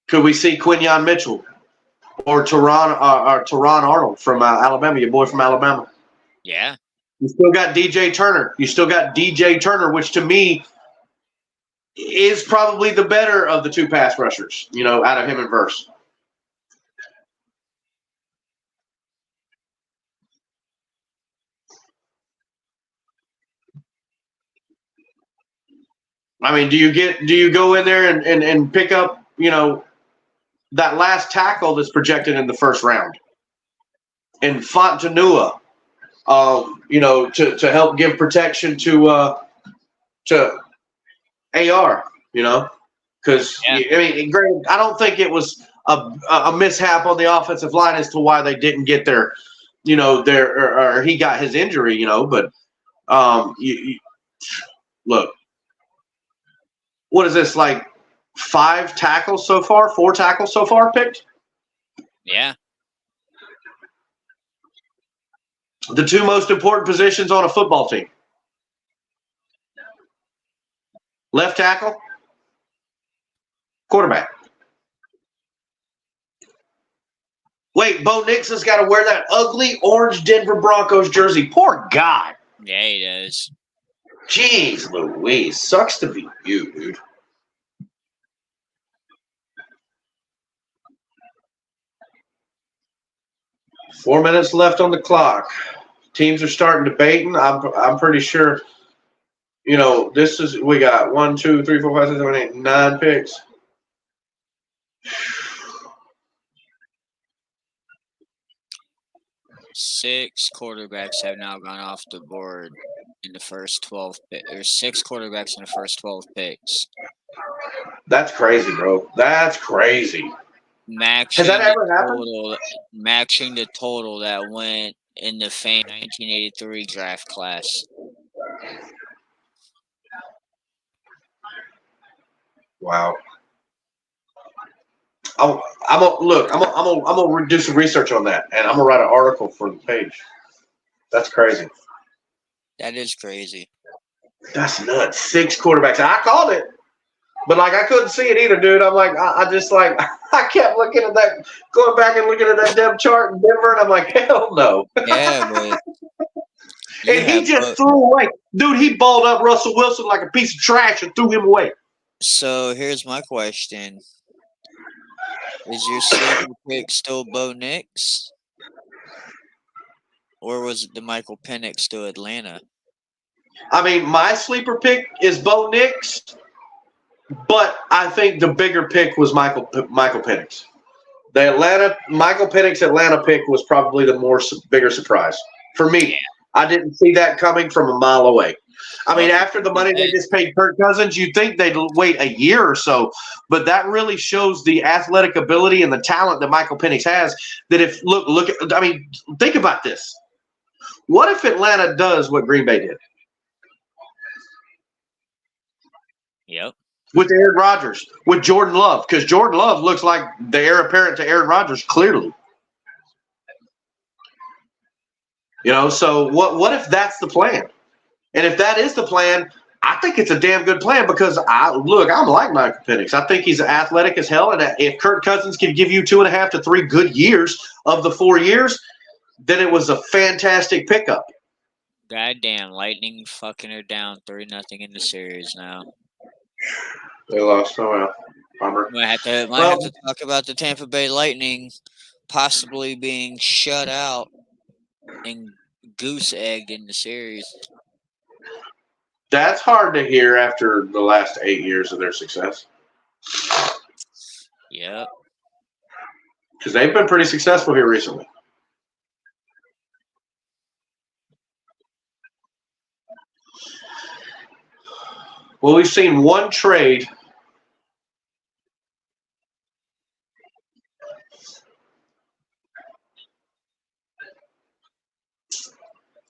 Could we see Quinyon Mitchell or Teron Arnold from Alabama, your boy from Alabama? Yeah. You still got DJ Turner. Which to me is probably the better of the two pass rushers, out of him and Verse. I mean, do you go in there and pick up, that last tackle that's projected in the first round and Fontanua, to help give protection to AR, because granted, I don't think it was a mishap on the offensive line as to why they didn't get their, or he got his injury, but look, what is this, like 4 tackles so far picked? Yeah. The 2 most important positions on a football team. Left tackle, quarterback. Wait, Bo Nix has got to wear that ugly orange Denver Broncos jersey. Poor guy. Yeah, he does. Jeez Louise. Sucks to be you, dude. Four minutes left on the clock. Teams are starting to baiting. I'm pretty sure, this is, we got 1, 2, 3, 4, 5, 6, 7, 8, 9 picks. Six quarterbacks have now gone off the board in the first 12 picks. There's 6 quarterbacks in the first 12 picks. That's crazy, bro. That's crazy. Has that ever happened? Matching the total that went in the famed 1983 draft class. Wow. I'm gonna do some research on that, and I'm gonna write an article for the page. That's crazy. That is crazy. That's nuts. 6 quarterbacks. I called it, but I couldn't see it either, dude. I'm like, I kept looking at that, going back and looking at that depth chart in Denver, and I'm like, hell no. Yeah, but and he just threw away, dude. He balled up Russell Wilson like a piece of trash and threw him away. So here's my question. Is your sleeper pick still Bo Nix? Or was it the Michael Penix to Atlanta? I mean, my sleeper pick is Bo Nix, but I think the bigger pick was Michael Penix. The Michael Penix Atlanta pick was probably the bigger surprise for me. Yeah. I didn't see that coming from a mile away. I mean, after the money they just paid Kirk Cousins, you'd think they'd wait a year or so, but that really shows the athletic ability and the talent that Michael Penix has. That think about this. What if Atlanta does what Green Bay did? Yep. With Aaron Rodgers, with Jordan Love, because Jordan Love looks like the heir apparent to Aaron Rodgers, clearly. So what if that's the plan? And if that is the plan, I think it's a damn good plan because I'm like Michael Penix. I think he's athletic as hell, and if Kirk Cousins can give you 2.5 to 3 good years of the 4 years, then it was a fantastic pickup. Goddamn, Lightning fucking are down 3-0 in the series now. They lost. Oh well, bummer. Might have to talk about the Tampa Bay Lightning possibly being shut out and goose-egged in the series. That's hard to hear after the last 8 years of their success. Yep. Because they've been pretty successful here recently. Well, we've seen one trade.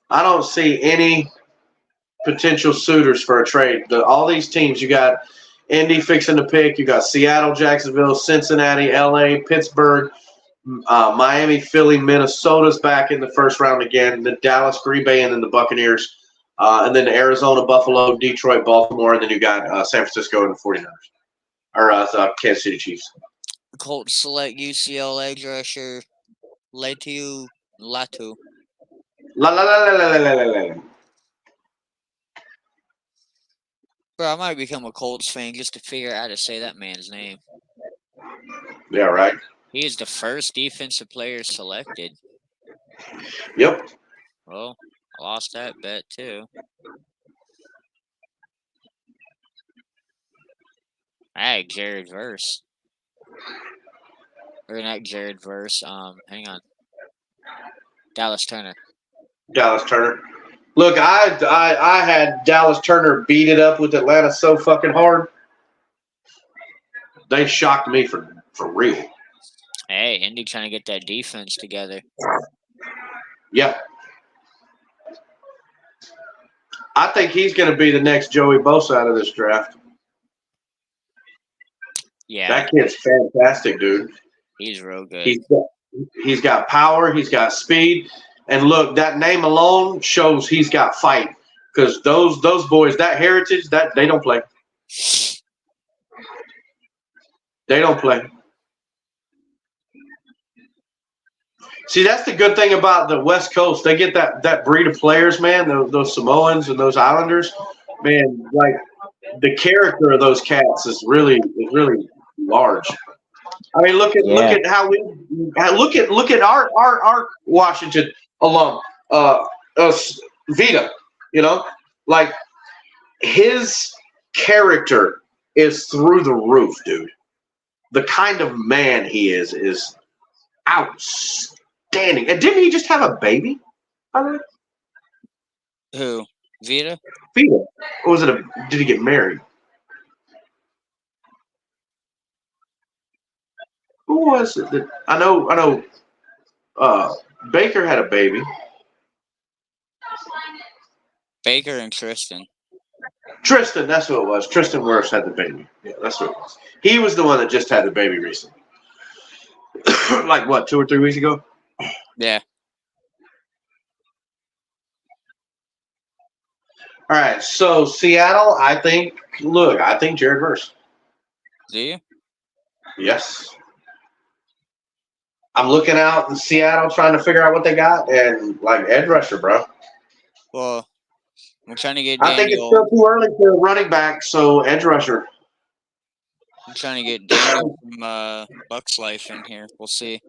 I don't see any potential suitors for a trade. All these teams, you got Indy fixing to pick, you got Seattle, Jacksonville, Cincinnati, LA, Pittsburgh, Miami, Philly, Minnesota's back in the first round again, the Dallas, Green Bay, and then the Buccaneers, and then Arizona, Buffalo, Detroit, Baltimore, and then you got San Francisco and the 49ers, or Kansas City Chiefs. Colts select UCL edge rusher Latu. La la la la la la la la. Bro, I might become a Colts fan just to figure out how to say that man's name. Yeah, right. He is the first defensive player selected. Yep. Well, I lost that bet too. I had Jared Verse. Or not Jared Verse. Hang on. Dallas Turner. Dallas Turner. Look, I had Dallas Turner beat it up with Atlanta so fucking hard. They shocked me for real. Hey, Indy trying to get that defense together. Yeah. I think he's going to be the next Joey Bosa out of this draft. Yeah. That kid's fantastic, dude. He's real good. He's got power. He's got speed. And look, that name alone shows he's got fight. Because those boys, that heritage, that they don't play. They don't play. See, that's the good thing about the West Coast. They get that breed of players, man. Those Samoans and those Islanders, man. Like the character of those cats is really large. I mean, look at how we look at our Washington alum, Vita. You know, like his character is through the roof, dude. The kind of man he is outstanding. And didn't he just have a baby? Who? Vita? Vita. Or was it did he get married? Who was it that I know Baker had a baby. Baker and Tristan. Tristan, that's who it was. Tristan Wirfs had the baby. Yeah, that's what it was. He was the one that just had the baby recently. Like what, 2 or 3 weeks ago? Yeah. All right, so Seattle, I think Jared Verse. Do you? Yes. I'm looking out in Seattle trying to figure out what they got, and like edge rusher, bro. Well, I'm trying to get I think it's still too early for a running back, so edge rusher. I'm trying to get Daniel from Bucks Life in here. We'll see.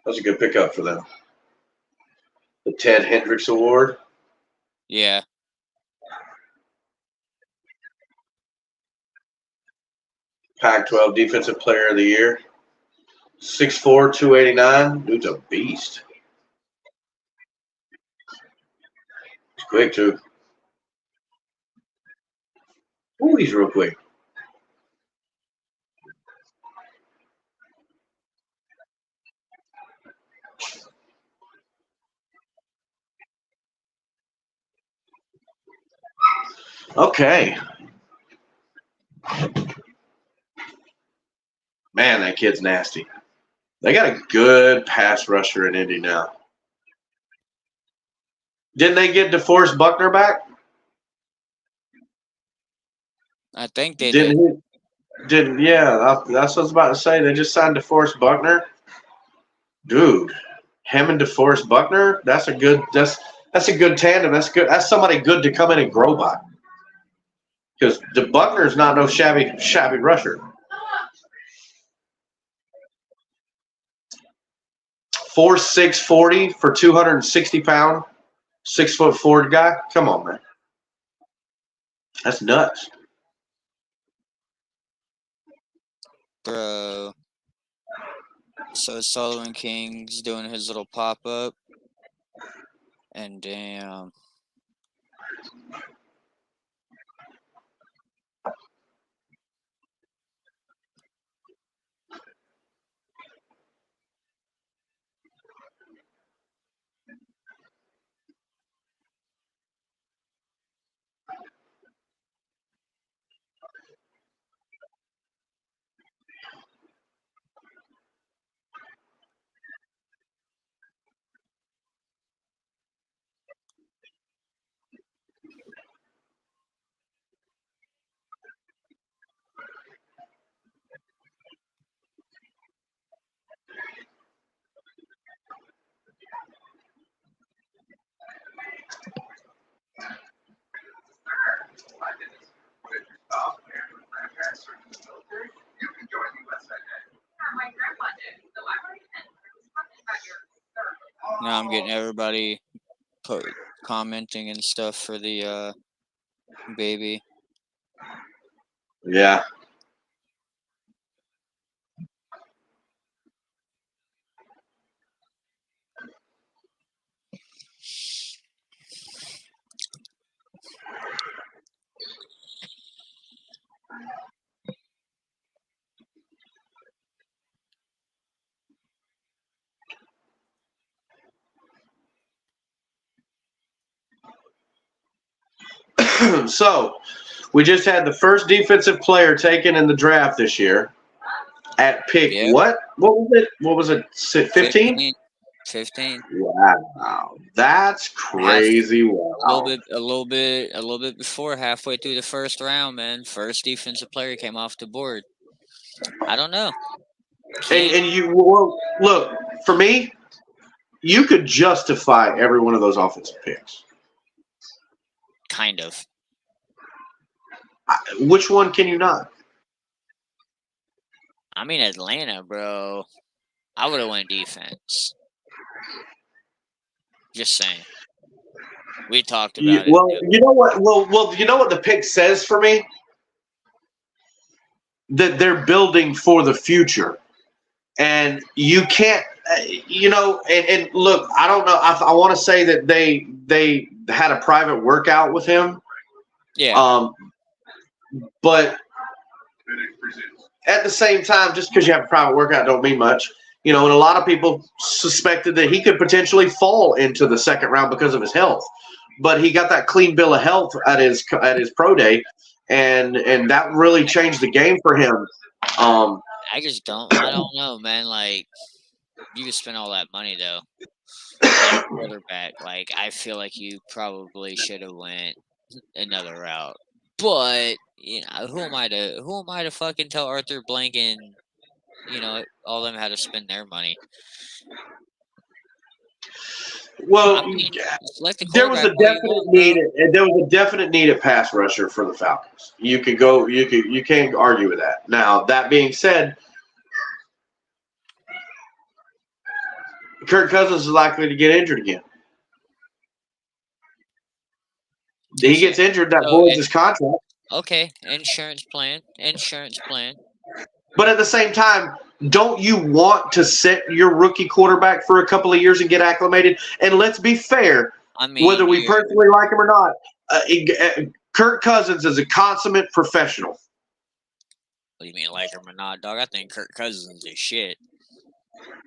That's a good pickup for them. The Ted Hendricks Award. Yeah. Pac-12 Defensive Player of the Year. 6'4", 289. Dude's a beast. He's quick, too. Ooh, he's real quick. Okay. Man, that kid's nasty. They got a good pass rusher in Indy now. Didn't they get DeForest Buckner back? I think they did. Yeah, that's what I was about to say. They just signed DeForest Buckner. Dude, him and DeForest Buckner, that's a good tandem. That's good. That's somebody good to come in and grow by. Because the Buckner's not no shabby rusher. 4'6", 40 for 260 pound, 6'4" guy. Come on, man. That's nuts. Bro. So Solomon King's doing his little pop-up. And damn. Now I'm getting everybody commenting and stuff for the baby. Yeah. So, we just had the first defensive player taken in the draft this year at pick Yep. what? What was it? What was it? 15? 15. Wow, that's crazy. Wow. A little bit before halfway through the first round, man. First defensive player came off the board. I don't know. And you well, look, for me, you could justify every one of those offensive picks. Kind of. Which one can you not? I mean, Atlanta, bro. I would have went defense. Just saying. We talked about it. Well, you know what? Well, you know what the pick says for me? That they're building for the future, and you can't, and look, I don't know. I want to say that they had a private workout with him. Yeah. But at the same time, just because you have a private workout don't mean much. And a lot of people suspected that he could potentially fall into the second round because of his health. But he got that clean bill of health at his pro day, and that really changed the game for him. I don't know, man. Like, you could spend all that money though. Like quarterback, like I feel like you probably should have went another route. But who am I to fucking tell Arthur Blank and all them how to spend their money? Well, I mean, there was a definite need. There was a definite need at pass rusher for the Falcons. You can't argue with that. Now, that being said, Kirk Cousins is likely to get injured again. He gets injured, that voids his contract. Okay, insurance plan. But at the same time, don't you want to sit your rookie quarterback for a couple of years and get acclimated? And let's be fair, whether we personally like him or not, Kirk Cousins is a consummate professional. What do you mean, like him or not, dog? I think Kirk Cousins is shit.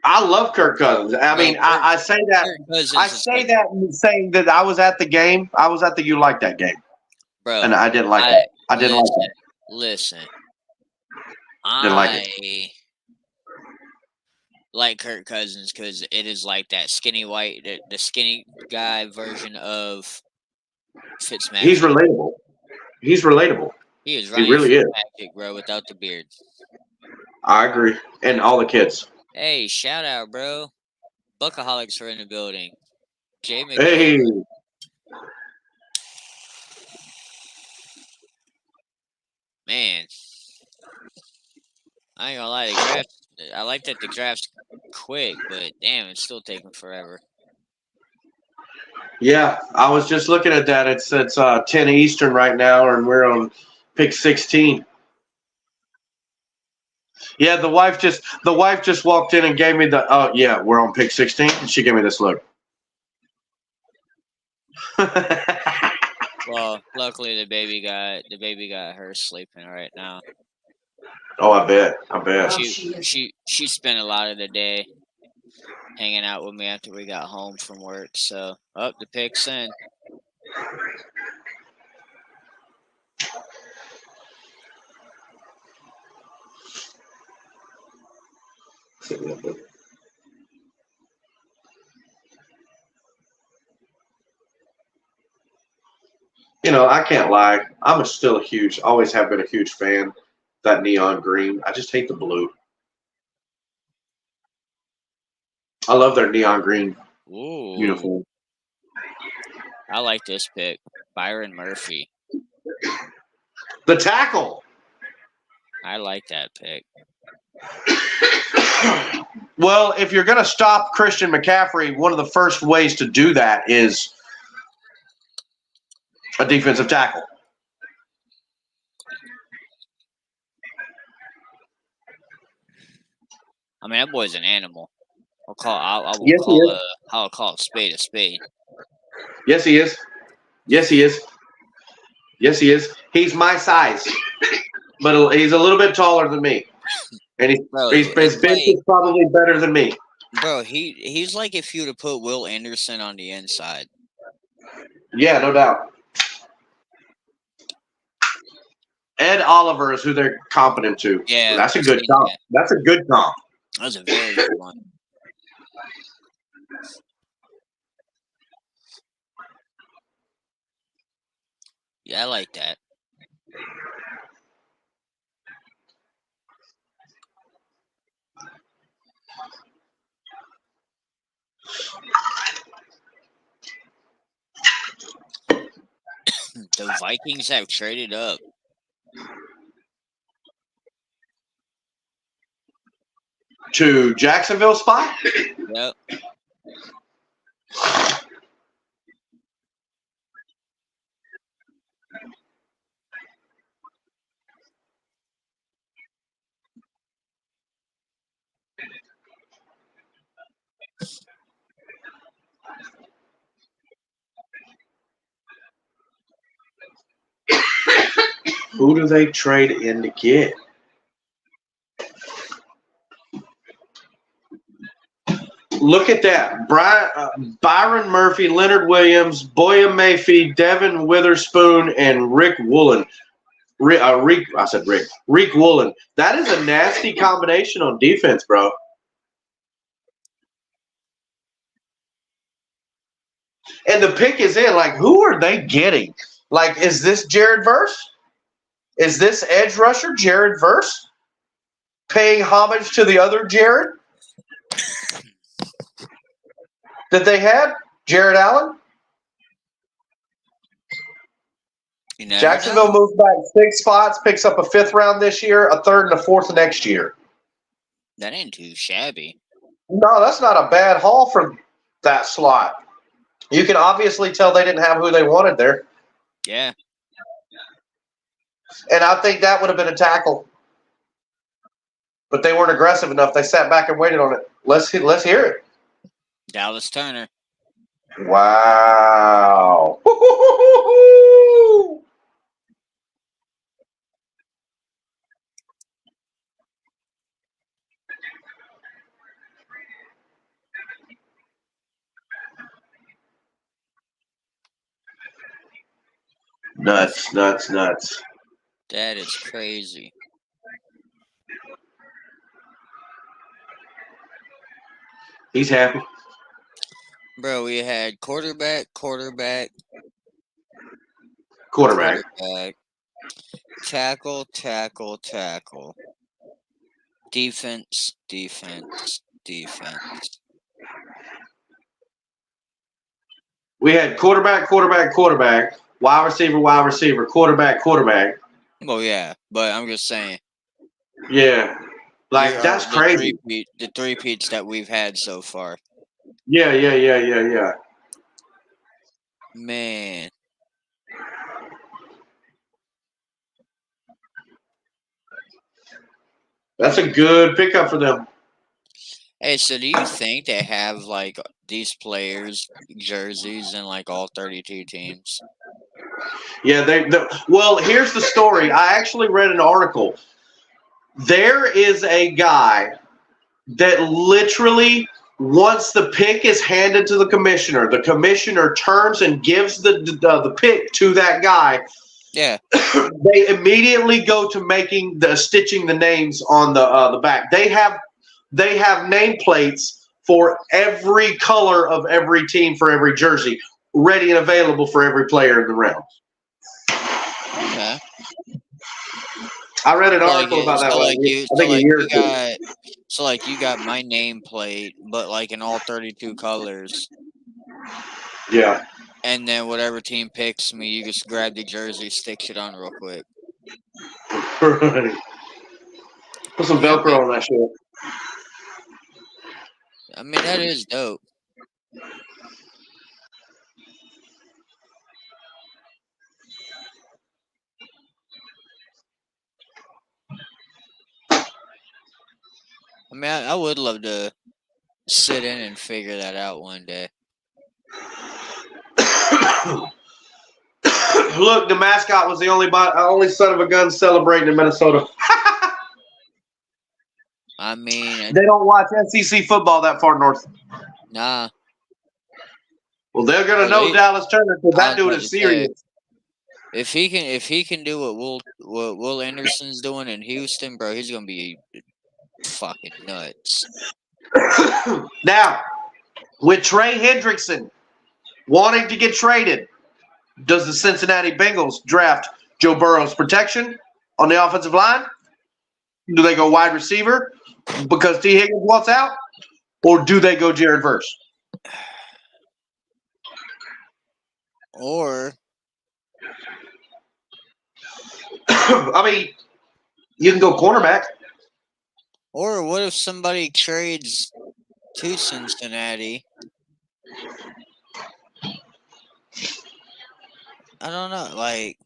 I love Kirk Cousins. I mean, I say that. I say that saying that I was at the game. I was at the You Like That game, bro, and I didn't like that. I didn't like that. Listen, didn't like it. Like Kirk Cousins because it is like that skinny white, the skinny guy version of Fitzmagic. He's relatable. He is He really is, bro, without the beard. I agree, and all the kids. Hey, shout out, bro! Buckaholics are in the building. Jay McGill. Hey. Man, I ain't gonna lie, the draft. I like that the draft's quick, but damn, it's still taking forever. Yeah, I was just looking at that. It's 10 Eastern right now, and we're on pick 16. Yeah, the wife just walked in and gave me the. Oh yeah, we're on pick 16. And she gave me this look. Well, luckily the baby got her sleeping right now. Oh, I bet. She spent a lot of the day hanging out with me after we got home from work. So, the pick's in. I can't lie. I'm always have been a huge fan of that neon green. I just hate the blue. I love their neon green uniform. I like this pick. Byron Murphy. The tackle. I like that pick. Well, if you're going to stop Christian McCaffrey, one of the first ways to do that is a defensive tackle. I mean, that boy's an animal. I'll Yes, he is. call a spade a spade. Yes, he is. Yes, he is. Yes, he is. He's my size, but he's a little bit taller than me, and his bench is probably better than me. Bro, he's like if you'd have put Will Anderson on the inside. Yeah, no doubt. Ed Oliver is who they're competent to. Yeah, that's a good comp. That's a good comp. That's a very good one. Yeah, I like that. The Vikings have traded up. To Jacksonville spot? Yep. Who do they trade in to get? Look at that. Byron Murphy, Leonard Williams, Boya Mayfield, Devin Witherspoon, and Rick Woolen. Rick Woolen. That is a nasty combination on defense, bro. And the pick is in. Like, who are they getting? Like, is this Jared Verse? Is this edge rusher Jared Verse? Paying homage to the other Jared that they had? Jared Allen? Jacksonville moves back 6 spots, picks up a 5th round this year, a 3rd and a 4th next year. That ain't too shabby. No, that's not a bad haul for that slot. You can obviously tell they didn't have who they wanted there. Yeah. And I think that would have been a tackle. But they weren't aggressive enough. They sat back and waited on it. Let's hear it. Dallas Turner. Wow. Nuts. That is crazy. He's happy. Bro, we had quarterback, tackle, defense. We had quarterback, wide receiver, quarterback. Well, yeah, but I'm just saying. Yeah. Like, that's crazy. The three-peats that we've had so far. Yeah. Man. That's a good pickup for them. Hey, so do you think they have, like, these players' jerseys in, like, all 32 teams? Yeah, well, here's the story. I actually read an article. There is a guy that literally, once the pick is handed to the commissioner turns and gives the pick to that guy. Yeah. They immediately go to stitching the names on the back. They have nameplates for every color of every team for every jersey, ready and available for every player in the round. Okay. I read an article about that. You got my nameplate, but like in all 32 colors. Yeah. And then whatever team picks me, you just grab the jersey, stick it on real quick. Right. Put some Velcro on that shit. I mean, that is dope. I mean, I would love to sit in and figure that out one day. Look, the mascot was the only son of a gun celebrating in Minnesota. I mean, They don't watch SEC football that far north. nah. Well, they're gonna know Dallas Turner because that dude is serious. If he can do what Will Anderson's doing in Houston, bro, he's gonna be fucking nuts. Now, with Trey Hendrickson wanting to get traded, does the Cincinnati Bengals draft Joe Burrow's protection on the offensive line? Do they go wide receiver because T. Higgins wants out? Or do they go Jared Verse? Or I mean, you can go cornerback. Or what if somebody trades to Cincinnati? I don't know. Like,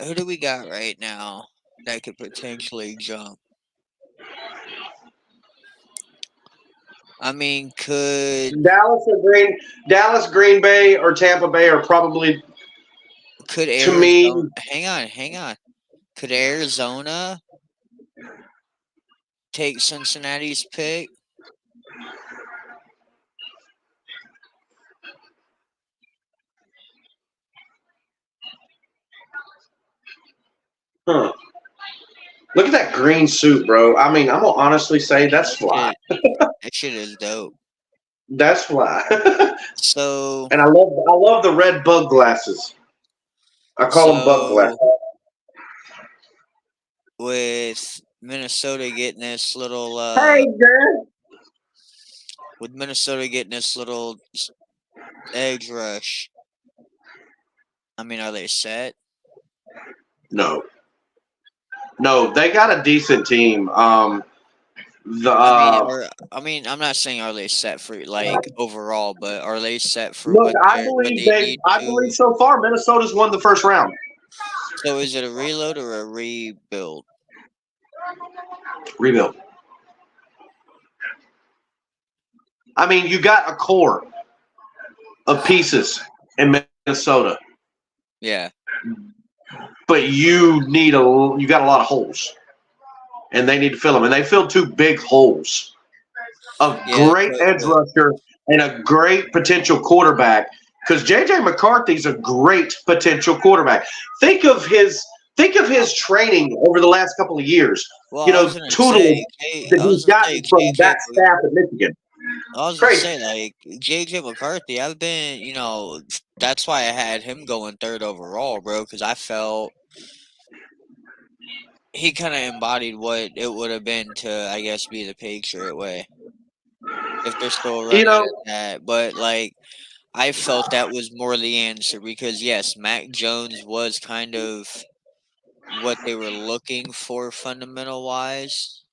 who do we got right now that could potentially jump? I mean, could Dallas, Green Bay, or Tampa Bay are probably Arizona, to me. Hang on. Could Arizona take Cincinnati's pick? Huh. Look at that green suit, bro. I mean, I'm gonna honestly say that's fly. That shit is dope. That's fly. So, and I love the red bug glasses. I call them bug glasses. With Minnesota getting this little hey, girl. With Minnesota getting this little edge rush, I mean, are they set? No, they got a decent team. I mean, I'm not saying are they set for like overall, but are they set for look, I believe so far Minnesota's won the first round. So is it a reload or a rebuild? Rebuild. I mean, you got a core of pieces in Minnesota. Yeah. But you got a lot of holes. And they need to fill them. And they filled two big holes. A great edge rusher and a great potential quarterback. Because J.J. McCarthy's a great potential quarterback. Think of his training over the last couple of years. Well, tutelage that he's gotten from that staff at Michigan. I was going to say, like, J.J. McCarthy, I've been, that's why I had him going third overall, bro, because I felt he kind of embodied what it would have been to, I guess, be the Patriot way. If they're still running that. But, like, I felt that was more the answer because, yes, Mac Jones was kind of what they were looking for fundamental-wise.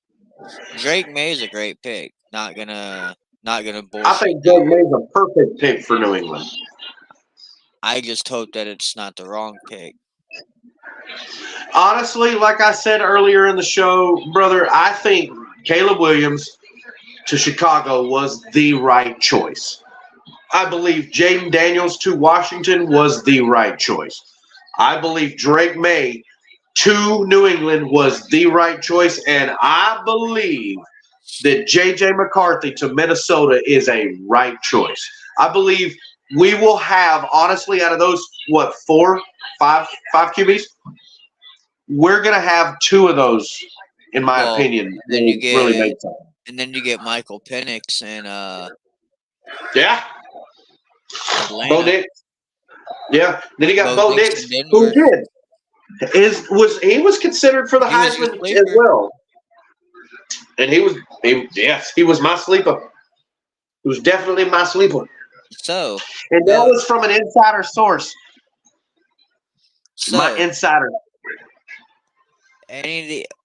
Drake May is a great pick. Not gonna bullshit. I think Drake May's a perfect pick for New England. I just hope that it's not the wrong pick. Honestly, like I said earlier in the show, brother, I think Caleb Williams to Chicago was the right choice. I believe Jaden Daniels to Washington was the right choice. I believe Drake May to New England was the right choice, and I believe that J.J. McCarthy to Minnesota is a right choice. I believe we will have, honestly, out of those, five QBs? We're going to have two of those, in my opinion. And then you get Michael Penix and yeah. Atlanta. Bo Nix. Yeah. Then you got Bo Nix, who did. He was considered for the Heisman as well. And he was my sleeper. He was definitely my sleeper. So, and that was from an insider source. My insider.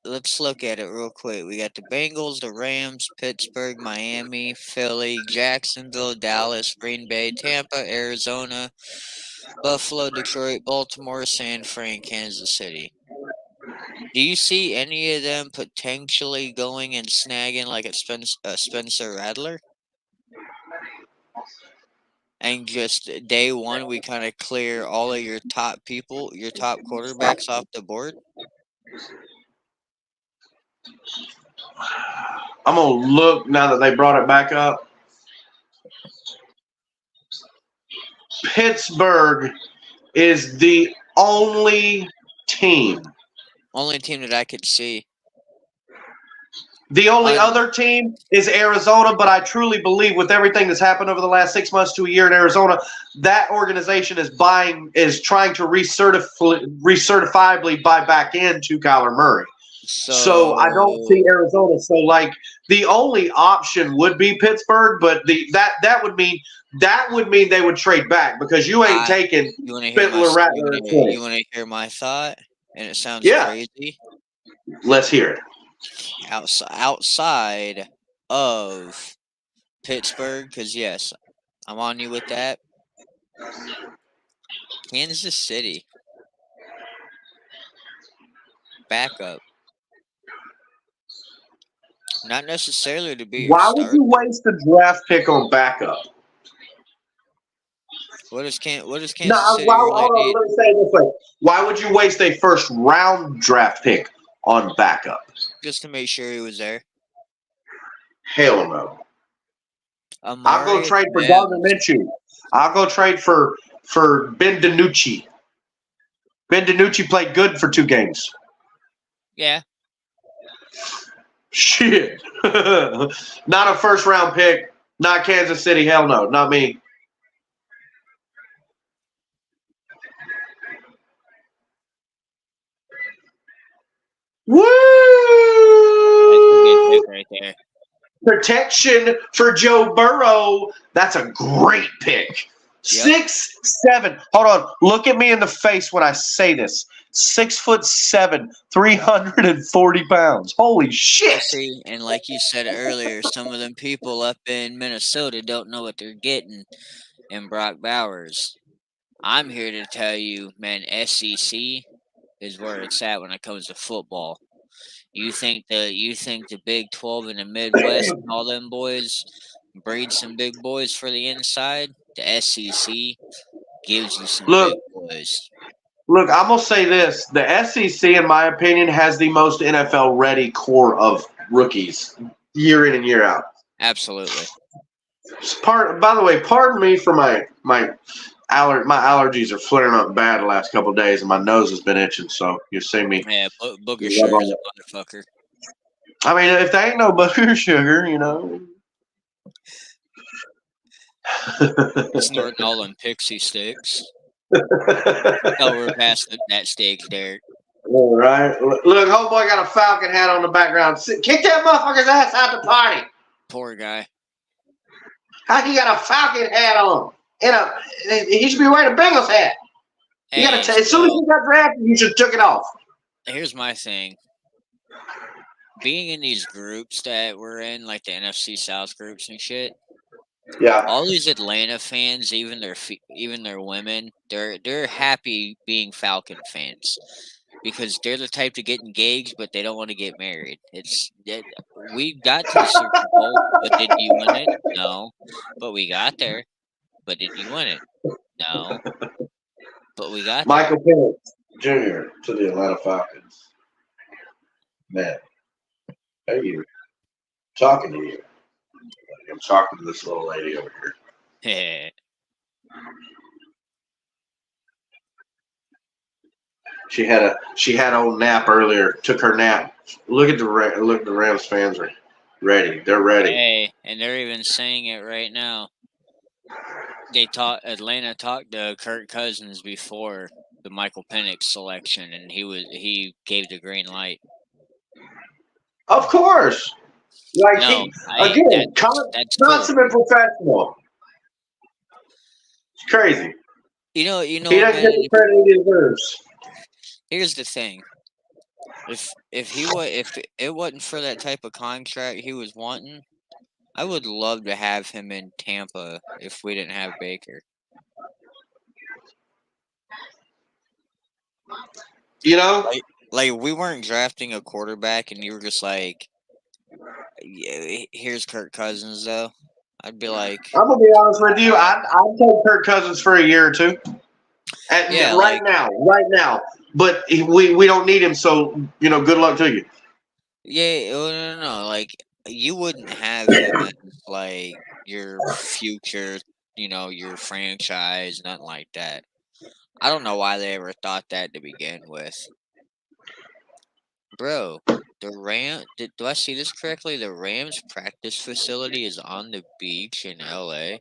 let's look at it real quick. We got the Bengals, the Rams, Pittsburgh, Miami, Philly, Jacksonville, Dallas, Green Bay, Tampa, Arizona, Buffalo, Detroit, Baltimore, San Fran, Kansas City. Do you see any of them potentially going and snagging like a Spencer Rattler? And just day one, we kind of clear all of your top people, your top quarterbacks off the board? I'm going to look now that they brought it back up. Pittsburgh is the only team. Only team that I could see. The only other team is Arizona, but I truly believe with everything that's happened over the last 6 months to a year in Arizona, that organization is trying to recertifiably buy back into Kyler Murray. So I don't see Arizona. So like the only option would be Pittsburgh, but that would mean they would trade back because you ain't taking Fiddler Rattler. You want to hear my thought? And it sounds crazy. Let's hear it. Outside of Pittsburgh, because yes, I'm on you with that. Kansas City. Backup. Not necessarily to be your Why starter. would you waste a draft pick on backup? What does Kansas City Let need? me say it this way. Why would you waste a first round draft pick on backup? Just to make sure he was there. Hell no. I'll go trade for Mims. Gardner Minshew. I'll go trade for Ben DiNucci. Ben DiNucci played good for 2 games. Yeah. Shit. Not a first round pick. Not Kansas City. Hell no. Not me. Woo! That's a good pick right there. Protection for Joe Burrow. That's a great pick. Yep. 6'7". Hold on. Look at me in the face when I say this. 6'7", 340 pounds. Holy shit. See, and like you said earlier, some of them people up in Minnesota don't know what they're getting in Brock Bowers. I'm here to tell you, man, SEC is where it's at when it comes to football. You think the Big 12 and the Midwest and all them boys breed some big boys for the inside? The SEC gives you some big boys. Look, I'm going to say this. The SEC, in my opinion, has the most NFL-ready core of rookies year in and year out. Absolutely. By the way, pardon me for my allergies are flaring up bad the last couple of days, and my nose has been itching, so you see me. Yeah, booger sugar is a motherfucker. I mean, if there ain't no booger sugar, you know. Snorting all them pixie sticks. Oh, we're past that stage, Derek. All right. Look, homeboy got a Falcon hat on the background. Kick that motherfucker's ass out the party. Poor guy. How he got a Falcon hat on? He should be wearing a Bengals hat. You gotta as soon as he got drafted, you just took it off. Here's my thing. Being in these groups that we're in, like the NFC South groups and shit. Yeah. All these Atlanta fans, even their women, they're happy being Falcon fans because they're the type to get engaged, but they don't want to get married. We got to the Super Bowl, but did you win it? No, but we got there. But did you win it? No, but we got Michael Penix Jr. to the Atlanta Falcons. Man, hey, you talking to you. I'm talking to this little lady over here. She had old nap earlier. Took her nap. Look at the Rams fans are ready. They're ready. Hey, and they're even saying it right now. Atlanta talked to Kirk Cousins before the Michael Penix selection, and he gave the green light. Of course. Like that's consummate professional. It's crazy. You know. He doesn't get the credit he deserves. Here's the thing. If he was if it wasn't for that type of contract he was wanting, I would love to have him in Tampa if we didn't have Baker. You know, Like we weren't drafting a quarterback, and you were just like, yeah, here's Kirk Cousins though. I'd be like, I'm gonna be honest with you. I'd take Kirk Cousins for a year or two. And yeah, right now. But we don't need him, so good luck to you. yeah, no. Like you wouldn't have him as like your future, your franchise, nothing like that. I don't know why they ever thought that to begin with. Bro, do I see this correctly? The Rams practice facility is on the beach in LA.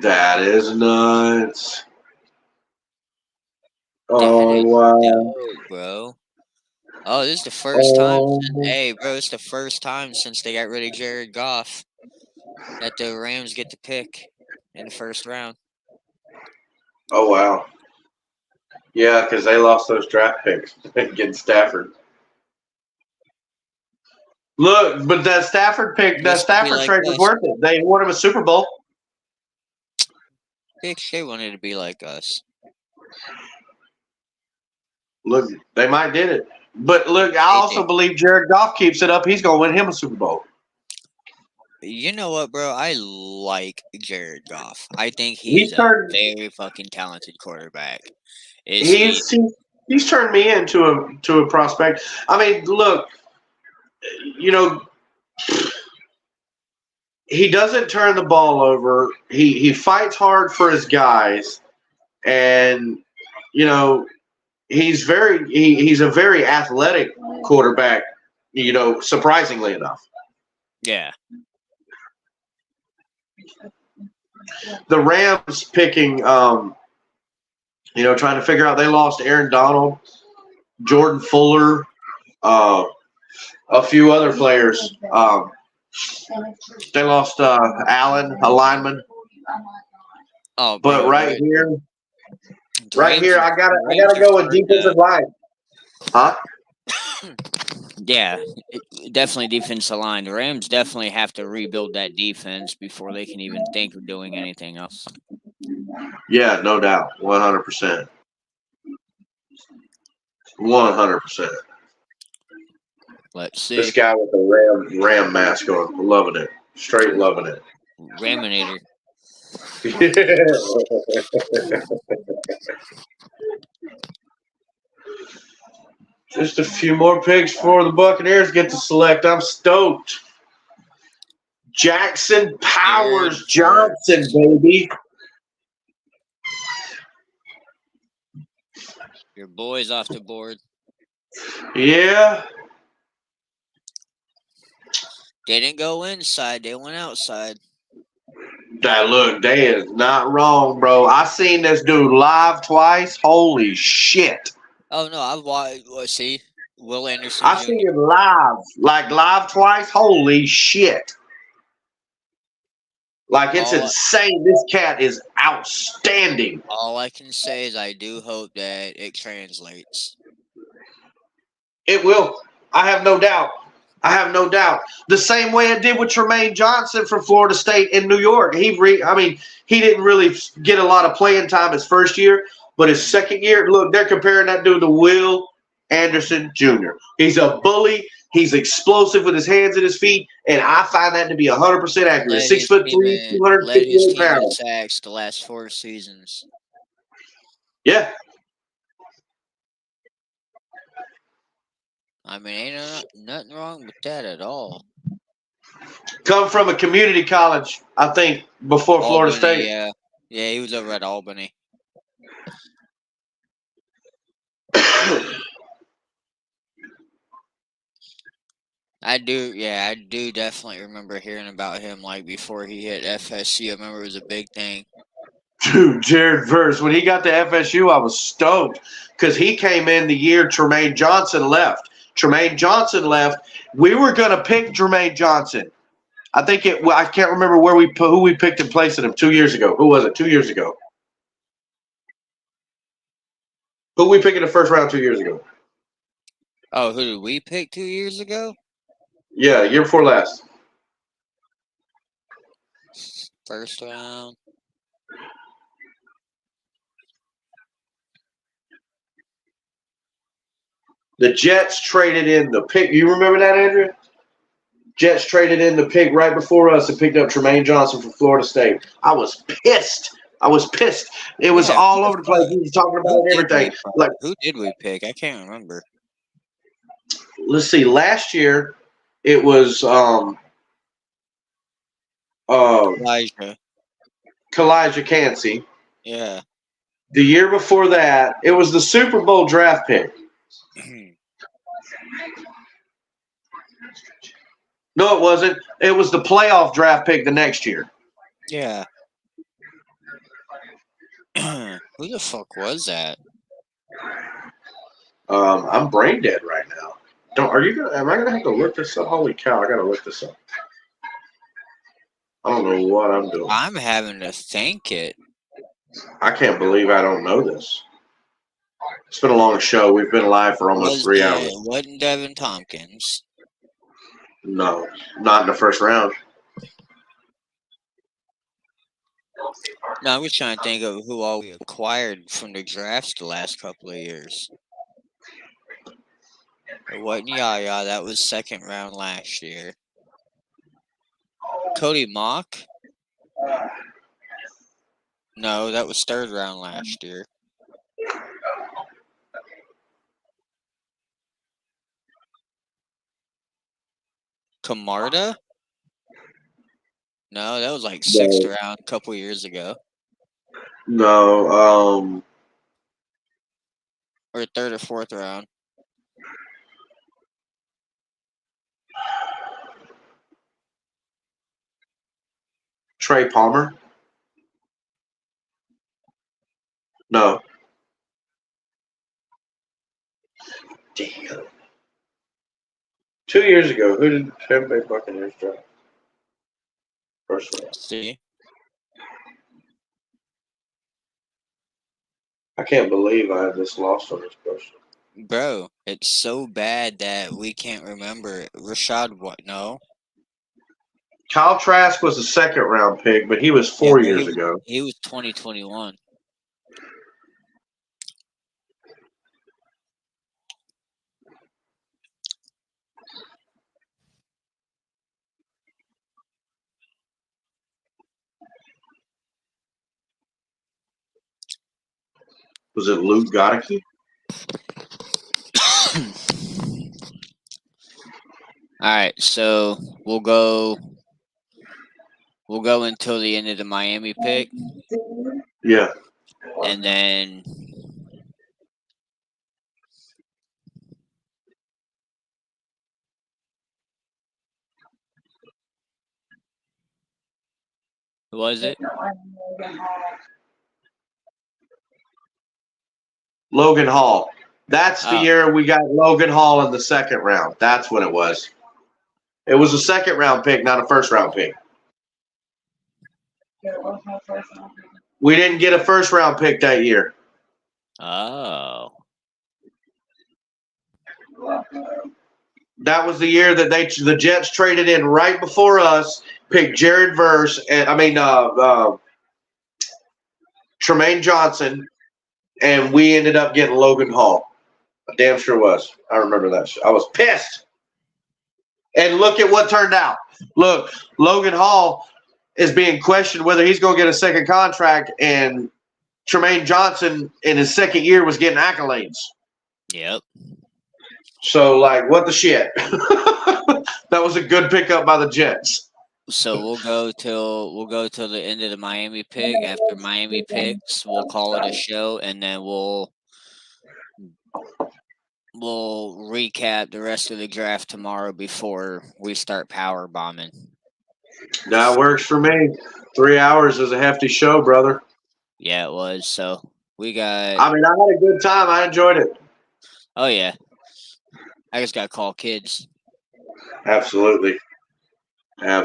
That is nuts. That Oh is wow. dope, bro. Oh, this is the first time. Oh, Hey, bro, it's the first time since they got rid of Jared Goff that the Rams get to pick in the first round. oh wow. Yeah, because they lost those draft picks against Stafford. Look, but that Stafford pick, that This would be Stafford like trade was us. worth it. They won him a Super Bowl. They wanted to be like us. Look, they might did it. But look, I They also did. believe Jared Goff keeps it up. He's going to win him a Super Bowl. You know what, bro? I like Jared Goff. I think He's he's a turned very fucking talented quarterback. Is he? he's turned me into a prospect. I mean, look, you know, he doesn't turn the ball over. He fights hard for his guys, and you know he's a very athletic quarterback. Surprisingly enough, Yeah. the Rams picking, trying to figure out they lost Aaron Donald, Jordan Fuller, a few other players. They lost Allen, a lineman. Oh, But bro. right here, The I gotta Rams are go with starting defensive line. Huh? Yeah, definitely defensive line. The Rams definitely have to rebuild that defense before they can even think of doing anything else. Yeah, no doubt, 100%. 100%. Let's see. This guy with the Ram mask on, loving it, straight loving it. Raminator. Just a few more picks before the Buccaneers get to select. I'm stoked. Jackson Powers Johnson, baby. Your boy's off the board. Yeah. They didn't go inside. They went outside. Look, they is not wrong, bro. I seen this dude live twice. Holy shit. Oh, no. I've watched. See? Will Anderson I Jr. seen him live twice. Holy shit. Like, it's insane. This cat is outstanding. All I can say is I do hope that it translates. It will. I have no doubt. The same way it did with Tremaine Johnson from Florida State in New York. He didn't really get a lot of playing time his first year, but his second year, look, they're comparing that dude to Will Anderson Jr. He's a bully. He's explosive with his hands and his feet, and I find that to be 100% accurate. 6'3", 258 pounds. Sacks the last 4 seasons. Yeah. I mean, ain't nothing wrong with that at all. Come from a community college, I think, before Florida State. Yeah. Yeah, he was over at Albany. I do definitely remember hearing about him like before he hit FSU. I remember it was a big thing. Dude, Jared Verse, when he got to FSU, I was stoked because he came in the year Tremaine Johnson left. We were going to pick Tremaine Johnson. I can't remember who we picked in place of him 2 years ago. Who was it 2 years ago? Who we picked in the first round 2 years ago? Oh, who did we pick 2 years ago? Yeah, year before last. First round. The Jets traded in the pick. You remember that, Andrea? Jets traded in the pick right before us and picked up Tremaine Johnson from Florida State. I was pissed. It was Yeah, all over the place. We were talking about everything. Like, who did we pick? I can't remember. let's see. Last year, it was Elijah. Kalijah Cansey. Yeah. The year before that, it was the Super Bowl draft pick. No, it wasn't. It was the playoff draft pick the next year. Yeah. Who the fuck was that? I'm brain dead right now. Am I gonna have to look this up? Holy cow, I gotta look this up. I don't know what I'm doing. I'm having to think it. I can't believe I don't know this. It's been a long show. We've been live for almost 3 hours. It wasn't Devin Tompkins. No, not in the first round. No, I was trying to think of who all we acquired from the drafts the last couple of years. It wasn't Yaya. That was second round last year. Cody Mock? No, that was third round last year. Camarda? No, that was like sixth round a couple years ago. No, Or third or fourth round. Trey Palmer? No. Damn. 2 years ago, who did Tampa Bay Buccaneers draft? First round. See? I can't believe I have this lost on this question. Bro, it's so bad that we can't remember it. Rashad, what? No. Kyle Trask was a second round pick, but he was 4 years ago. He was 2021. Was it Luke Goddard? All right, so we'll go until the end of the Miami pick. Yeah. And then who was it? Logan Hall. That's the year we got Logan Hall in the second round. That's when it was. It was a second round pick, not a first round pick. We didn't get a first round pick that year. Oh. That was the year that the Jets traded in right before us, picked Jared Verse, and Tremaine Johnson, and we ended up getting Logan Hall. I damn sure was. I remember that. I was pissed. And look at what turned out. Look, Logan Hall is being questioned whether he's going to get a second contract, and Tremaine Johnson in his second year was getting accolades. Yep. So, like, what the shit? That was a good pickup by the Jets. So we'll go till the end of the Miami pick. After Miami picks, we'll call it a show, and then we'll recap the rest of the draft tomorrow before we start power bombing. That works for me. 3 hours is a hefty show, brother. Yeah, it was. So we got. I mean, I had a good time. I enjoyed it. Oh yeah. I just got to call kids. Absolutely. I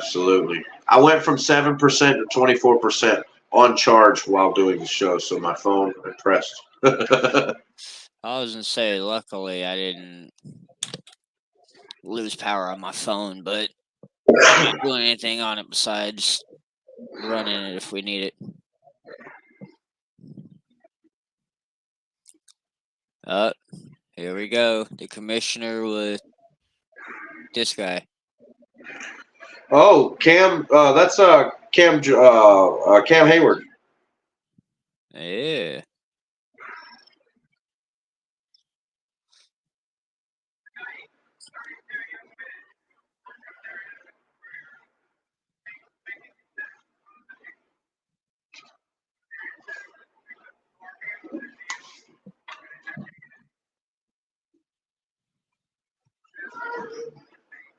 went from 7% to 24% on charge while doing the show, so my phone impressed. I was gonna say, luckily I didn't lose power on my phone, but I'm not doing anything on it besides running it if we need it. Here we go. The commissioner with this guy. Oh, Cam. That's Cam. Cam Hayward. Yeah.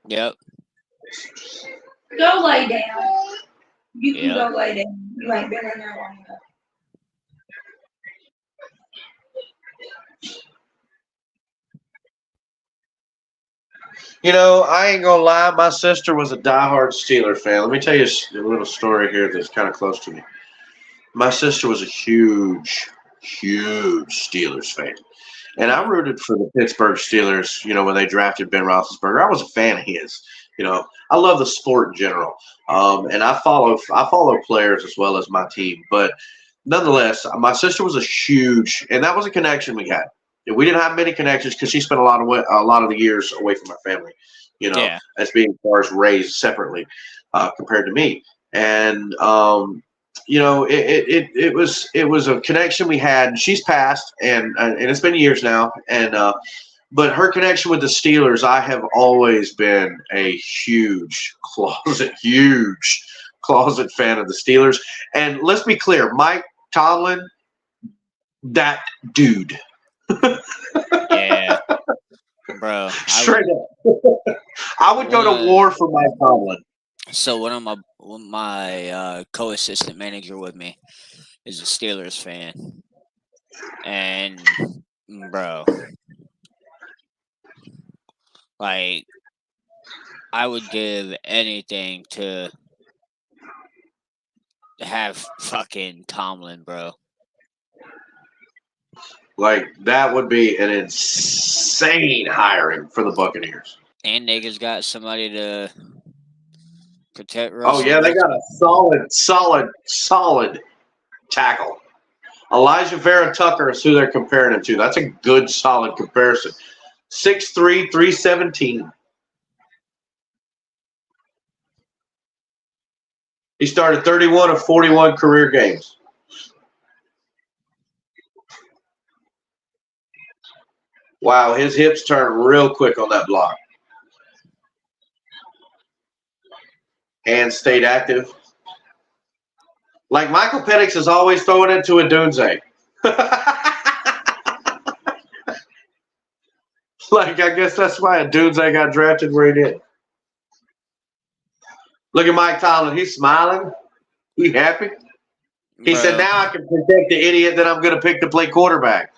Yep. Go lay down. You can Yep. go lay down. You ain't been in there long enough. You know, I ain't gonna lie. My sister was a diehard Steeler fan. Let me tell you a little story here that's kind of close to me. My sister was a huge Steelers fan. And I rooted for the Pittsburgh Steelers, you know, when they drafted Ben Roethlisberger. I was a fan of his. You know, I love the sport in general. And I follow players as well as my team. But nonetheless, my sister was a huge, and that was a connection we had. We didn't have many connections because she spent a lot of the years away from her family, you know, Yeah. as being far as raised separately compared to me. And you know, it was a connection we had. And she's passed, and it's been years now. And but her connection with the Steelers, I have always been a huge closet fan of the Steelers. And let's be clear, Mike Tomlin, that dude. Yeah. Bro. Straight up. I would go to war for Mike Tomlin. So one of my co-assistant manager with me is a Steelers fan, and bro, like I would give anything to have fucking Tomlin, bro. Like that would be an insane hiring for the Buccaneers. And niggas got somebody to protect Russell. Oh yeah, they got a solid tackle. Elijah Vera Tucker is who they're comparing him to. That's a good, solid comparison. 6'3", 317. He started 31 of 41 career games. Wow, his hips turn real quick on that block. Hands stayed active. Like Michael Penix is always throwing it to a Dunze. Like, I guess that's why a Dunze got drafted where he did. Look at Mike Tomlin. He's smiling. He happy. He said, now I can protect the idiot that I'm going to pick to play quarterback.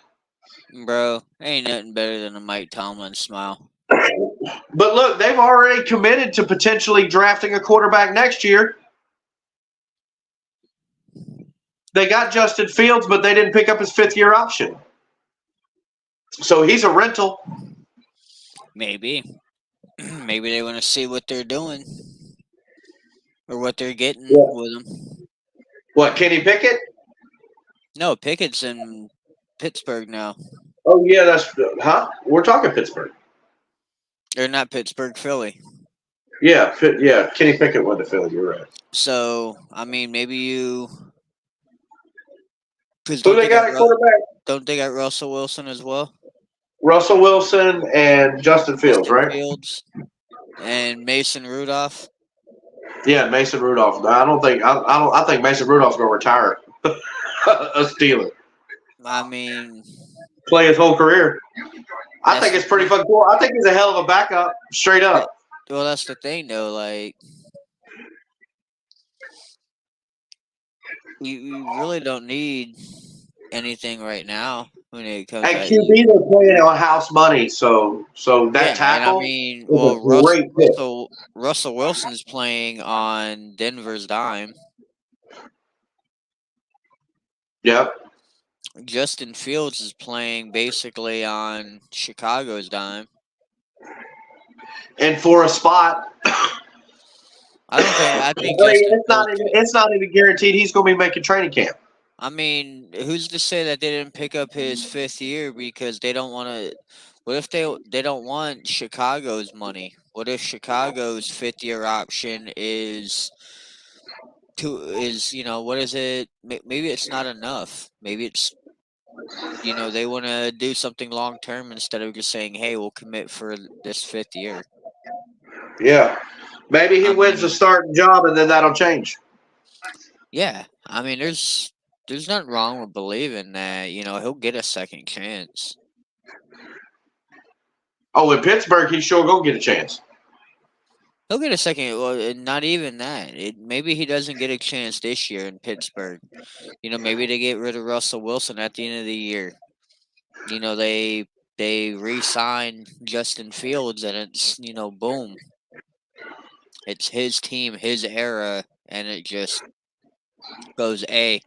Bro, ain't nothing better than a Mike Tomlin smile. But look, they've already committed to potentially drafting a quarterback next year. They got Justin Fields, but they didn't pick up his fifth-year option. So he's a rental. Maybe. Maybe they want to see what they're doing or what they're getting with them. What, Kenny Pickett? No, Pickett's in Pittsburgh now. Oh, yeah, that's – huh? We're talking Pittsburgh. They're not Pittsburgh, Philly. Yeah, Kenny Pickett went to Philly. You're right. So, I mean, maybe you – who they got at quarterback? Don't they got Russell Wilson as well? Russell Wilson and Justin Fields, right? Fields and Mason Rudolph. Yeah, Mason Rudolph. I think Mason Rudolph's gonna retire a Steeler. I mean, play his whole career. I think it's pretty fucking cool. I think he's a hell of a backup, straight up. Well, that's the thing, though. Like, you really don't need anything right now when it comes. And QB, they're playing on house money, so that tackle. I mean, Russell Wilson's playing on Denver's dime. Yep. Justin Fields is playing basically on Chicago's dime. and for a spot. I don't think. I think I mean, Justin it's not even guaranteed he's going to be making training camp. I mean, who's to say that they didn't pick up his 5th year because they don't want to? What if they don't want Chicago's money? What if Chicago's 5th year option is what is it? Maybe it's not enough. Maybe it's they want to do something long term instead of just saying, "Hey, we'll commit for this 5th year." Yeah, maybe he I wins the mean, starting job, and then that'll change. yeah. I mean, there's nothing wrong with believing that he'll get a second chance. Oh, in Pittsburgh, he's sure gonna get a chance. He'll get a second. Well, not even that. Maybe he doesn't get a chance this year in Pittsburgh. Maybe they get rid of Russell Wilson at the end of the year. They re-sign Justin Fields, and it's boom. It's his team, his era, and it just goes A.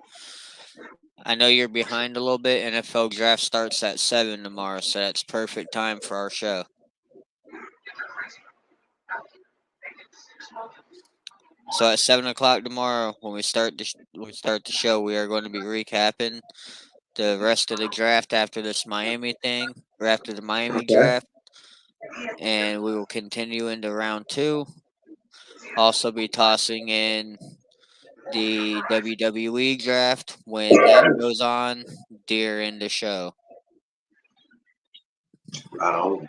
I know you're behind a little bit. NFL draft starts at 7 tomorrow, so that's perfect time for our show. So at 7 o'clock tomorrow, when we start the show, we are going to be recapping the rest of the draft after this Miami thing, or after the Miami draft, and we will continue into round 2. Also be tossing in the WWE draft when that goes on during the show. I don't.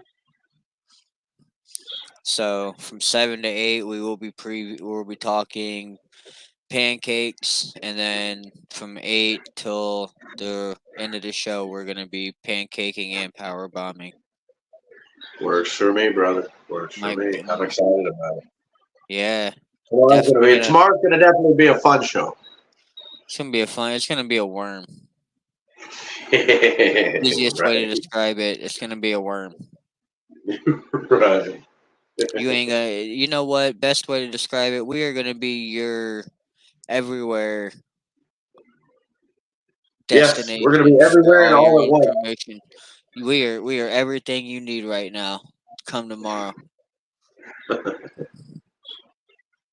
So from 7 to 8, we'll be talking Pancakes, and then from 8 till the end of the show, we're gonna be pancaking and power bombing. Works for me, brother. Works for me. I'm excited about it. Yeah, Tomorrow's gonna definitely be a fun show. It's gonna be a worm. Easiest way to describe it. It's gonna be a worm. Right. You ain't gonna. You know what? Best way to describe it. We are gonna be your everywhere destination. Yes, we're gonna be everywhere and all at once. We are everything you need right now. Come tomorrow.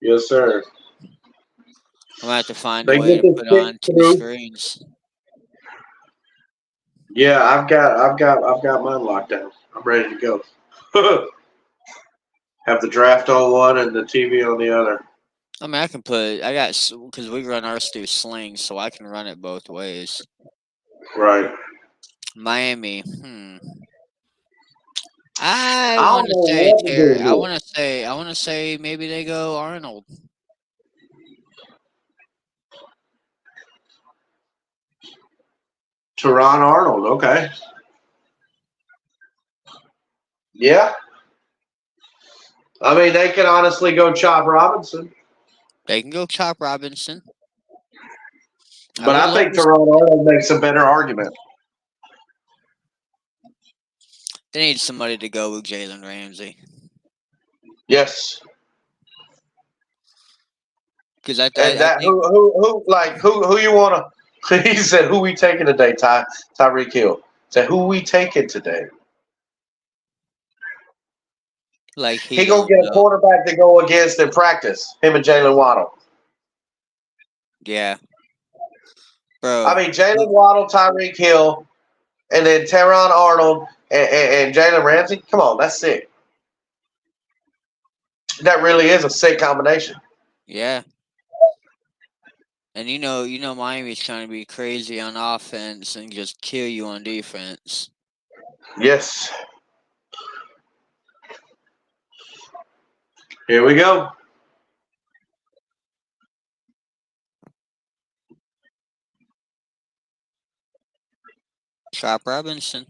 Yes, sir. I'm gonna have to find a way to put on 2 screens. Yeah, I've got mine locked down. I'm ready to go. Have the draft on one and the TV on the other. I mean, because we run ours through Sling, so I can run it both ways. Right. Miami. I want to say Terry. I want to say maybe they go Arnold. Teron Arnold. Okay. Yeah. I mean, they can honestly go Chop Robinson. They can go Chop Robinson. But I think Teron Arnold makes a better argument. They need somebody to go with Jalen Ramsey. Yes. Because who you want to? He said, "Who we taking today?" Tyreek Hill said, "Who we taking today?" Like he gonna get a quarterback to go against in practice. Him and Jalen Waddle. Yeah, bro. I mean, Jalen Waddle, Tyreek Hill, and then Teron Arnold and Jalen Ramsey. Come on, that's sick. That really is a sick combination. Yeah. And you know Miami's trying to be crazy on offense and just kill you on defense. Yes. Here we go. Chop Robinson.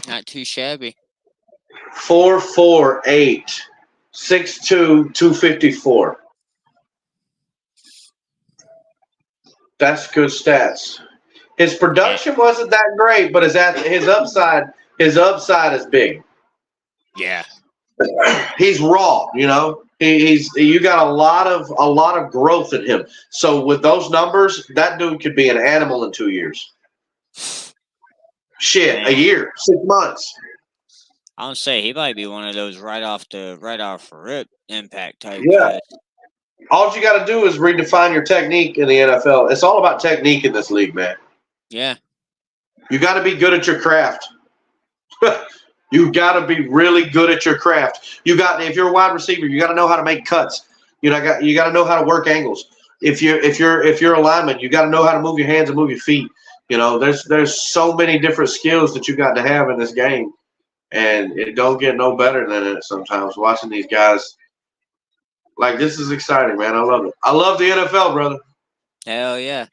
Not too shabby. 4'4", 6'2", 254. That's good stats. His production wasn't that great, but his upside is big. Yeah. He's raw, you know. You got a lot of growth in him. So with those numbers, that dude could be an animal in 2 years. Shit, Man. a year, 6 months. I don't say he might be one of those right off rip impact type Yeah. guys. All you got to do is redefine your technique in the NFL. It's all about technique in this league, man. Yeah. You got to be good at your craft. You got to be really good at your craft. If you're a wide receiver, you got to know how to make cuts. You got to know how to work angles. If you're a lineman, you got to know how to move your hands and move your feet. You know, there's so many different skills that you got to have in this game, and it don't get no better than it sometimes. Watching these guys, like, this is exciting, man. I love it. I love the NFL, brother. Hell yeah.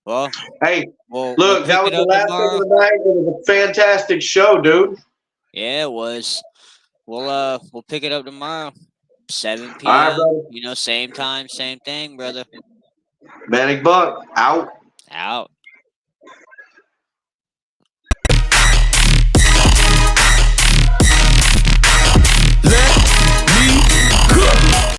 Well, Hey, we'll look, that pick was it the up last tomorrow. thing of the night. It was a fantastic show, dude. Yeah, it was. We'll pick it up tomorrow. 7 p.m. All right, brother. You know, same time, same thing, brother. ManiacBuc out. Out.